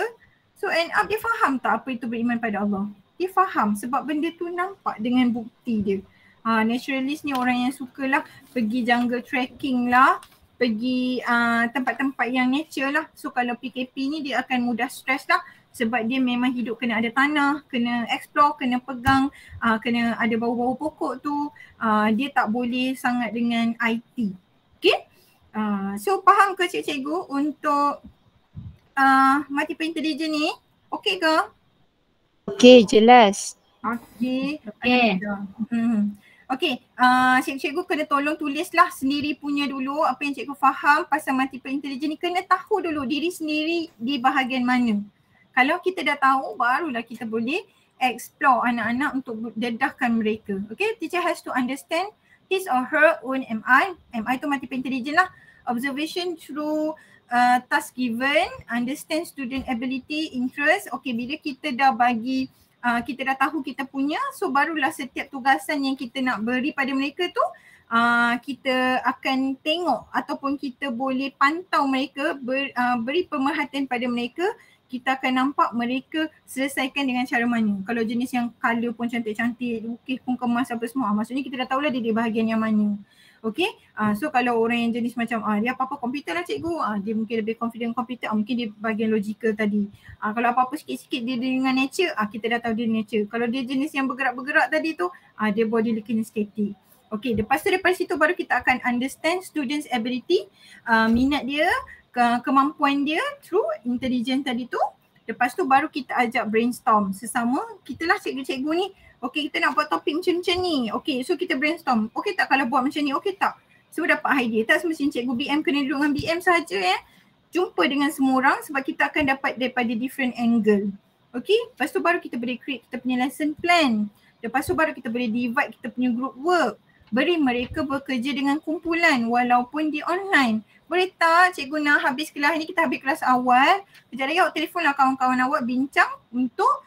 [SPEAKER 1] So end up dia faham tak apa itu beriman pada Allah. Dia faham sebab benda tu nampak dengan bukti dia. Naturalist ni orang yang sukalah pergi jungle trekking lah, pergi tempat-tempat yang nature lah. So kalau PKP ni dia akan mudah stres lah sebab dia memang hidup kena ada tanah, kena explore, kena pegang, kena ada bau-bau pokok tu. Dia tak boleh sangat dengan IT. Okay? So faham ke cikgu untuk multiple intelligence ni? Okay ke?
[SPEAKER 2] Okay, jelas.
[SPEAKER 1] Okay. Okay, cikgu kena tolong tulislah sendiri punya dulu apa yang cikgu faham pasal multiple intelligence ni. Kena tahu dulu diri sendiri di bahagian mana. Kalau kita dah tahu, barulah kita boleh explore anak-anak untuk dedahkan mereka. Okay, teacher has to understand his or her own MI. MI tu multiple intelligence lah. Observation through task given, understand student ability, interest. Okay, bila kita dah bagi kita dah tahu kita punya, so barulah setiap tugasan yang kita nak beri pada mereka tu kita akan tengok ataupun kita boleh pantau mereka, beri pemerhatian pada mereka. Kita akan nampak mereka selesaikan dengan cara mana. Kalau jenis yang colour pun cantik-cantik, lukis pun kemas apa semua, maksudnya kita dah tahulah dia di bahagian yang mana. Okay, so kalau orang yang jenis macam dia apa-apa komputer lah cikgu, dia mungkin lebih confident komputer, mungkin dia bahagian logical tadi. Kalau apa-apa sikit-sikit dia dengan nature, kita dah tahu dia nature. Kalau dia jenis yang bergerak-bergerak tadi tu, dia body kinesthetic. Okay, lepas tu daripada situ baru kita akan understand students ability, minat dia, kemampuan dia through intelligence tadi tu. Lepas tu baru kita ajak brainstorm sesama. Kita lah cikgu-cikgu ni Okay, kita nak buat topik macam ni. Okay, so kita brainstorm. Okay tak kalau buat macam ni? Okay tak? So dapat idea. Tak semestinya cikgu BM kena duduk dengan BM saja Jumpa dengan semua orang sebab kita akan dapat daripada different angle. Okay, lepas tu baru kita boleh create kita punya lesson plan. Lepas tu baru kita boleh divide kita punya group work. Beri mereka bekerja dengan kumpulan walaupun di online. Boleh tak cikgu nak habis kelas ni, kita habis kelas awal. Kejap lagi awak telefonlah kawan-kawan awak bincang untuk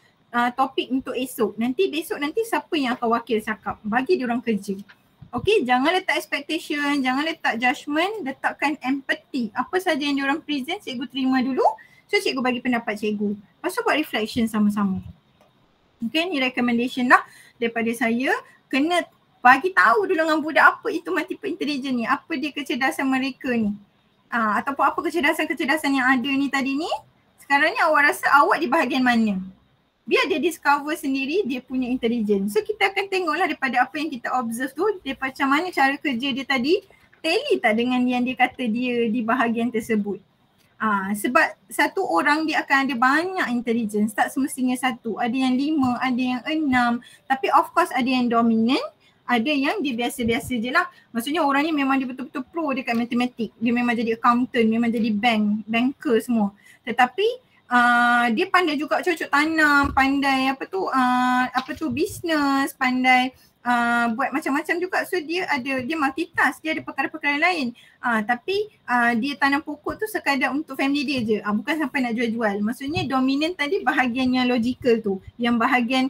[SPEAKER 1] topik untuk esok. Nanti besok nanti siapa yang akan wakil cakap. Bagi diorang kerja. Okay, jangan letak expectation, jangan letak judgement, letakkan empathy. Apa saja yang diorang present, cikgu terima dulu. So cikgu bagi pendapat cikgu. Lepas tu buat reflection sama-sama. Okay, ni recommendation lah daripada saya. Kena bagi tahu dulu dengan budak apa itu multiple intelligence ni. Apa dia kecerdasan mereka ni. Ataupun apa kecerdasan-kecerdasan yang ada ni tadi ni. Sekarang ni awak rasa awak di bahagian mana? Biar dia discover sendiri dia punya intelligence. So kita akan tengoklah daripada apa yang kita observe tu, daripada macam mana cara kerja dia tadi, tally tak dengan yang dia kata dia di bahagian tersebut. Sebab satu orang dia akan ada banyak intelligence, tak semestinya satu. Ada yang 5, ada yang 6. Tapi of course ada yang dominant, ada yang dia biasa-biasa je lah. Maksudnya orang ni memang dia betul-betul pro dekat matematik. Dia memang jadi accountant, memang jadi banker semua. Tetapi dia pandai juga cocok tanam, pandai business, pandai buat macam-macam juga. So dia multitask, dia ada perkara-perkara lain. Tapi dia tanam pokok tu sekadar untuk family dia je. Bukan sampai nak jual-jual. Maksudnya dominant tadi bahagian yang logical tu. Yang bahagian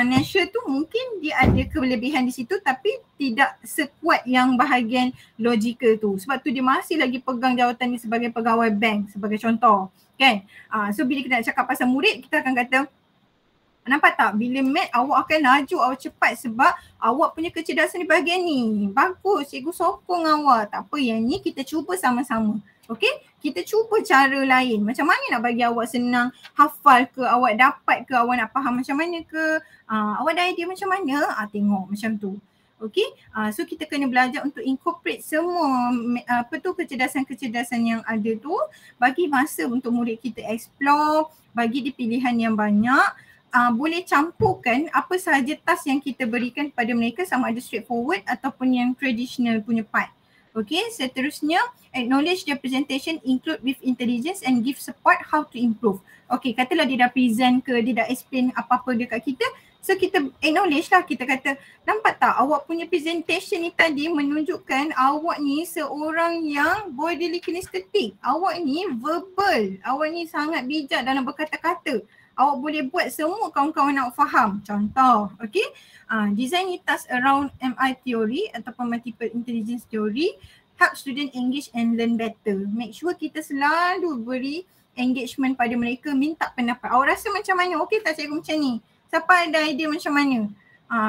[SPEAKER 1] natural tu mungkin dia ada kelebihan di situ tapi tidak sekuat yang bahagian logical tu. Sebab tu dia masih lagi pegang jawatan ni sebagai pegawai bank sebagai contoh. Kan? So bila kita nak cakap pasal murid, kita akan kata, nampak tak? Bila mat awak akan laju, awak cepat sebab awak punya kecerdasan di bahagian ni. Bagus, cikgu sokong awak. Tak apa, yang ni kita cuba sama-sama. Okay? Kita cuba cara lain. Macam mana nak bagi awak senang hafal ke, awak dapat ke, awak nak faham macam mana ke. Awak ada idea macam mana? Tengok macam tu. Okay, so kita kena belajar untuk incorporate semua kecerdasan-kecerdasan yang ada tu, bagi masa untuk murid kita explore, bagi dia pilihan yang banyak, boleh campurkan apa sahaja task yang kita berikan kepada mereka sama ada straightforward ataupun yang traditional punya part. Okay, seterusnya acknowledge their presentation, include with intelligence and give support how to improve. Okay, katalah dia dah present ke, dia dah explain apa-apa dekat kita. So kita acknowledge lah, kita kata nampak tak awak punya presentation ni tadi menunjukkan awak ni seorang yang bodily kinesthetic. Awak ni verbal, awak ni sangat bijak dalam berkata-kata. Awak boleh buat semua kawan-kawan awak faham. Contoh, okay. Design your task around MI theory ataupun multiple intelligence theory. Help student engage and learn better. Make sure kita selalu beri engagement pada mereka, minta pendapat. Awak rasa macam mana? Okay tak cikgu macam ni? Siapa ada idea macam mana?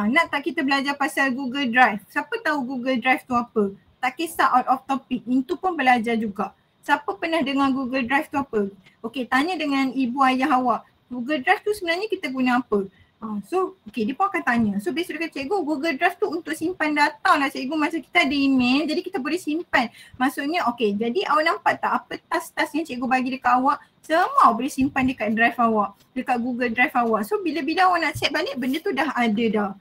[SPEAKER 1] Nak tak kita belajar pasal Google Drive? Siapa tahu Google Drive tu apa? Tak kisah out of topic, itu pun belajar juga. Siapa pernah dengar Google Drive tu apa? Okay, tanya dengan ibu ayah awak. Google Drive tu sebenarnya kita guna apa? So, okay, dia pun akan tanya. So, besok dia kata, cikgu, Google Drive tu untuk simpan data lah cikgu. Masa kita ada email, jadi kita boleh simpan. Maksudnya, okay, jadi awak nampak tak apa task-task yang cikgu bagi dekat awak, semua boleh simpan dekat drive awak, dekat Google Drive awak. So, bila-bila awak nak check balik, benda tu dah ada dah.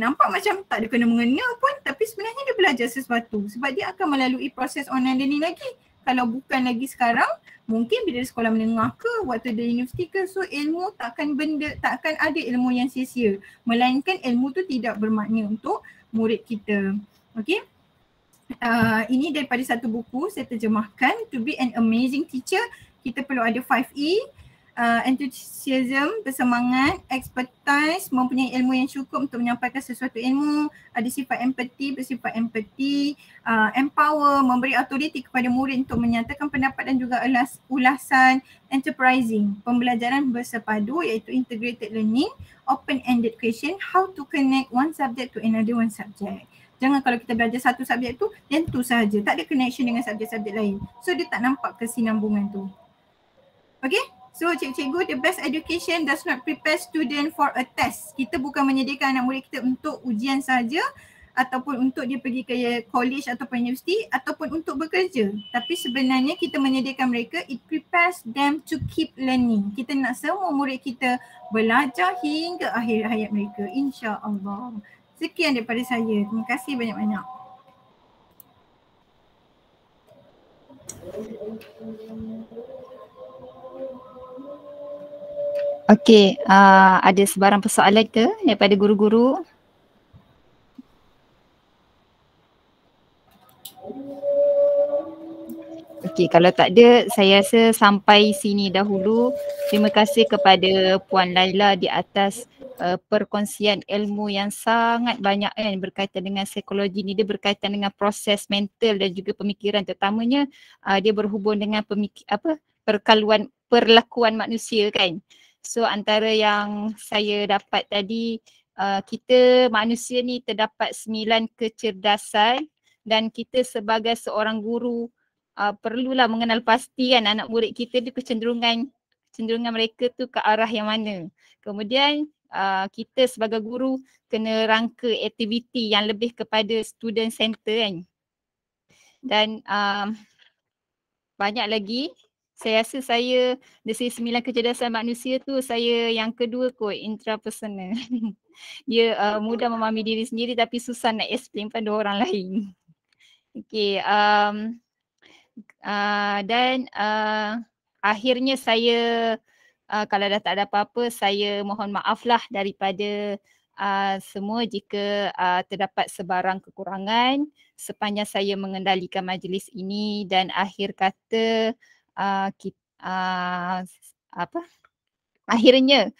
[SPEAKER 1] Nampak macam tak ada kena-mengena pun, tapi sebenarnya dia belajar sesuatu. Sebab dia akan melalui proses online learning lagi. Kalau bukan lagi sekarang, mungkin bila sekolah menengah ke, waktu dia universiti ke, so ilmu takkan ada ilmu yang sia-sia. Melainkan ilmu tu tidak bermakna untuk murid kita. Okay. Ini daripada satu buku saya terjemahkan. To be an amazing teacher, kita perlu ada 5E. Enthusiasm, bersemangat, expertise, mempunyai ilmu yang cukup untuk menyampaikan sesuatu ilmu, ada sifat bersifat empati, empower, memberi authority kepada murid untuk menyatakan pendapat dan juga ulasan, enterprising, pembelajaran bersepadu iaitu integrated learning, open-ended question, how to connect one subject to another one subject. Jangan kalau kita belajar satu subjek tu, yang tu sahaja, tak ada connection dengan subjek-subjek lain. So dia tak nampak kesinambungan tu. Okay? So cikgu-cikgu, the best education does not prepare student for a test. Kita bukan menyediakan anak murid kita untuk ujian saja. ataupun untuk dia pergi ke college ataupun universiti ataupun untuk bekerja. Tapi sebenarnya kita menyediakan mereka, it prepares them to keep learning. Kita nak semua murid kita belajar hingga akhir hayat mereka, insya-Allah. Sekian daripada saya. Terima kasih banyak-banyak.
[SPEAKER 2] Okey, ada sebarang persoalan ke daripada guru-guru? Okey, kalau tak ada, saya rasa sampai sini dahulu. Terima kasih kepada Puan Laila di atas perkongsian ilmu yang sangat banyak kan berkaitan dengan psikologi ni. Dia berkaitan dengan proses mental dan juga pemikiran, terutamanya dia berhubung dengan perlakuan manusia kan. So antara yang saya dapat tadi, kita manusia ni terdapat 9 kecerdasan dan kita sebagai seorang guru perlulah mengenal pasti kan anak murid kita tu kecenderungan mereka tu ke arah yang mana. Kemudian kita sebagai guru kena rangka aktiviti yang lebih kepada student center kan. Dan banyak lagi. Saya rasa saya dari 9 kecerdasan manusia tu saya yang kedua kot, intrapersonal. Dia mudah memahami diri sendiri tapi susah nak explain pada orang lain. Okay, dan akhirnya saya kalau dah tak ada apa-apa, saya mohon maaf lah daripada semua jika terdapat sebarang kekurangan sepanjang saya mengendalikan majlis ini. Dan akhir kata akhirnya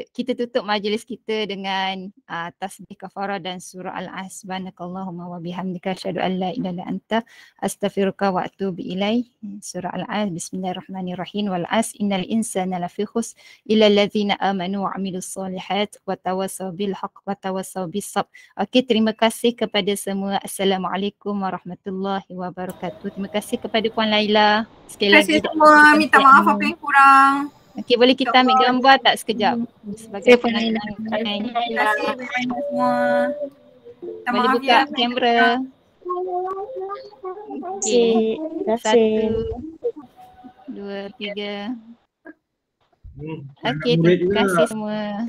[SPEAKER 2] kita tutup majlis kita dengan tasbih kafarah dan surah Al-As. Subhanakallahumma wa bihamdika asyhadu an la ilaha illa anta astaghfiruka wa atubu ilaik. Surah Al-As. Bismillahirrahmanirrahim. Wal 'as innal insana lafi khusr illa allazina amanu wa 'amilus solihat wa tawassaw bil haqq wa tawassaw bis sabr. Okey, terima kasih kepada semua. Assalamualaikum warahmatullahi wabarakatuh. Terima kasih kepada Puan Laila.
[SPEAKER 1] Terima kasih semua. Minta maaf apa yang kurang.
[SPEAKER 2] Okey, boleh kita ambil gambar tak sekejap? Sebagai penangan.
[SPEAKER 1] Terima kasih banyak semua.
[SPEAKER 2] Boleh buka kamera. Okey. 1, 2, 3. Okey, terima kasih semua.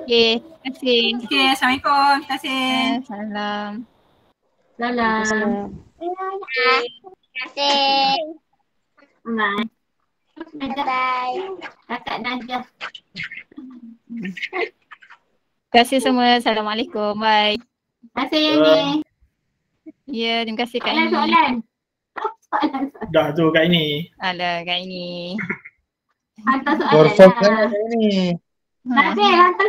[SPEAKER 2] Okey, terima kasih.
[SPEAKER 1] Okey, Assalamualaikum. Terima kasih.
[SPEAKER 2] Salam.
[SPEAKER 6] Salam.
[SPEAKER 7] Terima kasih.
[SPEAKER 6] Bye.
[SPEAKER 7] Bye.
[SPEAKER 6] Kakak Najah.
[SPEAKER 2] Terima kasih semua. Assalamualaikum. Bye.
[SPEAKER 6] Terima kasih Yani.
[SPEAKER 2] Ya, terima kasih Kak Ini.
[SPEAKER 6] Soalan.
[SPEAKER 3] Dah tu Kak Ini.
[SPEAKER 2] Alah Kak Ini.
[SPEAKER 6] Hantar soalan lah.
[SPEAKER 8] ini.
[SPEAKER 6] Tak ada, hantar